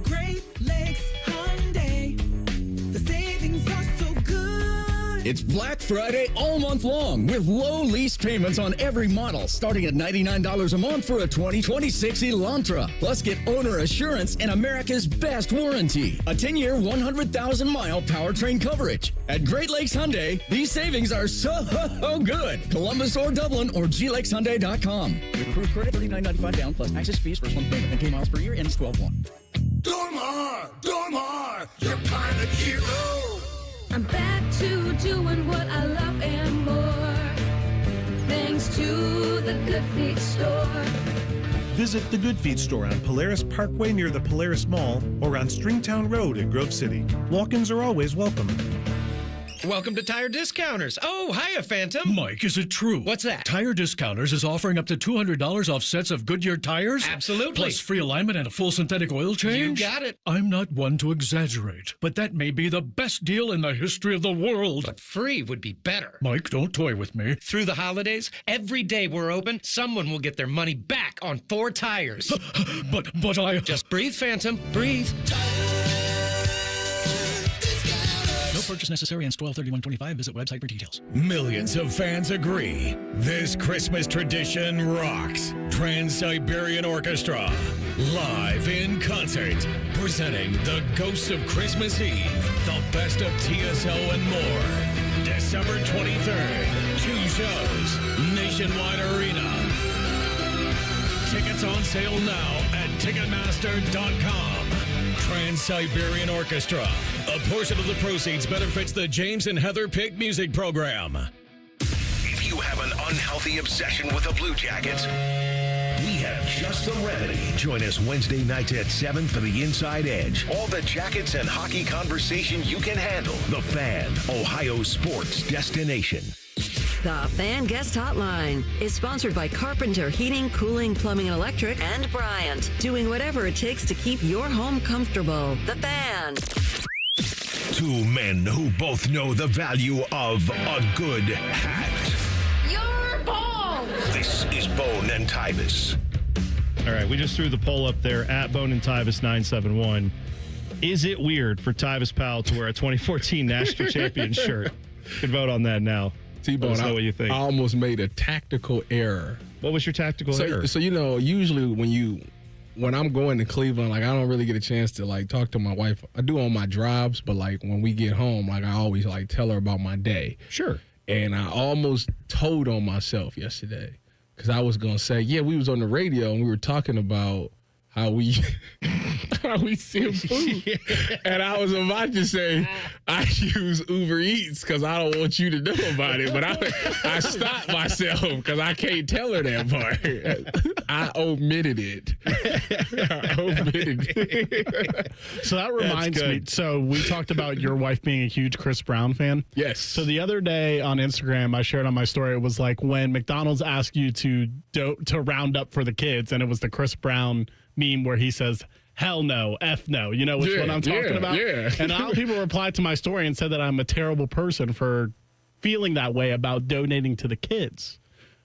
Great Lakes Hyundai. The savings are so good. It's Black Friday all month long with low lease payments on every model, starting at $99 a month for a 2026 Elantra. Plus, get owner assurance and America's best warranty. A 10-year, 100,000-mile powertrain coverage. At Great Lakes Hyundai, these savings are so good. Columbus or Dublin or glakeshyundai.com. With approved credit, $39.95 down plus access fees, first month payment, and K miles per year ends 12/1. Dormar, you're kind of hero. I'm back to doing what I love and more, thanks to the Good Feet store. Visit the Good Feet store on Polaris Parkway near the Polaris Mall or on Stringtown Road in Grove City. Walk-ins are always welcome. Welcome to Tire Discounters. Oh, hiya, Phantom. Mike, is it true? What's that? Tire Discounters is offering up to $200 off sets of Goodyear tires? Absolutely. Plus free alignment and a full synthetic oil change? You got it. I'm not one to exaggerate, but that may be the best deal in the history of the world. But free would be better. Mike, don't toy with me. Through the holidays, every day we're open, someone will get their money back on 4 tires. But I... Just breathe, Phantom. Breathe. No purchase necessary and 12/31/25. Visit website for details. Millions of fans agree. This Christmas tradition rocks. Trans-Siberian Orchestra, live in concert, presenting the Ghosts of Christmas Eve, the best of TSO and more. December 23rd, 2 shows, Nationwide Arena. Tickets on sale now at Ticketmaster.com. Trans-Siberian Orchestra. A portion of the proceeds benefits the James and Heather Pick Music Program. If you have an unhealthy obsession with the Blue Jackets, we have just the remedy. Join us Wednesday nights at 7 for the Inside Edge. All the Jackets and hockey conversation you can handle. The Fan, Ohio sports destination. The Fan Guest Hotline is sponsored by Carpenter Heating, Cooling, Plumbing, and Electric, and Bryant, doing whatever it takes to keep your home comfortable. The Fan. Two men who both know the value of a good hat. Your ball. This is Bone and Tyvis. All right, we just threw the poll up there at Bone and Tyvis 971. Is it weird for Tyvis Powell to wear a 2014 National Champion shirt? You can vote on that now. T-Bone, Let us know what you think. I almost made a tactical error. What was your tactical error? So, you know, usually when I'm going to Cleveland, like, I don't really get a chance to, like, talk to my wife. I do on my drives, but, like, when we get home, like, I always, like, tell her about my day. Sure. And I almost told on myself yesterday because I was going to say, yeah, we was on the radio and we were talking about how we send food. And I was about to say, I use Uber Eats because I don't want you to know about it. But I stopped myself because I can't tell her that part. I omitted it. So that reminds me. So we talked about your wife being a huge Chris Brown fan. Yes. So the other day on Instagram, I shared on my story, it was like when McDonald's asked you to round up for the kids, and it was the Chris Brown meme where he says, hell no, F no. You know which one I'm talking about? Yeah. And a lot of people replied to my story and said that I'm a terrible person for feeling that way about donating to the kids.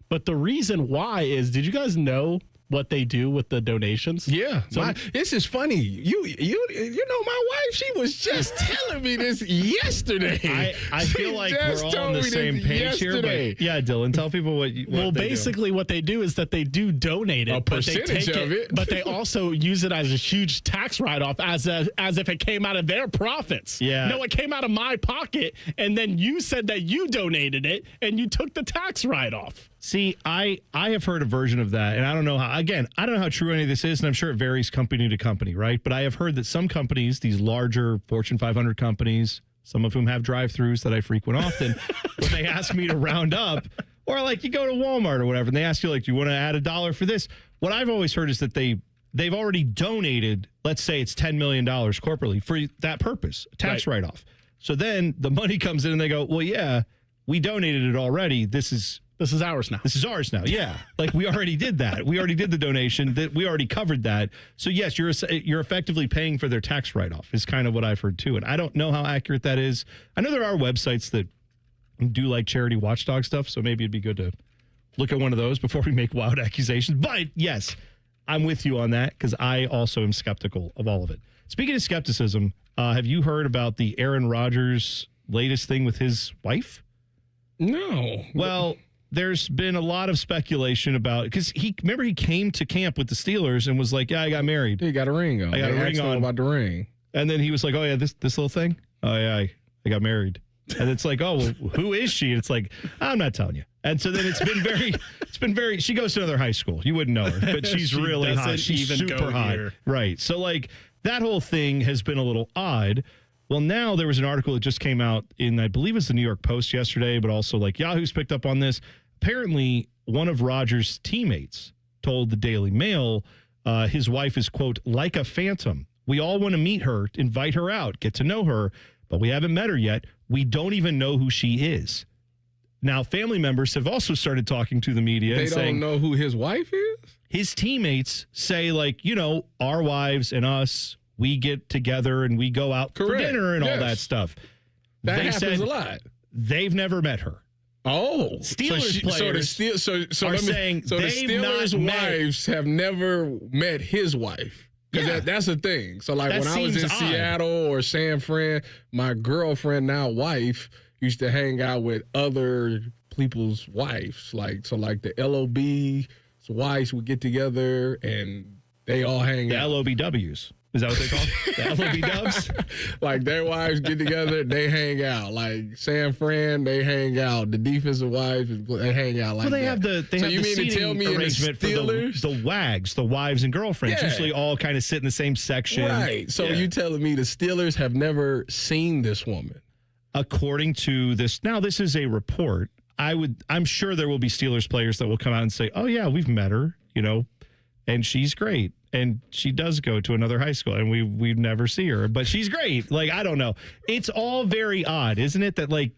But the reason why is, did you guys know what they do with the donations? Yeah. So This is funny. You know, my wife, she was just telling me this yesterday. I feel like we're all on the same page here. But yeah, Dylan, tell people what basically what they do is that they do donate it. A percentage of it. But they also use it as a huge tax write-off as if it came out of their profits. Yeah. No, it came out of my pocket, and then you said that you donated it, and you took the tax write-off. See, I have heard a version of that, and I don't know how, again, I don't know how true any of this is, and I'm sure it varies company to company, right? But I have heard that some companies, these larger Fortune 500 companies, some of whom have drive-thrus that I frequent often, when they ask me to round up, or like you go to Walmart or whatever, and they ask you, like, do you want to add $1 for this? What I've always heard is that they've already donated, let's say it's $10 million corporately for that purpose, tax write-off. So then the money comes in and they go, well, yeah, we donated it already. This is ours now. This is ours now. Yeah. Like we already did that. We already did the donation. That we already covered that. So yes, you're effectively paying for their tax write-off is kind of what I've heard too. And I don't know how accurate that is. I know there are websites that do like charity watchdog stuff. So maybe it'd be good to look at one of those before we make wild accusations. But yes, I'm with you on that because I also am skeptical of all of it. Speaking of skepticism, have you heard about the Aaron Rodgers latest thing with his wife? No. Well, there's been a lot of speculation about because he came to camp with the Steelers and was like, yeah, I got married. He got a ring on. I got a ring on about the ring. And then he was like, oh yeah, this little thing. Oh yeah, I got married. And it's like, oh, well, who is she? And it's like, I'm not telling you. And so then it's been very, she goes to another high school. You wouldn't know her, but she's really hot. She's super hot. Right. So like that whole thing has been a little odd. Well, now there was an article that just came out in, I believe it's the New York Post yesterday, but also like Yahoo's picked up on this. Apparently, one of Rodgers' teammates told the Daily Mail his wife is, quote, like a phantom. We all want to meet her, invite her out, get to know her, but we haven't met her yet. We don't even know who she is. Now, family members have also started talking to the media They and saying, don't know who his wife is? His teammates say, like, you know, our wives and us, we get together and we go out for dinner and all that stuff. That happens a lot. They've never met her. Oh, Steelers players are saying so the Steelers' wives have never met his wife. Because that's the thing. So like when I was in Seattle or San Fran, my girlfriend, now wife, used to hang out with other people's wives. Like the LOB's wives would get together and they all hang out. The LOBWs. Is that what they call it? The LOB Dubs? Like their wives get together, they hang out. Like San Fran, they hang out. The defensive wives, they hang out like that. Well, they have the seating arrangement for the WAGs, the wives and girlfriends. Usually all kind of sit in the same section. Right. So you telling me the Steelers have never seen this woman? According to this, now this is a report. I'm sure there will be Steelers players that will come out and say, "Oh yeah, we've met her, you know, and she's great." And she does go to another high school, and we never see her, but she's great. Like, I don't know. It's all very odd, isn't it? That, like,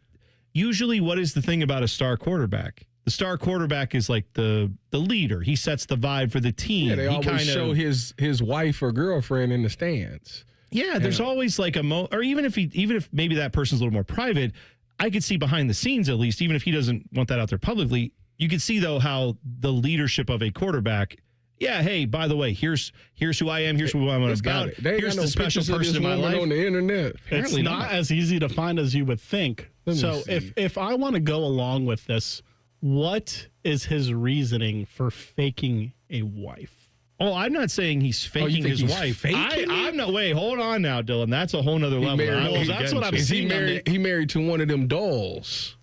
usually what is the thing about a star quarterback? The star quarterback is, like, the leader. He sets the vibe for the team. Yeah, they always show his wife or girlfriend in the stands. Yeah, there's always, like, or even if maybe that person's a little more private, I could see behind the scenes, at least, even if he doesn't want that out there publicly, you could see, though, how the leadership of a quarterback – yeah, hey, by the way, here's who I am. Here's who I'm about. Here's the special person in my life on the internet. It's not as easy to find as you would think. So if I want to go along with this, what is his reasoning for faking a wife? Oh, I'm not saying he's faking his wife. I'm not. Wait, hold on now, Dylan. That's a whole nother level. That's what I'm saying. He married to one of them dolls.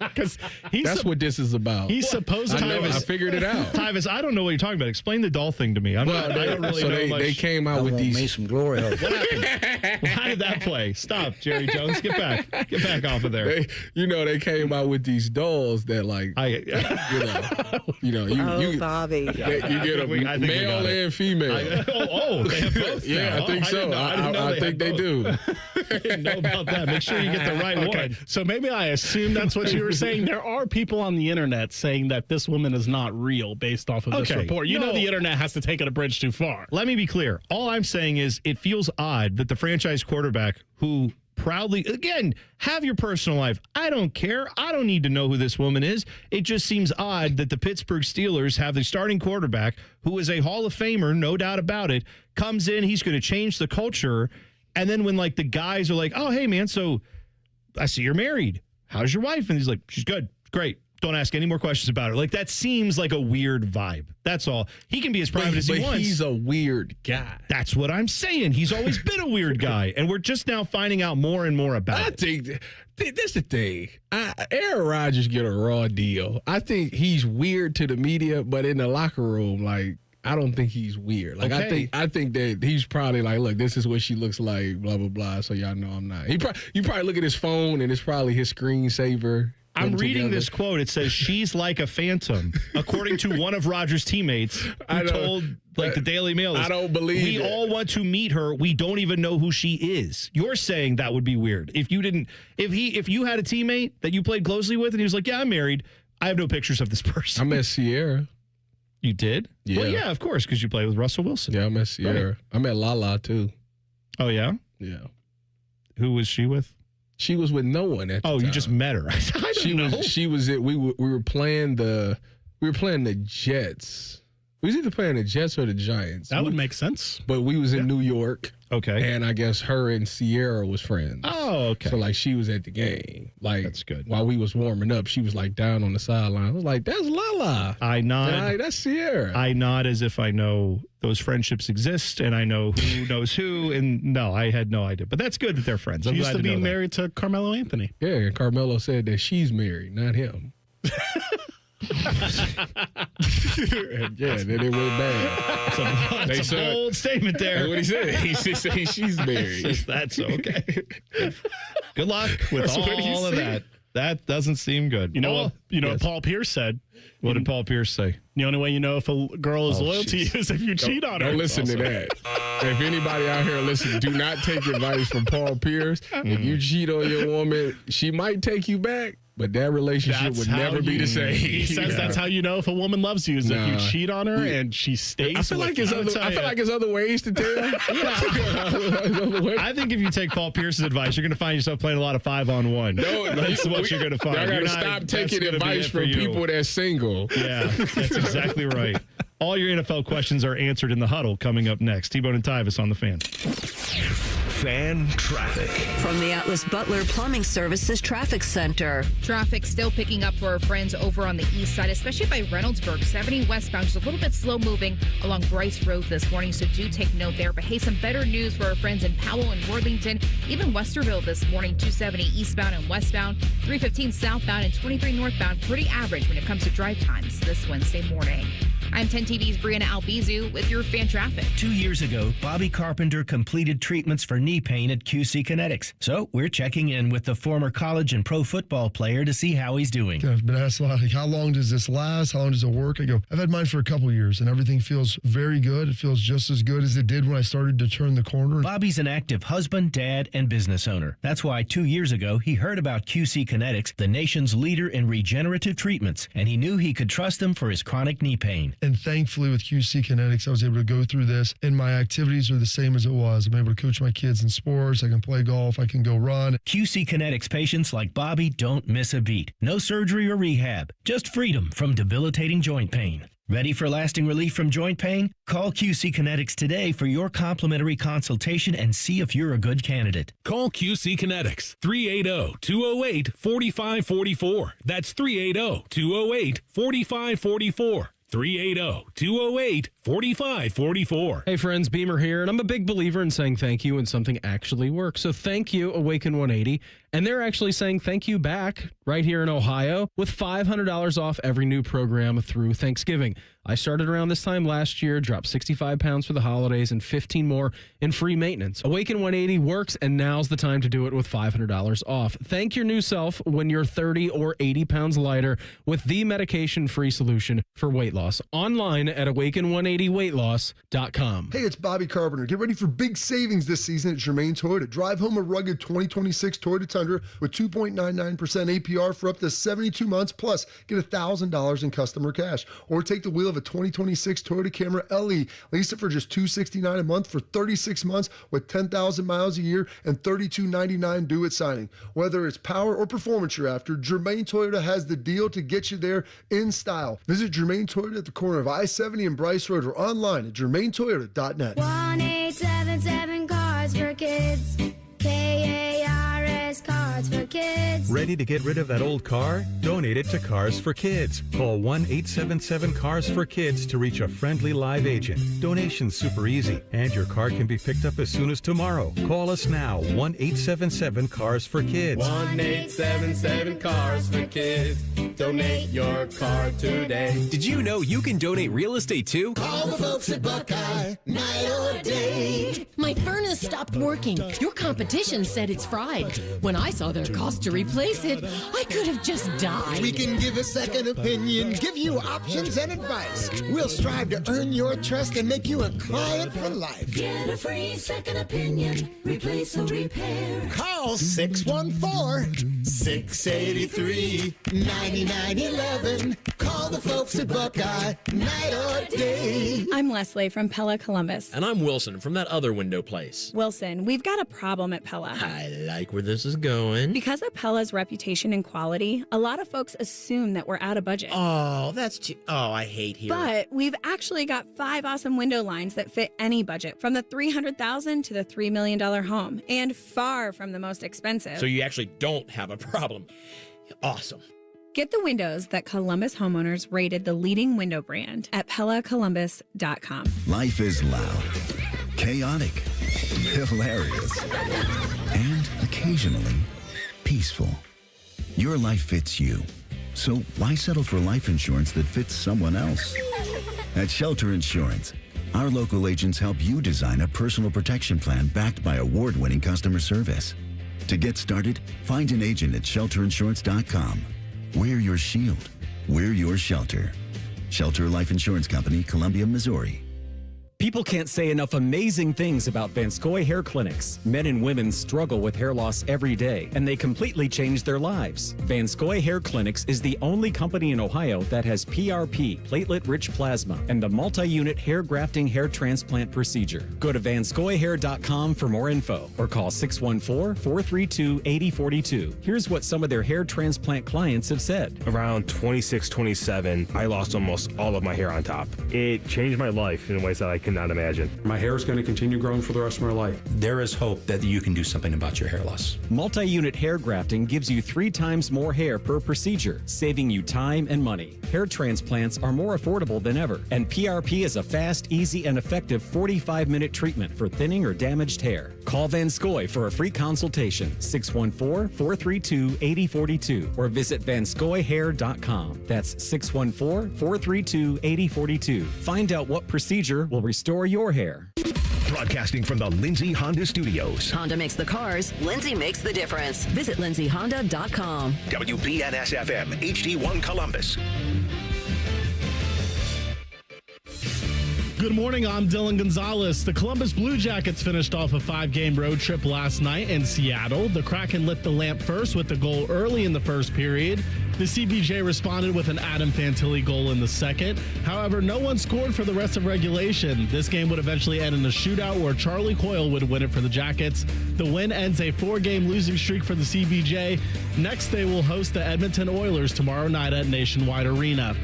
Because that's what this is about. He's supposed to. I figured it out. Tyvis, I don't know what you're talking about. Explain the doll thing to me. I don't really know much. They came out with these. Some glory. What happened? How did that play? Stop, Jerry Jones. Get back off of there. They came out with these dolls that Bobby. You get a male and female. They have both. Yeah, I think so. I think they do. I didn't know about that. Make sure you get the right one. So maybe I assume that's what you were saying. There are people on the internet saying that this woman is not real based off of this report. You know the internet has to take it a bridge too far. Let me be clear. All I'm saying is it feels odd that the franchise quarterback who proudly, again, have your personal life. I don't care. I don't need to know who this woman is. It just seems odd that the Pittsburgh Steelers have the starting quarterback who is a Hall of Famer, no doubt about it, comes in, he's going to change the culture. And then when the guys are like, oh, hey, man, so I see you're married. How's your wife? And he's like, she's good. Great. Don't ask any more questions about her. That seems like a weird vibe. That's all. He can be as private as he wants. He's a weird guy. That's what I'm saying. He's always been a weird guy. And we're just now finding out more and more about it. I think that's the thing. Aaron Rodgers get a raw deal. I think he's weird to the media, but in the locker room, I don't think he's weird. Okay. I think that he's probably look, this is what she looks like, blah, blah, blah, so y'all know I'm not. You probably look at his phone, and it's probably his screensaver. I'm reading this quote. It says, she's like a phantom, according to one of Rodgers' teammates who told the Daily Mail. I don't believe we all want to meet her. We don't even know who she is. You're saying that would be weird. If you didn't, if you had a teammate that you played closely with, and he was like, yeah, I'm married. I have no pictures of this person. I met Sierra. You did? Yeah. Well, yeah, of course, because you played with Russell Wilson. Yeah, I met Sierra. Right. I met Lala, too. Oh, yeah? Yeah. Who was she with? She was with no one at the time. You just met her. I don't know. She was it. We were playing the Jets. We was either playing the Jets or the Giants. That would make sense. But we was in New York. Okay. And I guess her and Sierra was friends. Oh, okay. So she was at the game. That's good. While we was warming up, she was down on the sideline. I was like, that's Lala. I nod. That's Sierra. I nod as if I know those friendships exist and I know who knows who. And no, I had no idea. But that's good that they're friends. She used to be married to Carmelo Anthony. Yeah, and Carmelo said that she's married, not him. Yeah, then it went bad. That's a bold statement there. That's what he said. He said she's married. That's okay. Good luck with all of that. That doesn't seem good. You know what Paul Pierce said? What did Paul Pierce say? The only way you know if a girl is loyal to you is if you cheat on her. Don't listen to that. If anybody out here listen, do not take advice from Paul Pierce. If you cheat on your woman, she might take you back. But that relationship would never be the same. He says that's how you know if a woman loves you is if you cheat on her and she stays. I feel like there's other ways to tell. I think if you take Paul Pierce's advice, you're going to find yourself playing a lot of 5-on-1. No, that's what you're going to find. I got to stop taking advice from people that's single. Yeah, that's exactly right. All your NFL questions are answered in the huddle coming up next. T-Bone and Tyvis on the Fan. Fan traffic. From the Atlas Butler Plumbing Services Traffic Center. Traffic still picking up for our friends over on the east side, especially by Reynoldsburg. 70 westbound, just a little bit slow moving along Bryce Road this morning, so do take note there. But hey, some better news for our friends in Powell and Worthington, even Westerville this morning. 270 eastbound and westbound, 315 southbound, and 23 northbound. Pretty average when it comes to drive times this Wednesday morning. I'm 10 TV's Brianna Albizu with your fan traffic. 2 years ago, Bobby Carpenter completed treatments for knee pain at QC Kinetics. So we're checking in with the former college and pro football player to see how he's doing. I've been asked a lot, how long does this last? How long does it work? I go, I've had mine for a couple years, and everything feels very good. It feels just as good as it did when I started to turn the corner. Bobby's an active husband, dad, and business owner. That's why 2 years ago, he heard about QC Kinetics, the nation's leader in regenerative treatments, and he knew he could trust them for his chronic knee pain. And thankfully with QC Kinetics, I was able to go through this, and my activities are the same as it was. I'm able to coach my kids in sports. I can play golf. I can go run. QC Kinetics patients like Bobby don't miss a beat. No surgery or rehab, just freedom from debilitating joint pain. Ready for lasting relief from joint pain? Call QC Kinetics today for your complimentary consultation and see if you're a good candidate. Call QC Kinetics, 380-208-4544. That's 380-208-4544. 380-208-4544. Hey friends, Beamer here, and I'm a big believer in saying thank you when something actually works. So thank you, Awaken 180, And they're actually saying thank you back right here in Ohio with $500 off every new program through Thanksgiving. I started around this time last year, dropped 65 pounds for the holidays and 15 more in free maintenance. Awaken 180 works, and now's the time to do it with $500 off. Thank your new self when you're 30 or 80 pounds lighter with the medication-free solution for weight loss. Online at awaken180weightloss.com. Hey, it's Bobby Carpenter. Get ready for big savings this season at Germain Toyota. Drive home a rugged 2026 Toyota Tundra with 2.99% APR for up to 72 months, plus get $1,000 in customer cash. Or take the wheel of a 2026 Toyota Camry LE. Lease it for just $269 a month for 36 months with 10,000 miles a year and $32.99 due at signing. Whether it's power or performance you're after, Germain Toyota has the deal to get you there in style. Visit Germain Toyota at the corner of I-70 and Bryce Road or online at germaintoyota.net. 1-877 Cars for Kids. KARS Cars for Kids. Ready to get rid of that old car? Donate it to Cars for Kids. Call 1-877-CARS for Kids to reach a friendly live agent. Donation's super easy, and your car can be picked up as soon as tomorrow. Call us now, 1-877-CARS for Kids. 1-877 Cars for Kids. Donate your car today. Did you know you can donate real estate too? Call the folks at Buckeye, night or day. My furnace stopped working. Your competition said it's fried. When I saw their cost to replace it, I could have just died. We can give a second opinion, give you options and advice. We'll strive to earn your trust and make you a client for life. Get a free second opinion. Replace or repair. Call 614-683-9911. Call the folks at Buckeye, night or day. I'm Leslie from Pella Columbus. And I'm Wilson from that other window place. Wilson, we've got a problem at Pella. I like where this is going. Because of Pella's reputation and quality, a lot of folks assume that we're out of budget. Oh, that's too... Oh, I hate here. But we've actually got 5 awesome window lines that fit any budget, from the $300,000 to the $3 million home, and far from the most expensive. So you actually don't have a problem. Awesome. Get the windows that Columbus homeowners rated the leading window brand at PellaColumbus.com. Life is loud, chaotic, hilarious, and occasionally peaceful. Your life fits you. So why settle for life insurance that fits someone else? At Shelter Insurance, our local agents help you design a personal protection plan backed by award-winning customer service. To get started, find an agent at shelterinsurance.com. We're your shield. We're your shelter. Shelter Life Insurance Company, Columbia, Missouri. People can't say enough amazing things about Vanscoy Hair Clinics. Men and women struggle with hair loss every day, and they completely change their lives. Vanscoy Hair Clinics is the only company in Ohio that has PRP, platelet-rich plasma, and the multi-unit hair grafting hair transplant procedure. Go to vanscoyhair.com for more info, or call 614-432-8042. Here's what some of their hair transplant clients have said. Around 26, 27, I lost almost all of my hair on top. It changed my life in ways that I cannot imagine. My hair is going to continue growing for the rest of my life. There is hope that you can do something about your hair loss. Multi-unit hair grafting gives you 3 times more hair per procedure, saving you time and money. Hair transplants are more affordable than ever, and PRP is a fast, easy, and effective 45-minute treatment for thinning or damaged hair. Call Vanscoy for a free consultation, 614-432-8042, or visit vanscoyhair.com. That's 614-432-8042. Find out what procedure will restore your hair. Broadcasting from the Lindsay Honda Studios. Honda makes the cars. Lindsay makes the difference. Visit lindsayhonda.com. WBNS-FM, HD1 Columbus. Good morning, I'm Dylan Gonzalez. The Columbus Blue Jackets finished off a 5-game road trip last night in Seattle. The Kraken lit the lamp first with a goal early in the first period. The CBJ responded with an Adam Fantilli goal in the second. However, no one scored for the rest of regulation. This game would eventually end in a shootout where Charlie Coyle would win it for the Jackets. The win ends a 4-game losing streak for the CBJ. Next, they will host the Edmonton Oilers tomorrow night at Nationwide Arena.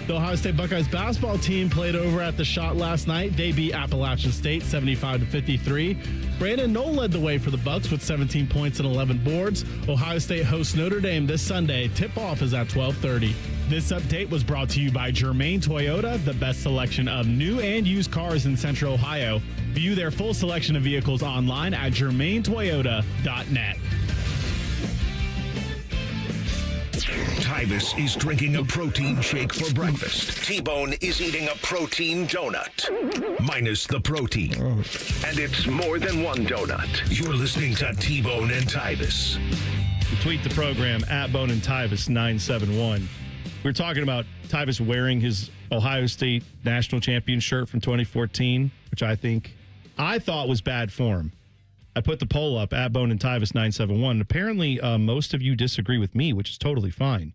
The Ohio State Buckeyes basketball team played over at the Shot last night. They beat Appalachian State 75-53. Brandon Knoll led the way for the Bucks with 17 points and 11 boards. Ohio State hosts Notre Dame this Sunday. Tip-off is at 12:30. This update was brought to you by Germain Toyota, the best selection of new and used cars in Central Ohio. View their full selection of vehicles online at germaintoyota.net. Tyvis is drinking a protein shake for breakfast. T-Bone is eating a protein donut, minus the protein. And it's more than one donut. You're listening to T-Bone and Tyvis. Tweet the program at Bone and Tyvis 971. We were talking about Tyvis wearing his Ohio State national champion shirt from 2014, which I thought was bad form. I put the poll up at Bone and Tyvis 971. Apparently, most of you disagree with me, which is totally fine.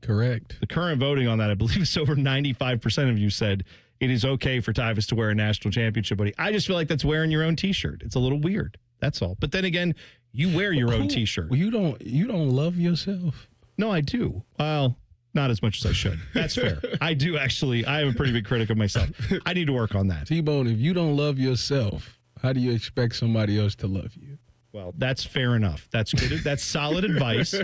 Correct. The current voting on that, I believe it's over 95% of you said it is okay for Tyvis to wear a national championship hoodie. I just feel like that's wearing your own T-shirt. It's a little weird. That's all. But then again, you wear your own T-shirt. You don't love yourself. No, I do. Well, not as much as I should. That's fair. I do actually. I am a pretty big critic of myself. I need to work on that. T-Bone, if you don't love yourself, how do you expect somebody else to love you? Well, that's fair enough. That's good. That's solid advice.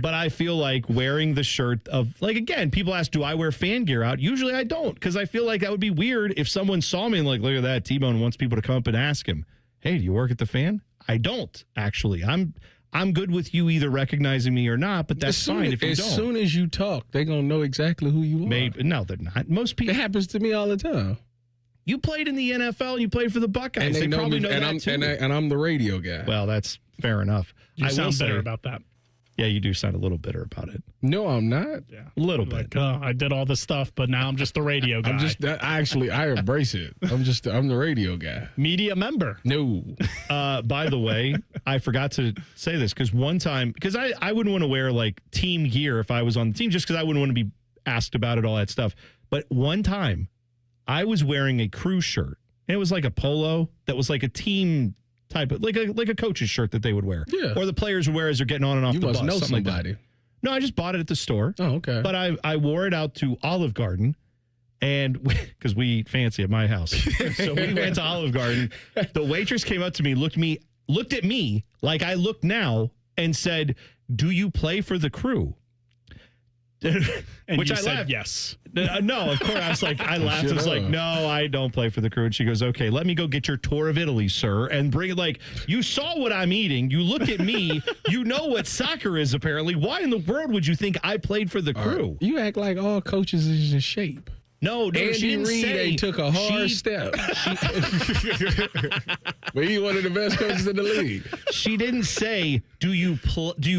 But I feel like wearing the shirt of, like, again, people ask, do I wear fan gear out? Usually I don't, because I feel like that would be weird if someone saw me and like, look at that, T-Bone wants people to come up and ask him, hey, do you work at the Fan? I don't, actually. I'm good with you either recognizing me or not, but that's fine if you don't. As soon as you talk, they're going to know exactly who you are. Maybe, no, they're not. Most people. It happens to me all the time. You played in the NFL and you played for the Buckeyes. And they probably know and that too. And I'm the radio guy. Well, that's fair enough. You sound bitter about that. Yeah, you do sound a little bitter about it. No, I'm not. Yeah, a little bit. I did all this stuff, but now I'm just the radio guy. I embrace it. I'm the radio guy. Media member. No. By the way, I forgot to say this because one time, because I wouldn't want to wear like team gear if I was on the team, just because I wouldn't want to be asked about it, all that stuff. But one time, I was wearing a crew shirt. And it was like a polo that was like a team type of, like a coach's shirt that they would wear. Yeah. Or the players would wear as they're getting on and off the bus. You must know something somebody. Like that. No, I just bought it at the store. Oh, okay. But I wore it out to Olive Garden, and because we eat fancy at my house. So we went to Olive Garden. The waitress came up to me, looked at me like I look now, and said, "Do you play for the crew?" And Which you I said laughed. yes. No, of course. I laughed. I was like, no, I don't play for the crew. And she goes, okay, let me go get your tour of Italy, sir, and bring it. Like, you saw what I'm eating. You look at me. You know what soccer is, apparently. Why in the world would you think I played for the crew? You act like all coaches is in shape. No, Andy she didn't Reid say. took a hard step. But he's one of the best coaches in the league. She didn't say, do you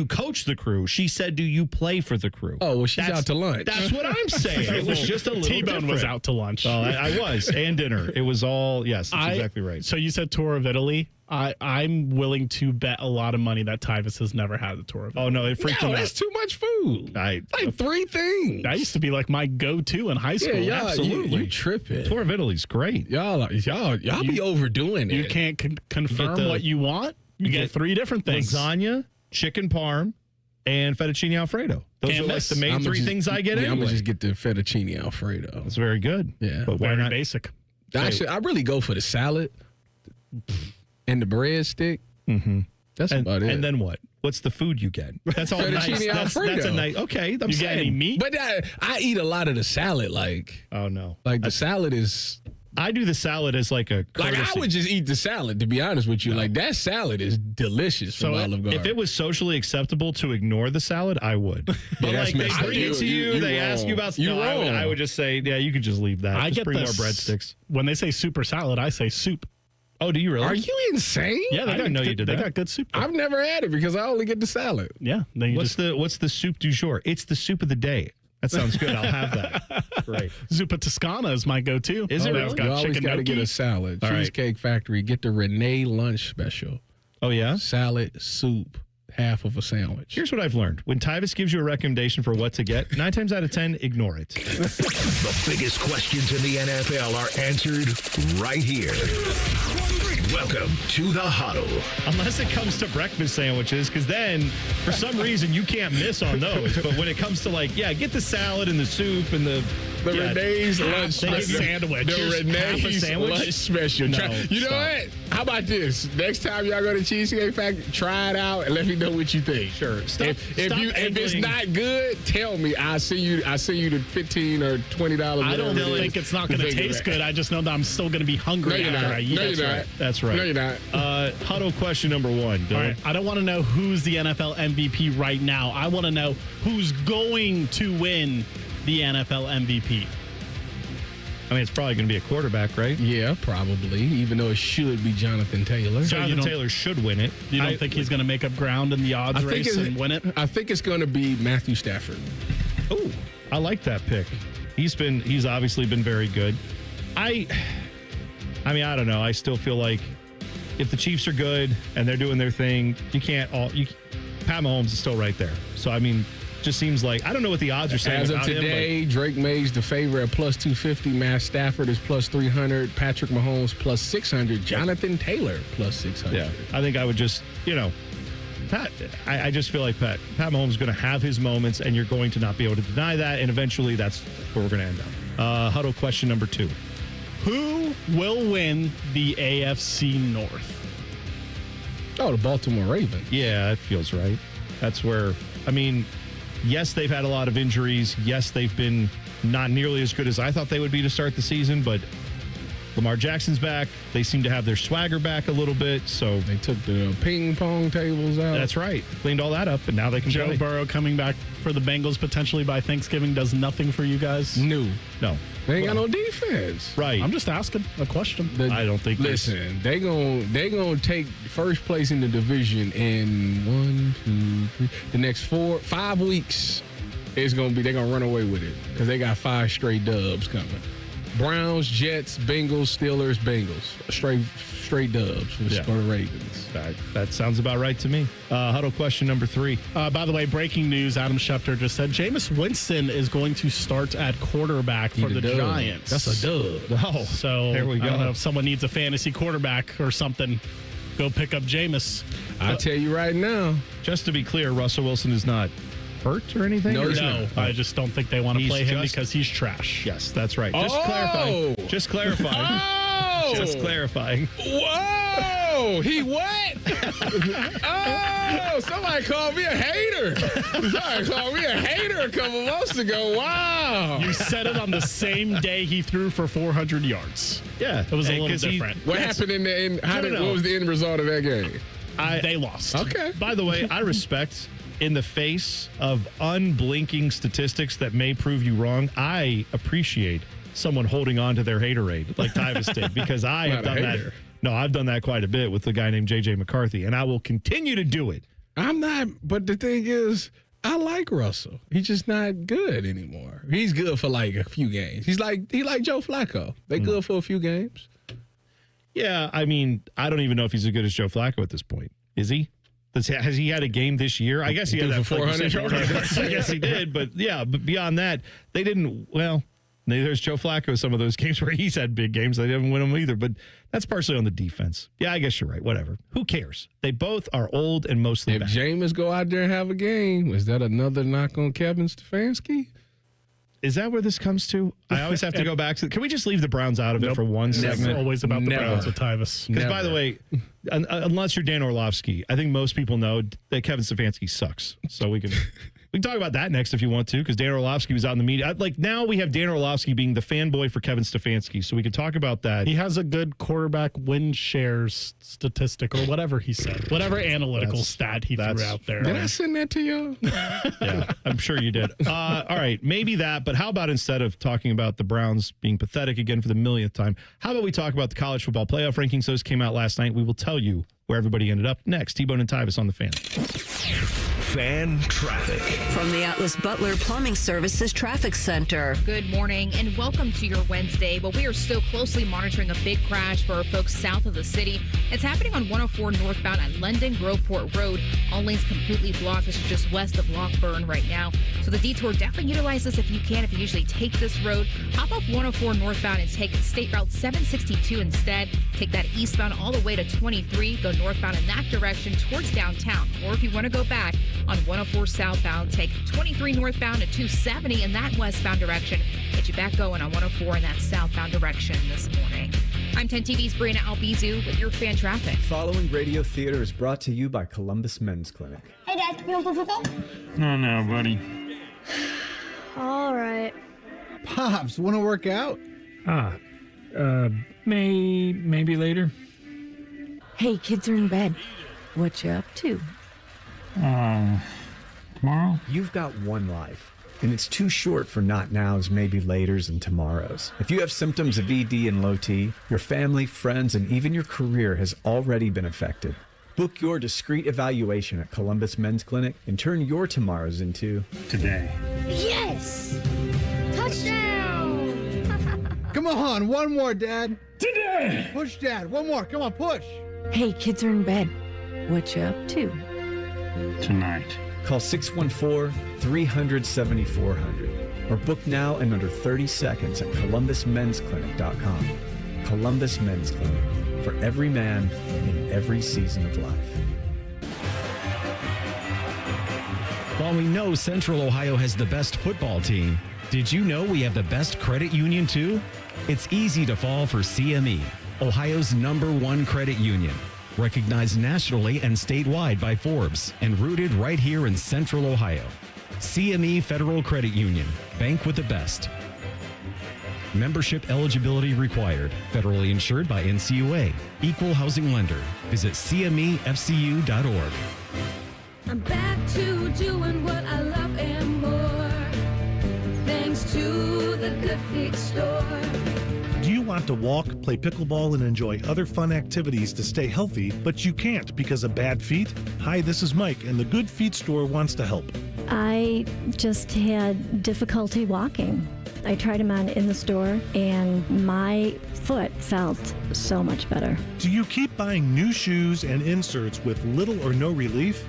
coach the crew? She said, do you play for the crew? Oh, well, she's out to lunch. That's what I'm saying. It was just a little T-Bone was out to lunch. Oh, I was. And dinner. It was all, yes, that's exactly right. So you said tour of Italy. I'm willing to bet a lot of money that Tyvis has never had a tour of Italy. Oh, no, it freaked him out. That's too much food. Like 3 things. That used to be like my go-to in high school. Yeah, absolutely. You tripping. Tour of Italy's great. Y'all be overdoing it. You can't confirm You get what you want. You get 3 different things. Lasagna, chicken parm, and fettuccine Alfredo. Those are like the main 3 things I get anyway. I'm going to just get the fettuccine Alfredo. That's very good. Yeah. But why Very not? basic. Actually, I really go for the salad and the breadstick. Mm-hmm. That's about it. And then what? What's the food you get? That's all nice. Fettuccine Alfredo. That's a nice. Okay, I'm You saying. get any meat? But I eat a lot of the salad. Like, oh no, like the salad is. I do the salad as like a courtesy. Like I would just eat the salad. To be honest with you, like that salad is delicious from Olive Garden. If it was socially acceptable to ignore the salad, I would. But like they bring it to you, they ask you about. I would just say, yeah, you could just leave that. Just bring more breadsticks. When they say super salad, I say soup. Oh, do you really? Are you insane? Yeah, I didn't know you did that. They got good soup. I've never had it because I only get the salad. Yeah. What's the soup du jour? It's the soup of the day. That sounds good. I'll have that. Great. Zuppa Toscana is my go-to. Is it really? It's got You always chicken got to get a salad. All right. Cheesecake Factory, get the Renee lunch special. Oh, yeah? Salad, soup, half of a sandwich. Here's what I've learned. When Tyvis gives you a recommendation for what to get, 9 times out of 10, ignore it. The biggest questions in the NFL are answered right here. Welcome to the Huddle. Unless it comes to breakfast sandwiches, because then, for some reason, you can't miss on those. But when it comes to get the salad and the soup and the The Renee's lunch special. Sandwich. The Here's half a Renee's sandwich? lunch special. No, You know stop. what? How about this? Next time y'all go to Cheesecake Factory, try it out and let me know what you think. Sure. If it's not good, tell me. I'll send you the $15 or $20. I don't think it's not going to taste good. I just know that I'm still going to be hungry after I eat. No, you're not. That's right. No, you're not. Huddle question number 1, Bill. All right, I don't want to know who's the NFL MVP right now. I want to know who's going to win the NFL MVP. I mean, it's probably going to be a quarterback, right? Yeah, probably, even though it should be Jonathan Taylor. Jonathan Taylor should win it. You don't think he's going to make up ground in the odds race and win it? I think it's going to be Matthew Stafford. Oh, I like that pick. He's obviously been very good. I mean, I don't know. I still feel like if the Chiefs are good and they're doing their thing, Pat Mahomes is still right there. So, I mean, just seems like, I don't know what the odds are saying. As of about today, him, Drake May's the favorite at plus 250. Matt Stafford is plus 300. Patrick Mahomes plus 600. Jonathan Taylor plus 600. Yeah, I think I would just, I just feel like Pat Mahomes is going to have his moments, and you're going to not be able to deny that, and eventually that's where we're going to end up. Huddle question number 2. Who will win the AFC North? Oh, the Baltimore Ravens. Yeah, that feels right. That's where, I mean, yes, they've had a lot of injuries. Yes, they've been not nearly as good as I thought they would be to start the season, but Lamar Jackson's back. They seem to have their swagger back a little bit, so they took the ping pong tables out. That's right. Cleaned all that up, and now they can Joe play. Burrow coming back for the Bengals potentially by Thanksgiving does nothing for you guys? No. They ain't got no defense. Right. I'm just asking a question. I don't think. Listen, they gonna take first place in the division in 1, 2, 3. The next 5 weeks. They're gonna run away with it because they got 5 straight dubs coming. Browns, Jets, Bengals, Steelers, Bengals. Straight dubs for the Ravens. That sounds about right to me. Huddle question number 3. By the way, breaking news, Adam Schefter just said Jameis Winston is going to start at quarterback for the Giants. That's a dub. Oh, so there we go. I don't know if someone needs a fantasy quarterback or something. Go pick up Jameis. I tell you right now. Just to be clear, Russell Wilson is not hurt or anything? No, Or I just don't think they want to play him because he's trash. Yes, that's right. Clarifying. Just clarifying. Oh! Just clarifying. Whoa! He what? Oh, somebody called me a hater. Somebody called me a hater a couple months ago. Wow. You said it on the same day he threw for 400 yards. Yeah. It was a little different. What happened in the end? What was the end result of that game? They lost. Okay. By the way, I respect, in the face of unblinking statistics that may prove you wrong, I appreciate someone holding on to their haterade like Tyvis did, because I have done that. No, I've done that quite a bit with the guy named J.J. McCarthy, and I will continue to do it. I'm not, but the thing is, I like Russell. He's just not good anymore. He's good for like a few games. He like Joe Flacco. They good for a few games. Yeah, I mean, I don't even know if he's as good as Joe Flacco at this point. Is he? Has he had a game this year? I guess he had that 400 yards. I guess he did, but beyond that, they didn't. Well, there's Joe Flacco. Some of those games where he's had big games, they didn't win them either. But that's partially on the defense. Yeah, I guess you're right. Whatever. Who cares? They both are old and mostly bad. If Jameis go out there and have a game, is that another knock on Kevin Stefanski? Is that where this comes to? I always have to go back to. Can we just leave the Browns out of it for one segment? It's always about the Browns with Tyvis. Because, by the way, unless you're Dan Orlovsky, I think most people know that Kevin Stefanski sucks. So we can talk about that next if you want to, because Dan Orlovsky was out in the media. Now we have Dan Orlovsky being the fanboy for Kevin Stefanski, so we can talk about that. He has a good quarterback win shares statistic or whatever he said. Whatever analytical stat he threw out there. Did I send that to you? Yeah, I'm sure you did. All right, maybe that, but how about instead of talking about the Browns being pathetic again for the millionth time, how about we talk about the college football playoff rankings? Those came out last night. We will tell you where everybody ended up next. T-Bone and Tyvis on the Fan. Fan traffic. From the Atlas Butler Plumbing Services Traffic Center. Good morning and welcome to your Wednesday. But we are still closely monitoring a big crash for our folks south of the city. It's happening on 104 northbound at London Groveport Road. All lanes completely blocked. This is just west of Lockburn right now. So the detour, definitely utilize this if you can. If you usually take this road, hop off 104 northbound and take State Route 762 instead. Take that eastbound all the way to 23. Go northbound in that direction towards downtown. Or if you want to go back, on 104 southbound, take 23 northbound to 270 in that westbound direction. Get you back going on 104 in that southbound direction this morning. I'm 10 TV's Brianna Albizu with your fan traffic. Following Radio Theater is brought to you by Columbus Men's Clinic. Hey, Dad, you want to play football? No, buddy. All right. Pops, want to work out? Maybe later. Hey, kids are in bed. What you up to? Tomorrow? You've got one life, and it's too short for not nows, maybe laters, and tomorrows. If you have symptoms of ED and low T, your family, friends, and even your career has already been affected. Book your discreet evaluation at Columbus Men's Clinic and turn your tomorrows into today. Yes! Touchdown! Come on, one more, Dad. Today! Push, Dad. One more. Come on, push. Hey, kids are in bed. What you up to? Tonight. Call 614-300-7400 or book now in under 30 seconds at columbusmensclinic.com. Columbus Men's Clinic, for every man in every season of life. While we know Central Ohio has the best football team, did you know we have the best credit union too? It's easy to fall for CME, Ohio's #1 credit union. Recognized nationally and statewide by Forbes and rooted right here in Central Ohio. CME Federal Credit Union. Bank with the best. Membership eligibility required. Federally insured by NCUA. Equal housing lender. Visit cmefcu.org. I'm back to doing what I love and more. Thanks to the Good Feet store. Do you want to walk, play pickleball, and enjoy other fun activities to stay healthy, but you can't because of bad feet? Hi, this is Mike, and the Good Feet store wants to help. I just had difficulty walking. I tried them on in the store, and my foot felt so much better. Do you keep buying new shoes and inserts with little or no relief?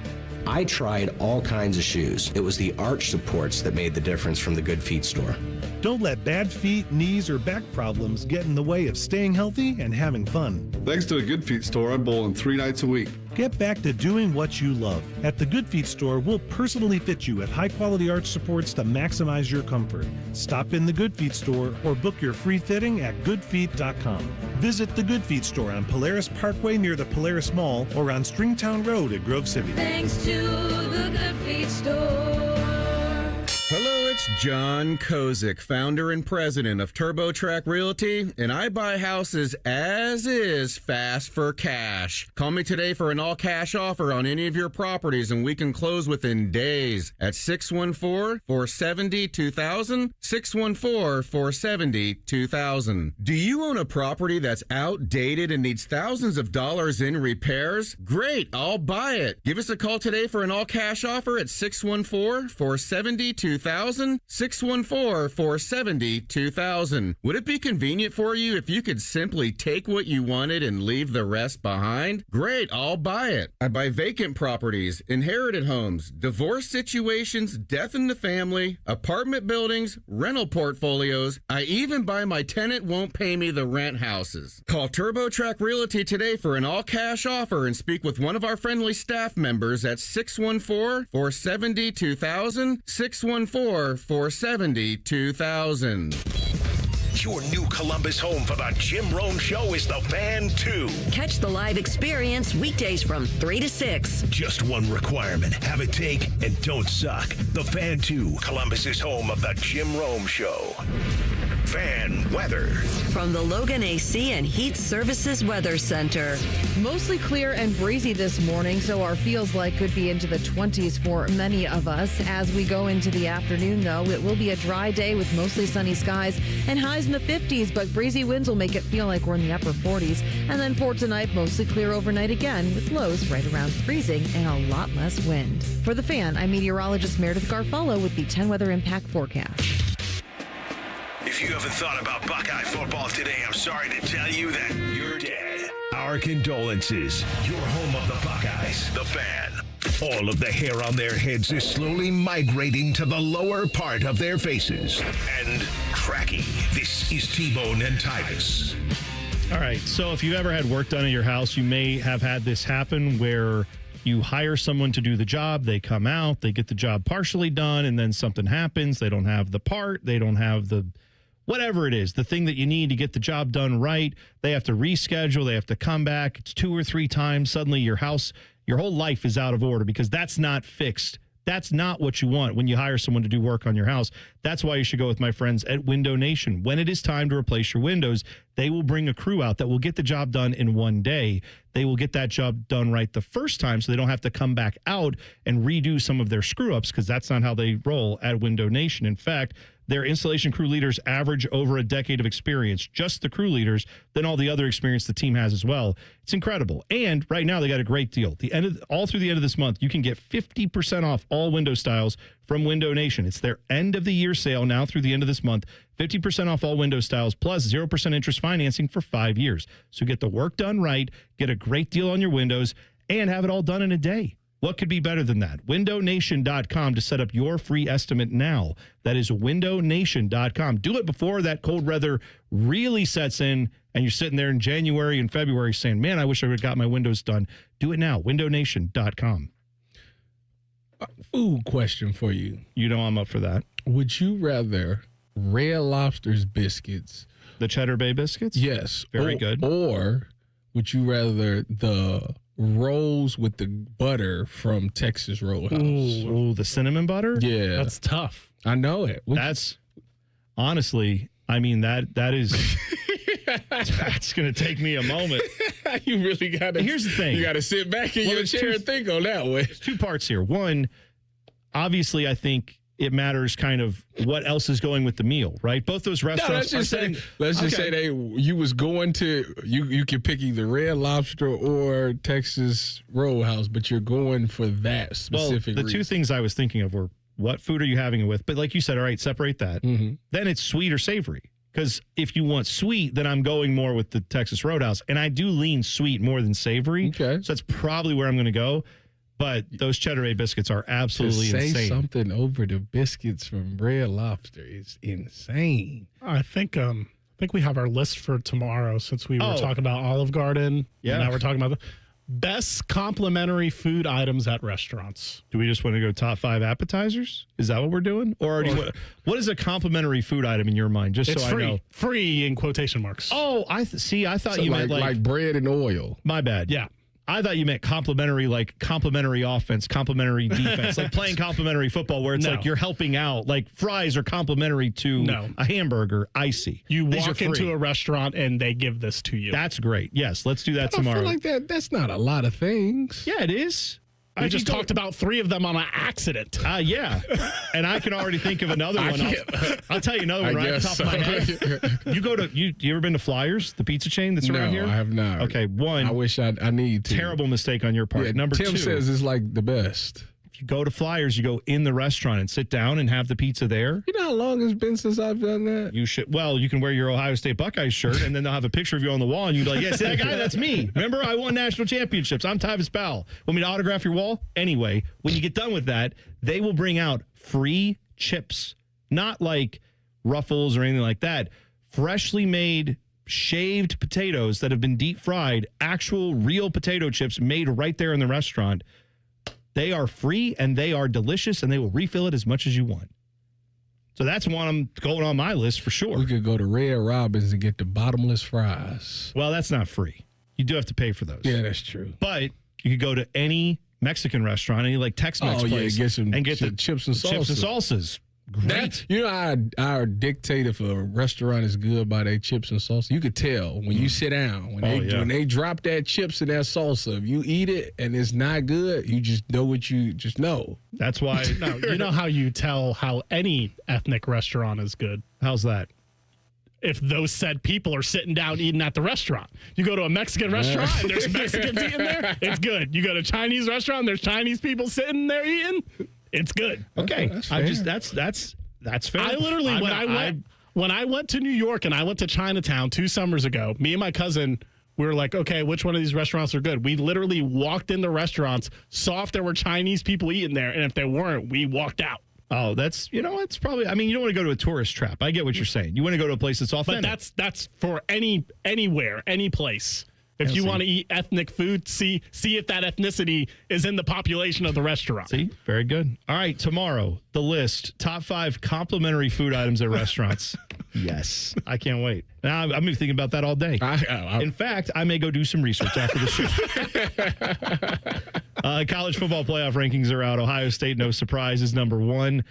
I tried all kinds of shoes. It was the arch supports that made the difference from the Good Feet store. Don't let bad feet, knees, or back problems get in the way of staying healthy and having fun. Thanks to the Good Feet store, I'm bowling 3 nights a week. Get back to doing what you love. At the Good Feet store, we'll personally fit you with high-quality arch supports to maximize your comfort. Stop in the Good Feet store or book your free fitting at goodfeet.com. Visit the Good Feet store on Polaris Parkway near the Polaris Mall or on Stringtown Road at Grove City. Thanks to the Good Feet store. Hello, it's John Kozik, founder and president of TurboTrack Realty, and I buy houses as is fast for cash. Call me today for an all-cash offer on any of your properties, and we can close within days at 614-470-2000, 614-470-2000. Do you own a property that's outdated and needs thousands of dollars in repairs? Great, I'll buy it. Give us a call today for an all-cash offer at 614-470-2000. 614-470-2000. Would it be convenient for you if you could simply take what you wanted and leave the rest behind? Great, I'll buy it. I buy vacant properties, inherited homes, divorce situations, death in the family, apartment buildings, rental portfolios. I even buy my tenant won't pay me the rent houses. Call TurboTrack Realty today for an all-cash offer and speak with one of our friendly staff members at 614-470-2000, 614-470-2000. Your new Columbus home for the Jim Rome Show is the Fan 2. Catch the live experience weekdays from 3 to 6. Just one requirement. Have it take and don't suck. The Fan 2, Columbus's home of the Jim Rome Show. Fan weather. From the Logan AC and Heat Services Weather Center. Mostly clear and breezy this morning, so our feels like could be into the 20s for many of us. As we go into the afternoon, though, it will be a dry day with mostly sunny skies and highs in the 50s, but breezy winds will make it feel like we're in the upper 40s. And then for tonight, mostly clear overnight again with lows right around freezing and a lot less wind. For The Fan, I'm meteorologist Meredith Garfolo with the 10 Weather Impact Forecast. If you haven't thought about Buckeye football today, I'm sorry to tell you that you're dead. Our condolences. Your home of the Buckeyes, The Fan. All of the hair on their heads is slowly migrating to the lower part of their faces. And tracking. This is T-Bone and Tyvis. All right, so if you've ever had work done at your house, you may have had this happen where you hire someone to do the job, they come out, they get the job partially done, and then something happens. They don't have the part, they don't have the whatever it is, the thing that you need to get the job done right. They have to reschedule. They have to come back. It's 2 or 3 times. Suddenly your whole life is out of order because that's not fixed. That's not what you want when you hire someone to do work on your house. That's why you should go with my friends at Window Nation. When it is time to replace your windows, they will bring a crew out that will get the job done in one day. They will get that job done right the first time so they don't have to come back out and redo some of their screw-ups because that's not how they roll at Window Nation. In fact, their installation crew leaders average over a decade of experience, just the crew leaders, than all the other experience the team has as well. It's incredible. And right now they got a great deal. All through the end of this month, you can get 50% off all window styles from Window Nation. It's their end of the year sale now through the end of this month. 50% off all window styles plus 0% interest financing for 5 years. So get the work done right, get a great deal on your windows, and have it all done in a day. What could be better than that? WindowNation.com to set up your free estimate now. That is WindowNation.com. Do it before that cold weather really sets in and you're sitting there in January and February saying, man, I wish I would have got my windows done. Do it now. WindowNation.com. Food question for you. You know I'm up for that. Would you rather Red Lobster's biscuits? The Cheddar Bay biscuits? Yes. Very good. Or would you rather the rolls with the butter from Texas Roadhouse? Ooh, the cinnamon butter? Yeah. That's tough. I know it. That's honestly, I mean, that is that's going to take me a moment. You really got to. Here's the thing. You got to sit back in your chair and think on that one. There's 2 parts here. One, obviously, I think it matters kind of what else is going with the meal, right? Both those restaurants. Let's just say you was going to you can pick either Red Lobster or Texas Roadhouse, but you're going for that specific. Well, the 2 things I was thinking of were what food are you having it with? But like you said, all right, separate that. Mm-hmm. Then it's sweet or savory. Because if you want sweet, then I'm going more with the Texas Roadhouse. And I do lean sweet more than savory. Okay. So that's probably where I'm going to go. But those Cheddar Bay biscuits are absolutely to say insane. Something over the biscuits from Red Lobster is insane. I think we have our list for tomorrow since we were talking about Olive Garden. Yeah. And now we're talking about the best complimentary food items at restaurants. Do we just want to go top 5 appetizers? Is that what we're doing? Or what is a complimentary food item in your mind? Just It's so free. I know. Free in quotation marks. Oh, I thought So you meant like bread and oil. My bad. Yeah. I thought you meant complimentary offense, complimentary defense, like playing complimentary football where it's like you're helping out. Like fries are complimentary to a hamburger, icy. You These walk are into free. a restaurant and they give this to you. That's great. Yes, let's do that I tomorrow. feel like that's not a lot of things. Yeah, it is. We just talked about 3 of them on an accident. Yeah. And I can already think of another one. I'll tell you another one right off the top of my head. You ever been to Flyers, the pizza chain that's around here? No, I have not. Okay, one. I wish I need to. Terrible mistake on your part. Yeah, Number Tim 2. says it's like the best. If you go to Flyers, you go in the restaurant and sit down and have the pizza there. You know how long it's been since I've done that? You should. Well, you can wear your Ohio State Buckeyes shirt, and then they'll have a picture of you on the wall, and you'll be like, yeah, see that guy? That's me. Remember, I won national championships. I'm Tyvis Powell. Want me to autograph your wall? Anyway, when you get done with that, they will bring out free chips. Not like Ruffles or anything like that. Freshly made, shaved potatoes that have been deep fried, actual real potato chips made right there in the restaurant. They are free and they are delicious and they will refill it as much as you want. So that's one I'm going on my list for sure. We could go to Red Robin's and get the bottomless fries. Well, that's not free. You do have to pay for those. Yeah, that's true. But you could go to any Mexican restaurant, any like Tex-Mex place, get some and get the chips and salsa. Chips and salsas. Great. You know, I dictate if a restaurant is good by their chips and salsa. You could tell when you sit down, when they drop that chips and that salsa. If you eat it and it's not good, you just know what you just know. That's why. No, you know how you tell how any ethnic restaurant is good? How's that? If those said people are sitting down eating at the restaurant. You go to a Mexican restaurant and there's Mexicans eating there, it's good. You go to a Chinese restaurant and there's Chinese people sitting there eating, it's good. Okay. That's fair. That's fair. I literally, when I went to New York and I went to Chinatown 2 summers ago, me and my cousin, we were like, okay, which one of these restaurants are good? We literally walked in the restaurants, saw if there were Chinese people eating there, and if there weren't, we walked out. Oh, it's probably, I mean, you don't want to go to a tourist trap. I get what you're saying. You want to go to a place that's authentic. But that's for anywhere, any place. If you want to eat ethnic food, see if that ethnicity is in the population of the restaurant. See? Very good. All right, tomorrow, the list. Top 5 complimentary food items at restaurants. Yes, I can't wait. Now I'm going to be thinking about that all day. In fact, I may go do some research after the show. College football playoff rankings are out. Ohio State, no surprise, is number 1.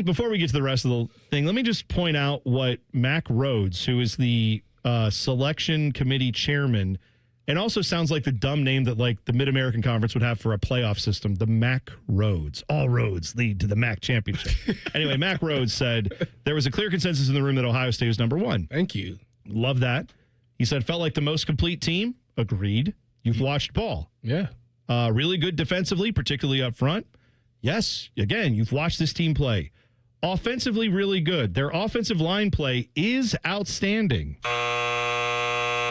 Before we get to the rest of the thing, let me just point out what Mack Rhodes, who is the selection committee chairman, and also sounds like the dumb name that like the Mid-American Conference would have for a playoff system, the Mack Roads. All roads lead to the Mack Championship. Anyway, Mack Rhodes said there was a clear consensus in the room that Ohio State was number 1. Thank you. Love that. He said, felt like the most complete team. Agreed. You've watched ball. Yeah. Really good defensively, particularly up front. Yes. Again, you've watched this team play. Offensively, really good. Their offensive line play is outstanding.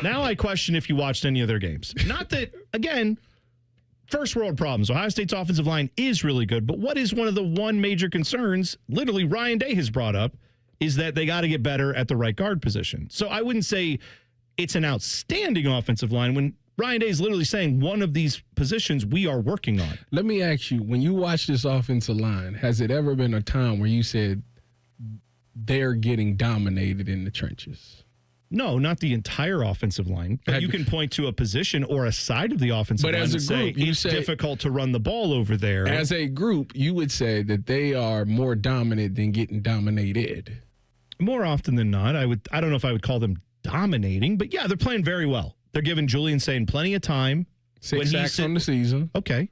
Now I question if you watched any of their games. Not that, again, first world problems. Ohio State's offensive line is really good, but what is one of the major concerns, literally Ryan Day has brought up, is that they got to get better at the right guard position. So I wouldn't say it's an outstanding offensive line when Ryan Day is literally saying one of these positions we are working on. Let me ask you, when you watch this offensive line, has it ever been a time where you said they're getting dominated in the trenches? No, not the entire offensive line. But you can point to a position or a side of the offensive line and say it's difficult to run the ball over there. As a group, you would say that they are more dominant than getting dominated. More often than not, I don't know if I would call them dominating, but yeah, they're playing very well. They're giving Julian Sain plenty of time. 6 sacks on the season. Okay.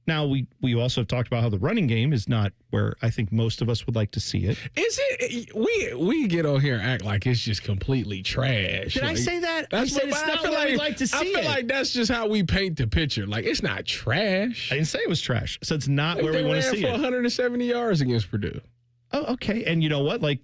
Now, we also have talked about how the running game is not where I think most of us would like to see it. Is it? We get on here and act like it's just completely trash. Did I say that? I said it's not what I would like to see. I feel like that's just how we paint the picture. Like, it's not trash. I didn't say it was trash. So it's not where we want to see it. They ran for 170 yards against Purdue. Oh, okay. And you know what? Like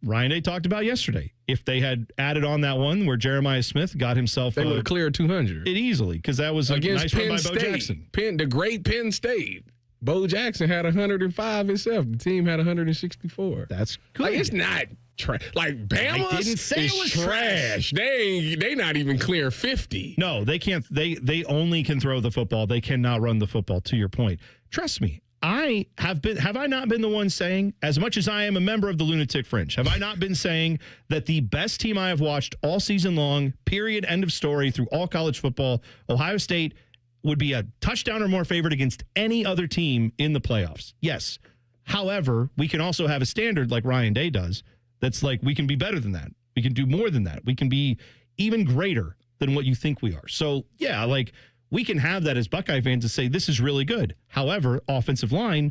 Ryan Day talked about yesterday. If they had added on that one where Jeremiah Smith got himself... They would have cleared 200. It easily, because that was against nice Penn run by State. Bo Jackson. The great Penn State. Bo Jackson had 105 himself. The team had 164. That's good. Like, it's not trash. Like, Bama didn't say it was trash. They not even clear 50. No, they can't. They only can throw the football. They cannot run the football, to your point. Trust me. Have I not been the one saying, as much as I am a member of the Lunatic Fringe, have I not been saying that the best team I have watched all season long, period, end of story, through all college football, Ohio State, would be a touchdown or more favorite against any other team in the playoffs? Yes. However, we can also have a standard like Ryan Day does that's like, we can be better than that. We can do more than that. We can be even greater than what you think we are. So, yeah, like, we can have that as Buckeye fans to say this is really good. However, offensive line,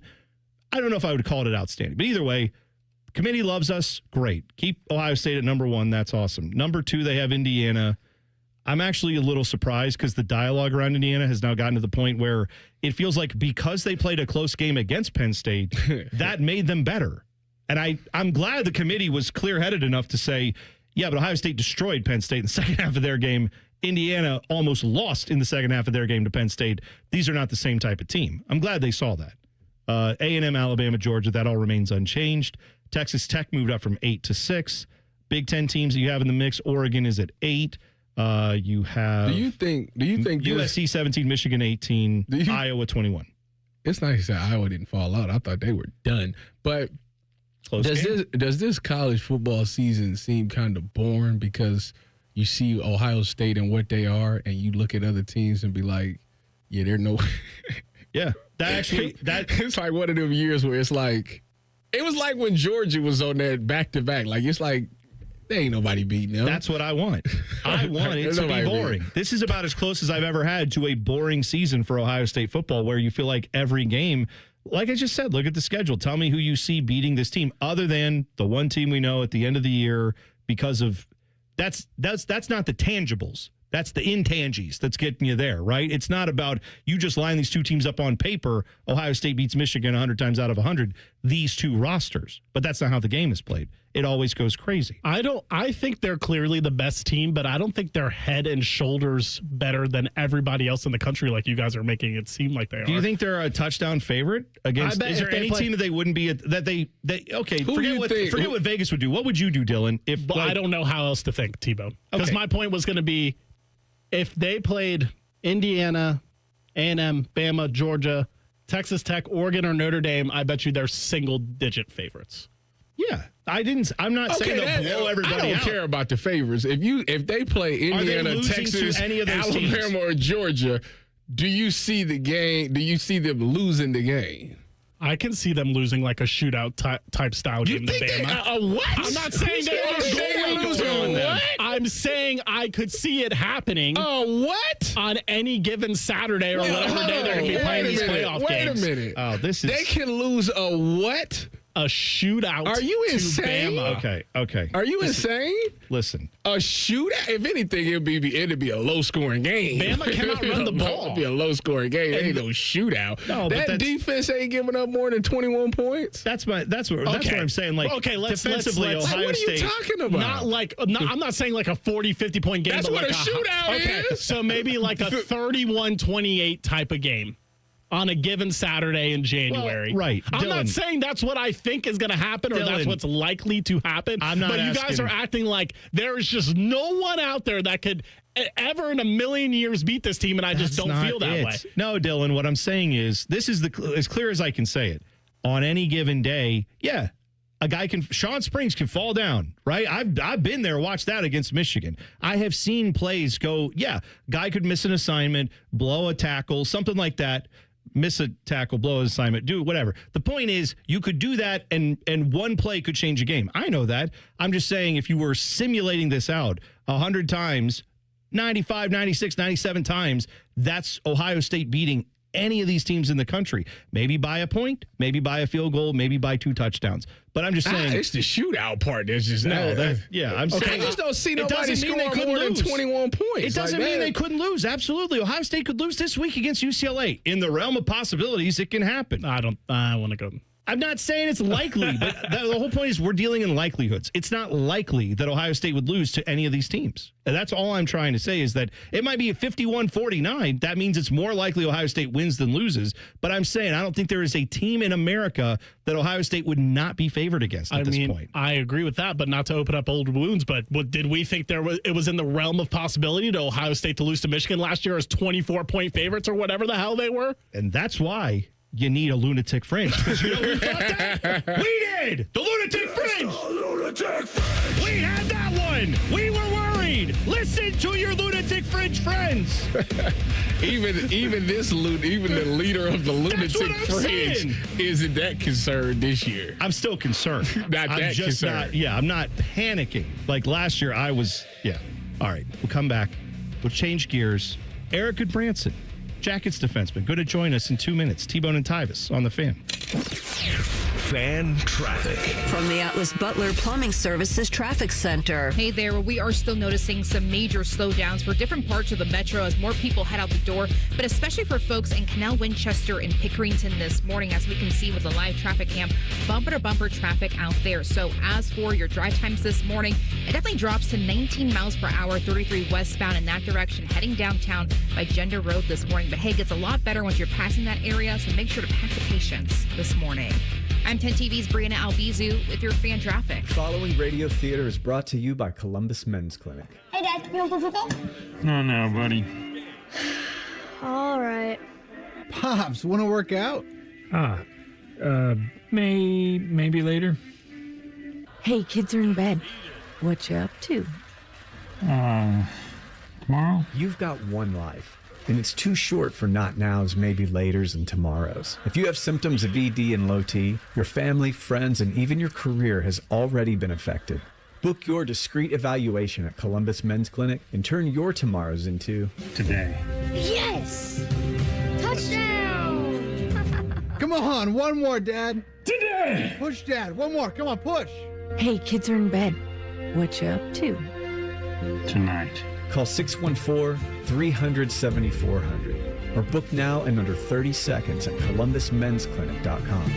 I don't know if I would call it outstanding. But either way, committee loves us. Great. Keep Ohio State at number 1. That's awesome. Number 2, they have Indiana. I'm actually a little surprised because the dialogue around Indiana has now gotten to the point where it feels like because they played a close game against Penn State, that made them better. And I'm glad the committee was clear-headed enough to say, yeah, but Ohio State destroyed Penn State in the second half of their game. Indiana almost lost in the second half of their game to Penn State. These are not the same type of team. I'm glad they saw that. A&M, Alabama, Georgia, that all remains unchanged. Texas Tech moved up from 8 to 6. Big Ten teams that you have in the mix, Oregon is at 8. You have... Do you think USC 17, Michigan 18, Iowa 21. It's nice that Iowa didn't fall out. I thought they were done. But does this college football season seem kind of boring because you see Ohio State and what they are, and you look at other teams and be like, yeah, they're no... Yeah, it's like one of them years where it's like, it was like when Georgia was on that back-to-back. Like, it's like, there ain't nobody beating them. That's what I want. I want it to be boring. This is about as close as I've ever had to a boring season for Ohio State football, where you feel like every game, like I just said, look at the schedule. Tell me who you see beating this team, other than the one team we know at the end of the year, because of that's not the tangibles. That's the intangibles that's getting you there, right? It's not about you just line these two teams up on paper. Ohio State beats Michigan 100 times out of 100, these two rosters. But that's not how the game is played. It always goes crazy. I think they're clearly the best team, but I don't think they're head and shoulders better than everybody else in the country like you guys are making it seem like they are. Do you think they're a touchdown favorite against? Is there any team that they wouldn't be forget what Vegas would do. What would you do, Dylan? I don't know how else to think, T-Bone. Because my point was going to be, if they played Indiana, A&M, Bama, Georgia, Texas Tech, Oregon, or Notre Dame, I bet you they're single-digit favorites. Yeah. I'm not saying they'll blow everybody out. I don't care about the favorites. If they play Indiana, Texas, any of those Alabama, teams? or Georgia, do you see the game? Do you see them losing the game? I can see them losing like a shootout type style game to Bama. What? I'm not saying they are going to on them. I'm saying I could see it happening. Oh, what? On any given Saturday or whatever day they're going to be playing these playoff games. Wait a minute. Oh, this is. They can lose a what? A shootout. Are you to insane? Bama. Okay. Are you insane? Listen. A shootout? If anything, it'd be a low scoring game. Bama cannot run the ball. It'd be a low scoring game. It ain't no shootout. No, but that defense ain't giving up more than 21 points. That's what I'm saying. Like, defensively, Ohio State. What are you talking about? I'm not saying like a 40, 50-point game. That's but what like a shootout is. So maybe like a 31-28 type of game on a given Saturday in January. Well, right. I'm Dylan, not saying that's what I think is going to happen or that's what's likely to happen. I'm not But you guys are acting like there is just no one out there that could ever in a million years beat this team, and I just don't feel that way. No, Dylan, what I'm saying is this is as clear as I can say it. On any given day, yeah, a guy Sean Springs can fall down, right? I've been there, watched that against Michigan. I have seen plays go, guy could miss an assignment, blow a tackle, something like that. Miss a tackle, blow an assignment, do whatever. The point is, you could do that, and one play could change a game. I know that. I'm just saying, if you were simulating this out 100 times, 95, 96, 97 times, that's Ohio State beating any of these teams in the country. Maybe by a point, maybe by a field goal, maybe by 2 touchdowns. But I'm just saying, it's the shootout part. There's just I'm saying I just don't see nobody scoring more than 21 points. It doesn't mean they couldn't lose. Absolutely, Ohio State could lose this week against UCLA. In the realm of possibilities, it can happen. I want to go. I'm not saying it's likely, but the whole point is we're dealing in likelihoods. It's not likely that Ohio State would lose to any of these teams. And that's all I'm trying to say is that it might be a 51-49. That means it's more likely Ohio State wins than loses. But I'm saying I don't think there is a team in America that Ohio State would not be favored against at this point. I agree with that, but not to open up old wounds. But did we think it was in the realm of possibility to Ohio State to lose to Michigan last year as 24-point favorites or whatever the hell they were? And that's why you need a lunatic fringe. Because you know who thought that? We did! The lunatic fringe! We had that one! We were worried! Listen to your lunatic fringe friends! even the leader of the lunatic fringe isn't that concerned this year. I'm still concerned. I'm just concerned. I'm not panicking. Like last year, I was, All right, we'll come back. We'll change gears. Eric Goodbranson, Jackets defenseman, going to join us in 2 minutes. T-Bone and Tyvis on the Fan. Fan traffic. From the Atlas Butler Plumbing Services Traffic Center. Hey there, we are still noticing some major slowdowns for different parts of the metro as more people head out the door, but especially for folks in Canal Winchester and Pickerington this morning, as we can see with the live traffic cam, bumper-to-bumper traffic out there. So as for your drive times this morning, it definitely drops to 19 miles per hour, 33 westbound in that direction, heading downtown by Gender Road this morning. But hey, it gets a lot better once you're passing that area, so make sure to pack the patience this morning. I'm 10 TV's Brianna Albizu with your fan traffic. Following Radio Theater is brought to you by Columbus Men's Clinic. Hey, Dad, you want to play football? No, buddy. All right. Pops, want to work out? Maybe later. Hey, kids are in bed. What you up to? Tomorrow? You've got one life, and it's too short for not nows, maybe laters, and tomorrows. If you have symptoms of ED and low T, your family, friends, and even your career has already been affected. Book your discreet evaluation at Columbus Men's Clinic and turn your tomorrows into today. Yes! Touchdown! Come on, one more, Dad. Today! Push, Dad. One more. Come on, push. Hey, kids are in bed. What you up to? Tonight. Call 614-300-7400 or book now in under 30 seconds at columbusmensclinic.com.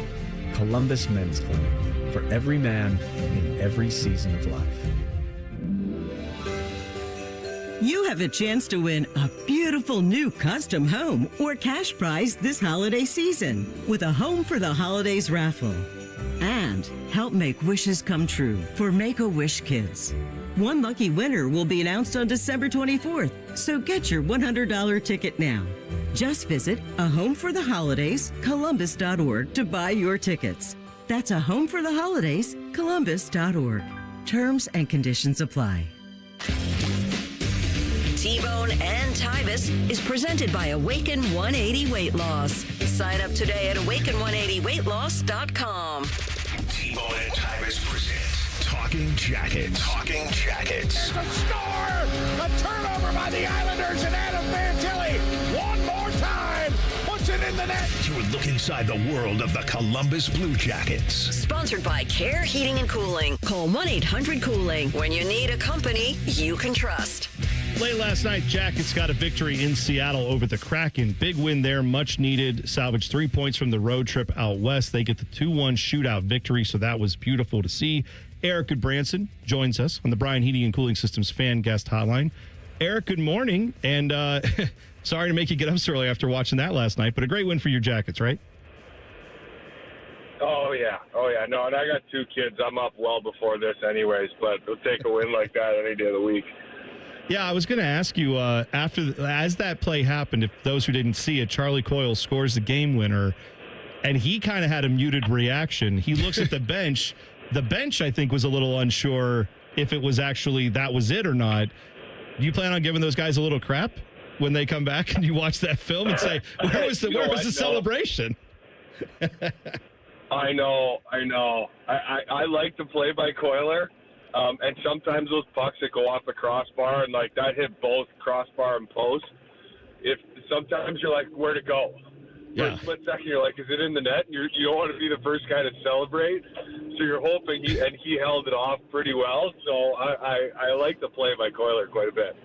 Columbus Men's Clinic, for every man in every season of life. You have a chance to win a beautiful new custom home or cash prize this holiday season with a Home for the Holidays raffle. And help make wishes come true for Make-A-Wish Kids. One lucky winner will be announced on December 24th, so get your $100 ticket now. Just visit A Home for the Holidays, Columbus.org to buy your tickets. That's a home for the holidays, Columbus.org. Terms and conditions apply. T-Bone and Tyvis is presented by Awaken 180 Weight Loss. Sign up today at awaken180weightloss.com. T-Bone and Tyvis present Talking Jackets. Talking Jackets. A score! A turnover by the Islanders and Adam Fantilli. One more time. Puts it in the net. You're look inside the world of the Columbus Blue Jackets. Sponsored by Care Heating and Cooling. Call 1-800-COOLING. When you need a company you can trust. Late last night, Jackets got a victory in Seattle over the Kraken. Big win there, much needed. Salvaged 3 points from the road trip out west. They get the 2-1 shootout victory, so that was beautiful to see. Eric Goodbranson joins us on the Bryan Heating and Cooling Systems fan guest hotline. Eric, good morning, and sorry to make you get up so early after watching that last night, but a great win for your Jackets, right? Oh, yeah. No, and I got 2 kids. I'm up well before this anyways, but we'll take a win like that any day of the week. Yeah, I was going to ask you, as that play happened, if those who didn't see it, Charlie Coyle scores the game winner, and he kind of had a muted reaction. He looks at the bench. The bench, I think, was a little unsure if it was actually that was it or not. Do you plan on giving those guys a little crap when they come back and you watch that film and say, where was the celebration? I know. I like to play by Coiler. And sometimes those pucks that go off the crossbar and like that hit both crossbar and post. Sometimes you're like, where to go? For a split second, you're like, is it in the net? You don't want to be the first guy to celebrate, so you're hoping he held it off pretty well. So I like to play by Coiler quite a bit.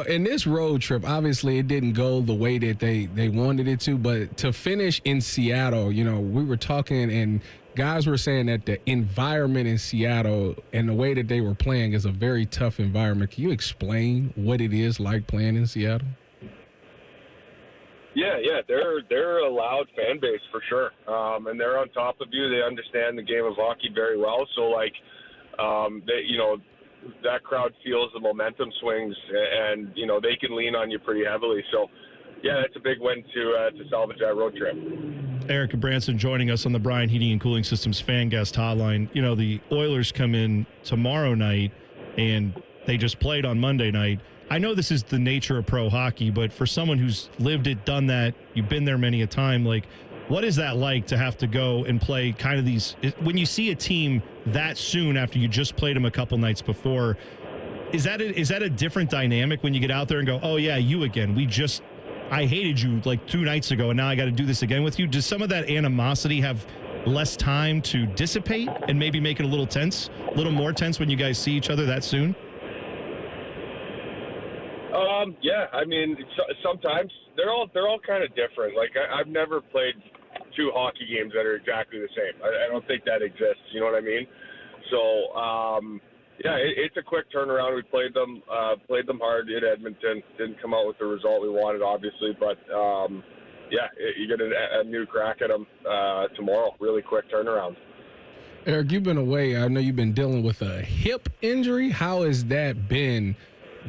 In this road trip, obviously it didn't go the way that they wanted it to, but to finish in Seattle, we were talking and guys were saying that the environment in Seattle and the way that they were playing is a very tough environment. Can you explain what it is like playing in Seattle? Yeah, they're a loud fan base for sure, and they're on top of you. They understand the game of hockey very well. So that crowd feels the momentum swings, and they can lean on you pretty heavily. So yeah, that's a big win to salvage that road trip. Eric Branson joining us on the Bryan Heating and Cooling Systems fan guest hotline. The Oilers come in tomorrow night, and they just played on Monday night. I know this is the nature of pro hockey, but for someone who's lived it, done that, you've been there many a time, what is that like to have to go and play kind of these, when you see a team that soon after you just played them a couple nights before, is that a different dynamic when you get out there and go, oh yeah, you again, I hated you 2 nights ago and now I got to do this again with you? Does some of that animosity have less time to dissipate and maybe make it a little more tense when you guys see each other that soon? Yeah, I mean, sometimes they're all kind of different. I've never played 2 hockey games that are exactly the same. I don't think that exists. You know what I mean? So, it's a quick turnaround. We played them hard in Edmonton. Didn't come out with the result we wanted, obviously, but you get a new crack at them tomorrow. Really quick turnaround. Eric, you've been away. I know you've been dealing with a hip injury. How has that been?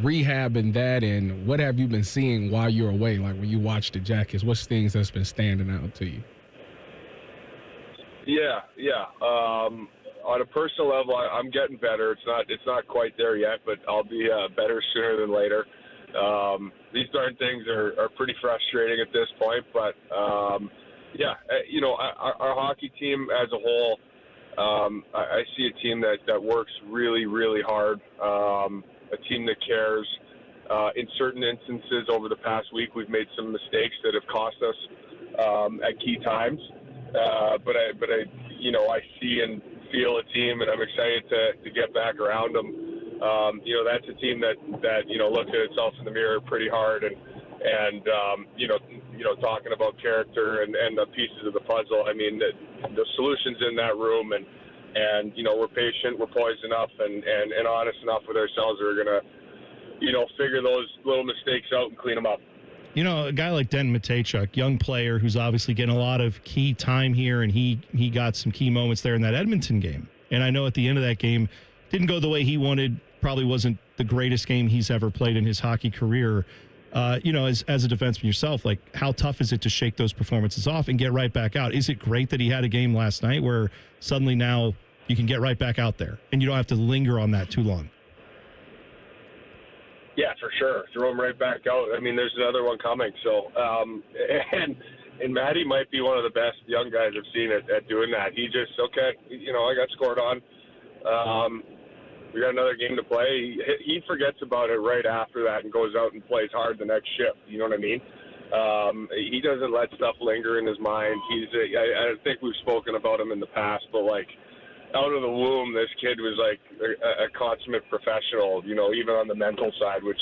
Rehabbing that, and what have you been seeing while you're away? When you watch the Jackets, what's things that's been standing out to you? Yeah. On a personal level, I'm getting better. It's not quite there yet, but I'll be better sooner than later. These darn things are pretty frustrating at this point, but our hockey team as a whole, I see a team that works really, really hard. A team that cares. In certain instances over the past week, we've made some mistakes that have cost us at key times. But I see and feel a team, and I'm excited to get back around them. That's a team that looks at itself in the mirror pretty hard, and talking about character and the pieces of the puzzle. I mean, the solutions in that room, and we're patient, we're poised enough, and honest enough with ourselves. We're gonna, figure those little mistakes out and clean them up. A guy like Den Matejchuk, young player who's obviously getting a lot of key time here, and he got some key moments there in that Edmonton game. And I know at the end of that game, didn't go the way he wanted, probably wasn't the greatest game he's ever played in his hockey career. as a defenseman yourself, like how tough is it to shake those performances off and get right back out? Is it great that he had a game last night where suddenly now you can get right back out there and you don't have to linger on that too long? Yeah, for sure. Throw him right back out. I mean, there's another one coming. So, and Matty might be one of the best young guys I've seen at doing that. He just, I got scored on. We got another game to play. He forgets about it right after that and goes out and plays hard the next shift. You know what I mean? He doesn't let stuff linger in his mind. I think we've spoken about him in the past, but out of the womb, this kid was a consummate professional, even on the mental side, which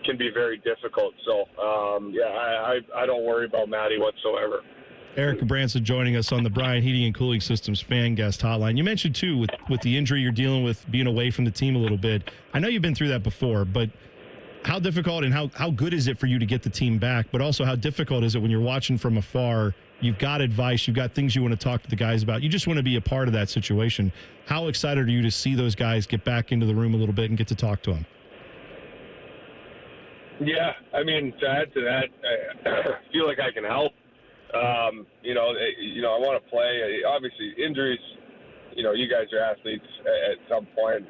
can be very difficult. So, I don't worry about Matty whatsoever. Eric Branson joining us on the Bryant Heating and Cooling Systems fan guest hotline. You mentioned, too, with the injury you're dealing with, being away from the team a little bit. I know you've been through that before, but how difficult and how good is it for you to get the team back? But also, how difficult is it when you're watching from afar? You've got advice. You've got things you want to talk to the guys about. You just want to be a part of that situation. How excited are you to see those guys get back into the room a little bit and get to talk to them? Yeah, I mean, to add to that, I feel like I can help. I want to play. Obviously, injuries, you guys are athletes at some point,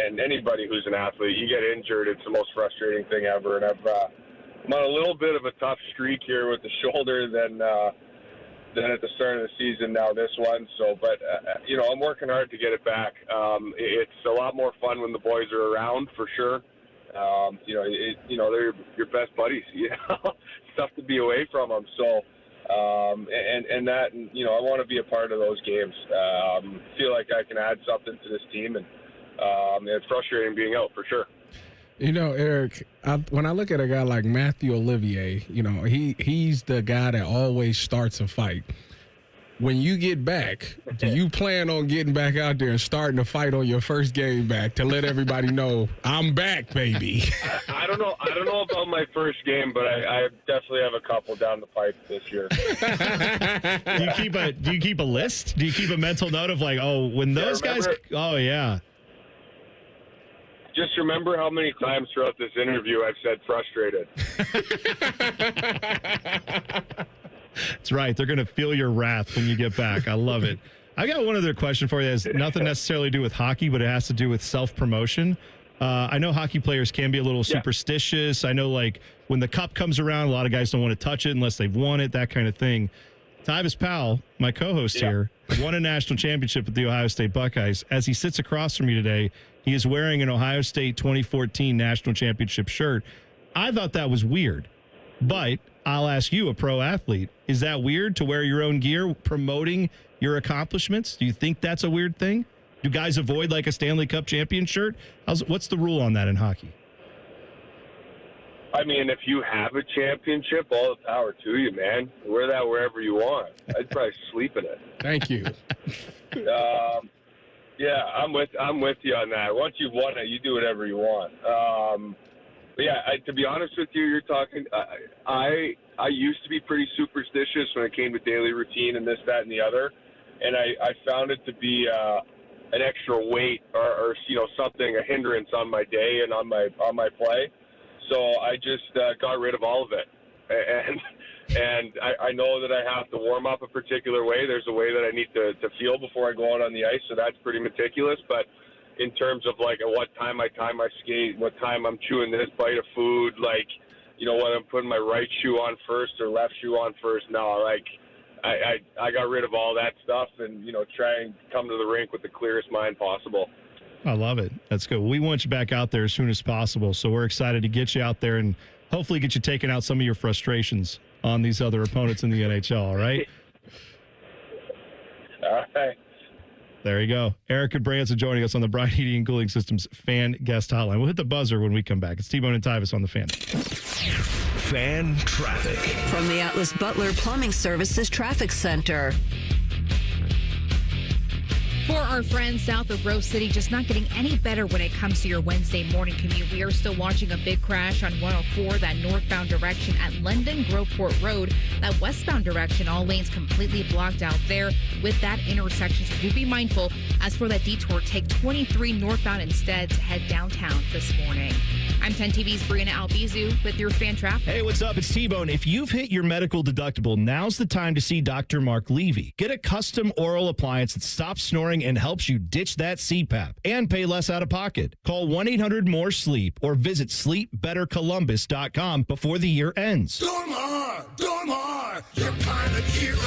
and anybody who's an athlete, you get injured, it's the most frustrating thing ever. And I'm on a little bit of a tough streak here with the shoulder than at the start of the season now, this one. So, but, I'm working hard to get it back. It's a lot more fun when the boys are around, for sure. They're your best buddies. It's tough to be away from them. So, I want to be a part of those games. Feel like I can add something to this team, and it's frustrating being out, for sure. Eric, when I look at a guy like Matthew Olivier, he's the guy that always starts a fight. When you get back, do you plan on getting back out there and starting a fight on your first game back to let everybody know I'm back, baby? I don't know about my first game, but I definitely have a couple down the pipe this year. Do you keep a list? Do you keep a mental note of when those guys? Oh yeah. Just remember how many times throughout this interview I've said frustrated. That's right. They're going to feel your wrath when you get back. I love it. I got one other question for you. It has nothing necessarily to do with hockey, but it has to do with self-promotion. I know hockey players can be a little superstitious. I know, when the cup comes around, a lot of guys don't want to touch it unless they've won it, that kind of thing. Tyvis Powell, my co-host here, won a national championship with the Ohio State Buckeyes. As he sits across from me today, he is wearing an Ohio State 2014 national championship shirt. I thought that was weird, but I'll ask you, a pro athlete, is that weird to wear your own gear promoting your accomplishments? Do you think that's a weird thing? Do guys avoid a Stanley Cup champion shirt? What's the rule on that in hockey? I mean, if you have a championship, all the power to you, man. Wear that wherever you want. I'd probably sleep in it. Thank you. Yeah, I'm with you on that. Once you've won it, you do whatever you want. But yeah, to be honest with you, you're talking. I used to be pretty superstitious when it came to daily routine and this, that, and the other, and I found it to be an extra weight or something, a hindrance on my day and on my play. So I just got rid of all of it, and I know that I have to warm up a particular way. There's a way that I need to feel before I go out on the ice, so that's pretty meticulous. But in terms of at what time I tie my skate, what time I'm chewing this bite of food, whether I'm putting my right shoe on first or left shoe on first, no, I got rid of all that stuff and, try and come to the rink with the clearest mind possible. I love it. That's good. We want you back out there as soon as possible, so we're excited to get you out there and hopefully get you taking out some of your frustrations on these other opponents in the NHL, all right? All right. There you go. Eric Branson joining us on the Bryant Heating and Cooling Systems fan guest hotline. We'll hit the buzzer when we come back. It's T-Bone and Tyvis on the Fan. Fan traffic. From the Atlas Butler Plumbing Services Traffic Center. For our friends south of Grove City, just not getting any better when it comes to your Wednesday morning commute. We are still watching a big crash on 104, that northbound direction at London Groveport Road. That westbound direction, all lanes completely blocked out there with that intersection. So do be mindful. As for that detour, take 23 northbound instead to head downtown this morning. I'm 10 TV's Brianna Albizu with your fan traffic. Hey, what's up? It's T-Bone. If you've hit your medical deductible, now's the time to see Dr. Mark Levy. Get a custom oral appliance that stops snoring and helps you ditch that CPAP and pay less out of pocket. Call 1-800-MORE-SLEEP or visit sleepbettercolumbus.com before the year ends. Dormar, you're kind of hero.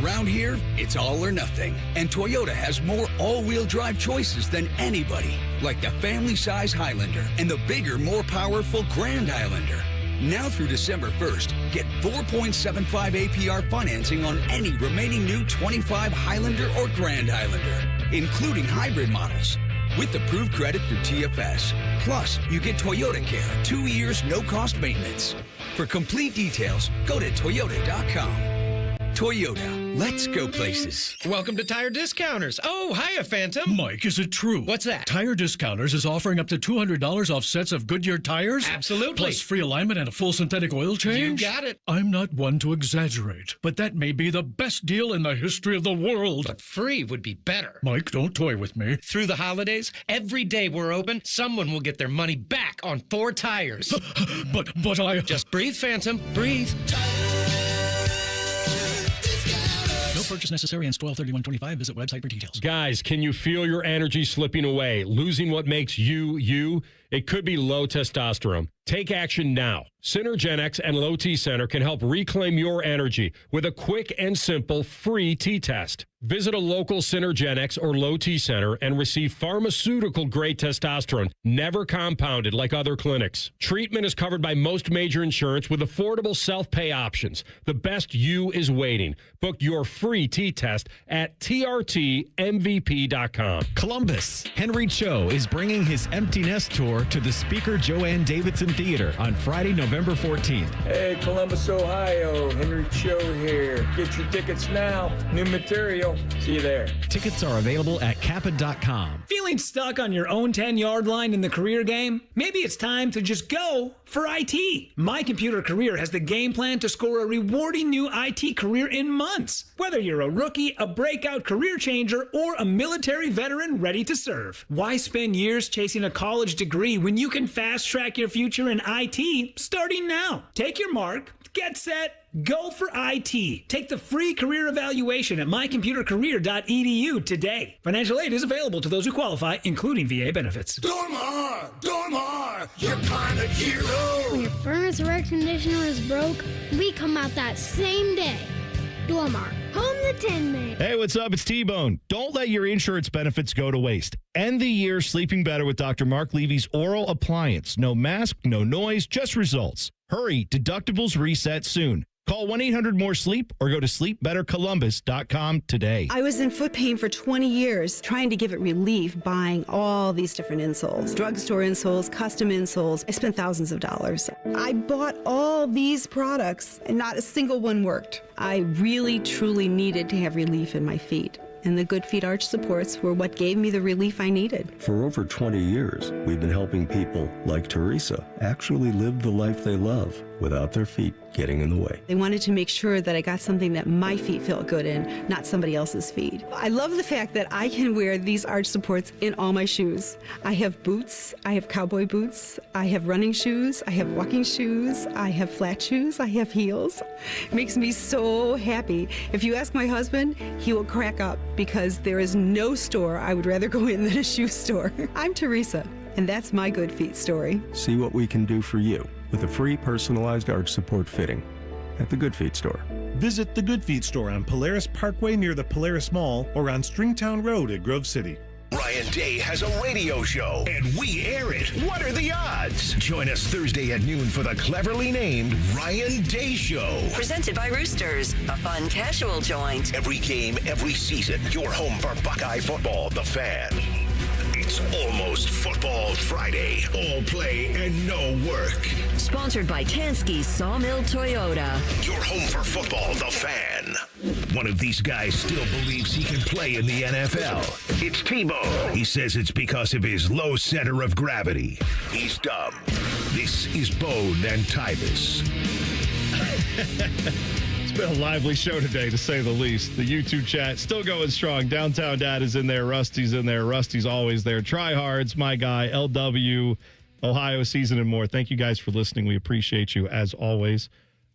Around here, it's all or nothing. And Toyota has more all-wheel drive choices than anybody. Like the family-size Highlander and the bigger, more powerful Grand Highlander. Now through December 1st, get 4.75 APR financing on any remaining new 25 Highlander or Grand Highlander, including hybrid models, with approved credit through TFS. Plus, you get Toyota Care, 2 years, no-cost maintenance. For complete details, go to Toyota.com. Toyota, let's go places. Welcome to Tire Discounters. Oh, hiya, Phantom. Mike, is it true? What's that? Tire Discounters is offering up to $200 off sets of Goodyear tires? Absolutely. Plus free alignment and a full synthetic oil change? You got it. I'm not one to exaggerate, but that may be the best deal in the history of the world. But free would be better. Mike, don't toy with me. Through the holidays, every day we're open, someone will get their money back on 4 tires. But I... Just breathe, Phantom. Breathe. No purchase necessary. Install 3125. Visit website for details. Guys, can you feel your energy slipping away? Losing what makes you, you? It could be low testosterone. Take action now. Synergenics and Low T Center can help reclaim your energy with a quick and simple free T-test. Visit a local Synergenics or Low T Center and receive pharmaceutical-grade testosterone, never compounded like other clinics. Treatment is covered by most major insurance with affordable self-pay options. The best you is waiting. Book your free T-test at trtmvp.com. Columbus. Henry Cho is bringing his Empty Nest tour to the Speaker Joanne Davidson Theater on Friday, November 14th. Hey, Columbus, Ohio. Henry Cho here. Get your tickets now. New material. See you there. Tickets are available at kappa.com. Feeling stuck on your own 10-yard line in the career game? Maybe it's time to just go for IT. My Computer Career has the game plan to score a rewarding new IT career in months. Whether you're a rookie, a breakout career changer, or a military veteran ready to serve. Why spend years chasing a college degree when you can fast-track your future in IT starting now? Take your mark, get set, go for IT. Take the free career evaluation at mycomputercareer.edu today. Financial aid is available to those who qualify, including VA benefits. Dormar, you're kind of hero. When your furnace or air conditioner is broke, we come out that same day. Dormar, home the Tin Man. Hey, what's up? It's T-Bone. Don't let your insurance benefits go to waste. End the year sleeping better with Dr. Mark Levy's oral appliance. No mask, no noise, just results. Hurry, deductibles reset soon. Call 1-800-MORE-SLEEP or go to sleepbettercolumbus.com today. I was in foot pain for 20 years, trying to give it relief, buying all these different insoles. Drugstore insoles, custom insoles. I spent thousands of dollars. I bought all these products, and not a single one worked. I really, truly needed to have relief in my feet. And the Good Feet arch supports were what gave me the relief I needed. For over 20 years, we've been helping people like Teresa actually live the life they love without their feet getting in the way. They wanted to make sure that I got something that my feet felt good in, not somebody else's feet. I love the fact that I can wear these arch supports in all my shoes. I have boots, I have cowboy boots, I have running shoes, I have walking shoes, I have flat shoes, I have heels. It makes me so happy. If you ask my husband, he will crack up because there is no store I would rather go in than a shoe store. I'm Teresa, and that's my Good Feet story. See what we can do for you with a free personalized arch support fitting at the Good Feet store. Visit the Good Feet store on Polaris Parkway near the Polaris Mall or on Stringtown Road at Grove City. Ryan Day has a radio show, and we air it. What are the odds? Join us Thursday at noon for the cleverly named Ryan Day Show. Presented by Roosters, a fun casual joint. Every game, every season, your home for Buckeye football, the Fan. It's Almost Football Friday. All play and no work. Sponsored by Tansky Sawmill Toyota. Your home for football, The Fan. One of these guys still believes he can play in the NFL. It's Tebow. He says it's because of his low center of gravity. He's dumb. This is Bone and Tyvis. It's been a lively show today, to say the least. The YouTube chat still going strong. Downtown Dad is in there. Rusty's in there. Rusty's always there. Tryhards, my guy, LW, Ohio Season, and more. Thank you guys for listening. We appreciate you as always.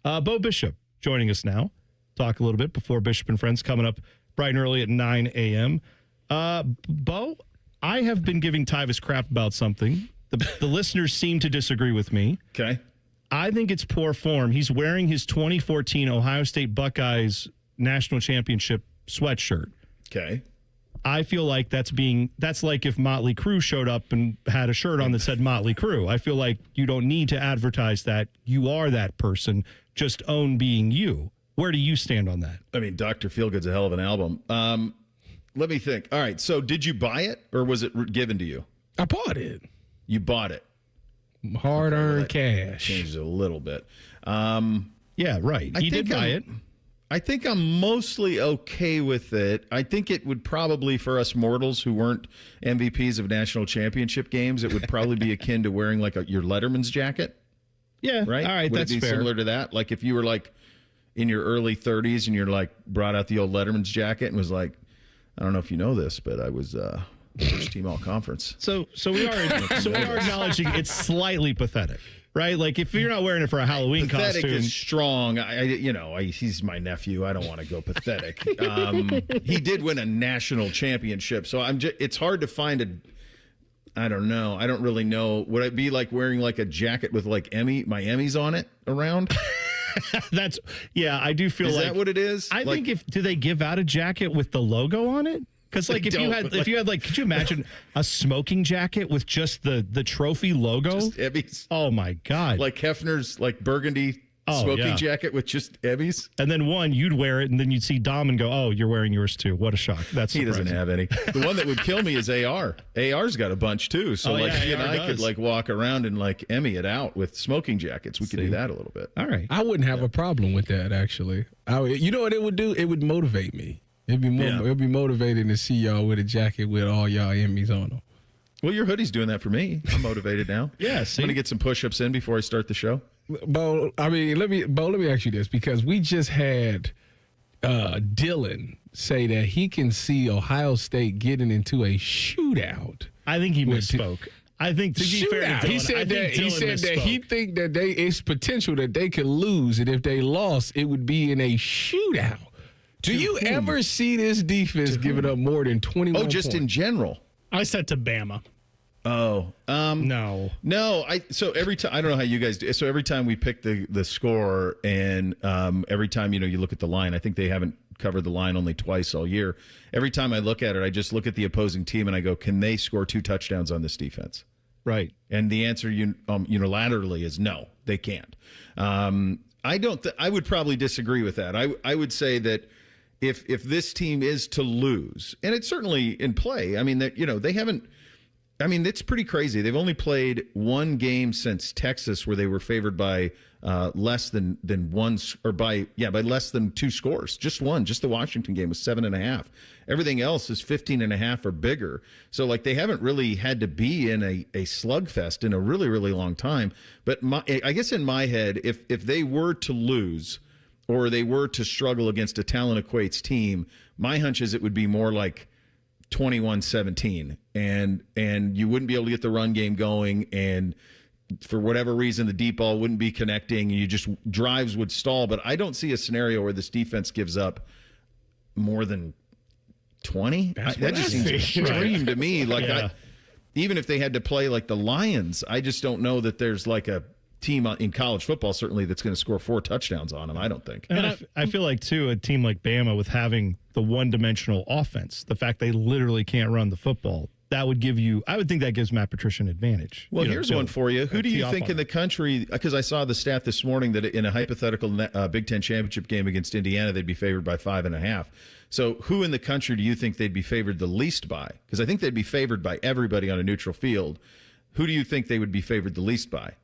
Bo Bishop joining us now. Talk a little bit before Bishop and Friends coming up bright and early at 9 a.m. Bo, I have been giving Tyvis crap about something. The listeners seem to disagree with me. Okay. I think it's poor form. He's wearing his 2014 Ohio State Buckeyes national championship sweatshirt. Okay. I feel like that's like if Motley Crue showed up and had a shirt on that said Motley Crue. I feel like you don't need to advertise that. You are that person. Just own being you. Where do you stand on that? I mean, Dr. Feelgood's a hell of an album. Let me think. All right. So did you buy it or was it given to you? I bought it. You bought it. Hard-earned cash. Changes a little bit. Yeah, right. He did buy it. I think I'm mostly okay with it. I think it would probably, for us mortals who weren't MVPs of national championship games, it would probably be akin to wearing like your Letterman's jacket. Yeah. Right? All right, would that's it be fair. similar to that? Like if you were like in your early 30s and you're like brought out the old Letterman's jacket and was like, I don't know if you know this, but I was first team all conference. So we are acknowledging it's slightly pathetic, right? Like if you're not wearing it for a Halloween Pathetic costume, is strong. He's my nephew. I don't want to go pathetic. He did win a national championship, so it's hard to find I don't know. I don't really know. Would it be like wearing like a jacket with like my Emmys on it around? I do feel is like. Is that what it is? I think do they give out a jacket with the logo on it? Because like if you had like, could you imagine a smoking jacket with just the trophy logo? Just Emmys. Oh my God! Like Hefner's like burgundy smoking jacket with just Emmys. And then you'd wear it, and then you'd see Dom and go, "Oh, you're wearing yours too." What a shock! That's he doesn't have any. The one that would kill me is AR. AR's got a bunch too. So he and I could like walk around and like Emmy it out with smoking jackets. We could do that a little bit. All right. I wouldn't have a problem with that actually. You know what it would do? It would motivate me. It'd be motivating to see y'all with a jacket with all y'all Emmys on them. Well, your hoodie's doing that for me. I'm motivated now. Yeah, I'm gonna get some push-ups in before I start the show. Bo, let me ask you this, because we just had Dylan say that he can see Ohio State getting into a shootout. I think he misspoke. I think to be fair to Dylan, he said that he think that it's potential that they could lose, and if they lost, it would be in a shootout. Do you ever see this defense giving up more than 21 points? In general. I said to Bama. Oh, no. So every time, I don't know how you guys do. So every time we pick the score, and every time you look at the line, I think they haven't covered the line only twice all year. Every time I look at it, I just look at the opposing team and I go, can they score 2 touchdowns on this defense? Right. And the answer unilaterally is no, they can't. I would probably disagree with that. I would say that if this team is to lose, and it's certainly in play. I mean they haven't. I mean, it's pretty crazy. They've only played one game since Texas where they were favored by less than one, or by less than 2 scores. Just one. Just the Washington game was 7.5. Everything else is 15.5 or bigger. So like they haven't really had to be in a slugfest in a really, really long time. But I guess in my head, if they were to lose, or they were to struggle against a talent equates team, my hunch is it would be more like 21-17, and you wouldn't be able to get the run game going, and for whatever reason the deep ball wouldn't be connecting, and drives would stall. But I don't see a scenario where this defense gives up more than 20. That just seems extreme to me. Like even if they had to play like the Lions, I just don't know that there's like a team in college football certainly that's going to score 4 touchdowns on them. I don't think. And I feel like too, a team like Bama with having the one-dimensional offense, the fact they literally can't run the football, that would give you, I would think that gives Matt Patricia an advantage. Well, here's one for you. Who do you think in the country, because I saw the stat this morning that in a hypothetical Big Ten championship game against Indiana, they'd be favored by 5.5. So who in the country do you think they'd be favored the least by? Because I think they'd be favored by everybody on a neutral field. Who do you think they would be favored the least by?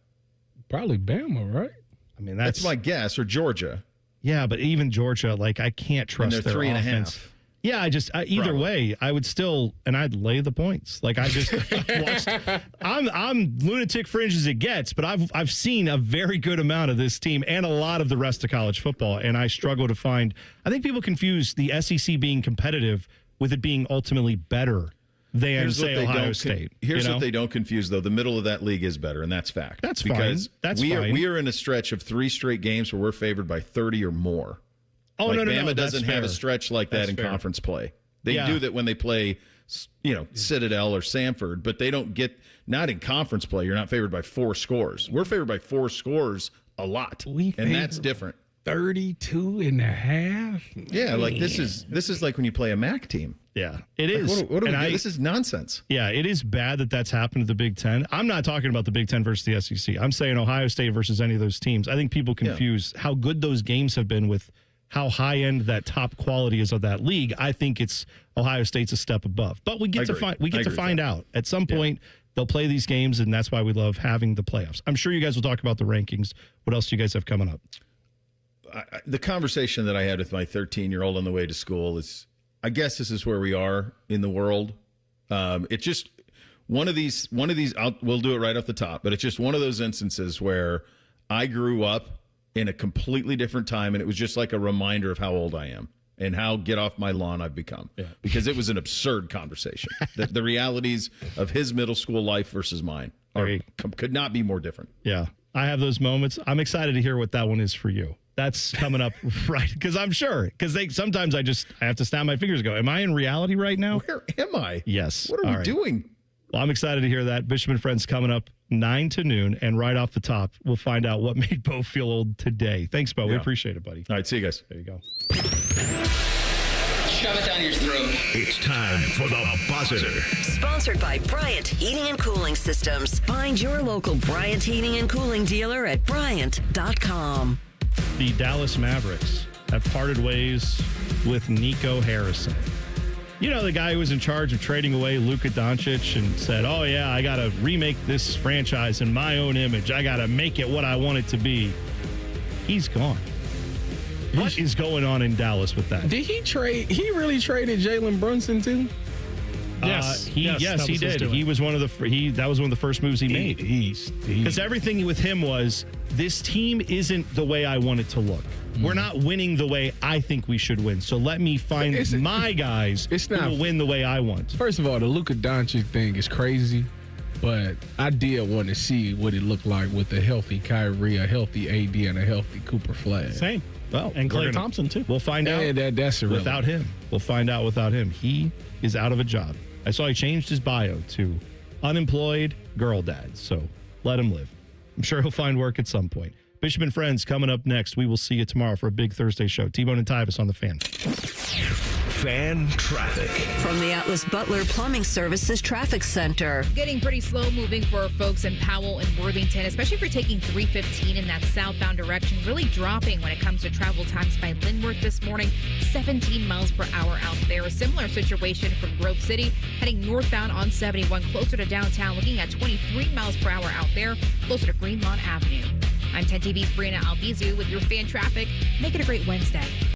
Probably Bama, right? I mean, that's my guess, or Georgia. Yeah, but even Georgia, like, I can't trust and they're their 3.5. offense. Yeah, either way, I would still, and I'd lay the points. Like, I just watched. I'm lunatic fringe as it gets, but I've seen a very good amount of this team and a lot of the rest of college football, and I struggle to find. I think people confuse the SEC being competitive with it being ultimately better than, say, Ohio State. Here's what they don't confuse, though. The middle of that league is better, and that's fact. That's because fine. That's we fine. We are in a stretch of 3 straight games where we're favored by 30 or more. Oh, no. Bama doesn't have a fair. stretch like that That's in fair. conference play. They do that when they play, Citadel or Samford, but they don't get, not in conference play. You're not favored by 4 scores. We're favored by 4 scores a lot, and that's different. 32.5. Yeah, like this is like when you play a MAC team. Yeah, it is. What do we do? This is nonsense. Yeah, it is bad that that's happened to the Big Ten. I'm not talking about the Big Ten versus the SEC. I'm saying Ohio State versus any of those teams. I think people confuse how good those games have been with how high-end that top quality is of that league. I think it's Ohio State's a step above. But we get to find out. At some point, they'll play these games, and that's why we love having the playoffs. I'm sure you guys will talk about the rankings. What else do you guys have coming up? The conversation that I had with my 13-year-old on the way to school is, I guess this is where we are in the world. It's just one of these. We'll do it right off the top, but it's just one of those instances where I grew up in a completely different time, and it was just like a reminder of how old I am and how get off my lawn I've become. Yeah. Because it was an absurd conversation. the realities of his middle school life versus mine could not be more different. Yeah, I have those moments. I'm excited to hear what that one is for you. That's coming up, right? Because I'm sure. Because sometimes I have to snap my fingers and go, am I in reality right now? Where am I? Yes. What are we doing? Well, I'm excited to hear that. Bishop and Friends coming up 9 to noon. And right off the top, we'll find out what made Bo feel old today. Thanks, Bo. We appreciate it, buddy. All right. See you guys. There you go. Shove it down your throat. It's time for the buzzer. Sponsored by Bryant Heating and Cooling Systems. Find your local Bryant Heating and Cooling dealer at Bryant.com. The Dallas Mavericks have parted ways with Nico Harrison. You know, the guy who was in charge of trading away Luka Doncic and said, oh, yeah, I got to remake this franchise in my own image. I got to make it what I want it to be. He's gone. What is going on in Dallas with that? Did he trade? He really traded Jalen Brunson too? Yes, he did. He was one of the. That was one of the first moves he made. Because everything with him was, this team isn't the way I want it to look. We're not winning the way I think we should win. So let me find my guys who will win the way I want. First of all, the Luka Doncic thing is crazy, but I did want to see what it looked like with a healthy Kyrie, a healthy AD, and a healthy Cooper Flag. Same. Well, and Klay Thompson too. We'll find out. That's irrelevant. Without him. We'll find out without him. He is out of a job. I saw he changed his bio to unemployed girl dad. So let him live. I'm sure he'll find work at some point. Bishop and Friends coming up next. We will see you tomorrow for a big Thursday show. T-Bone and Tyvis on the Fan. Fan traffic. From the Atlas Butler Plumbing Services Traffic Center. Getting pretty slow moving for folks in Powell and Worthington, especially if you're taking 315 in that southbound direction. Really dropping when it comes to travel times by Linworth this morning. 17 miles per hour out there. A similar situation from Grove City, heading northbound on 71, closer to downtown, looking at 23 miles per hour out there, closer to Greenlawn Avenue. I'm 10 TV's Brianna Albizu with your fan traffic. Make it a great Wednesday.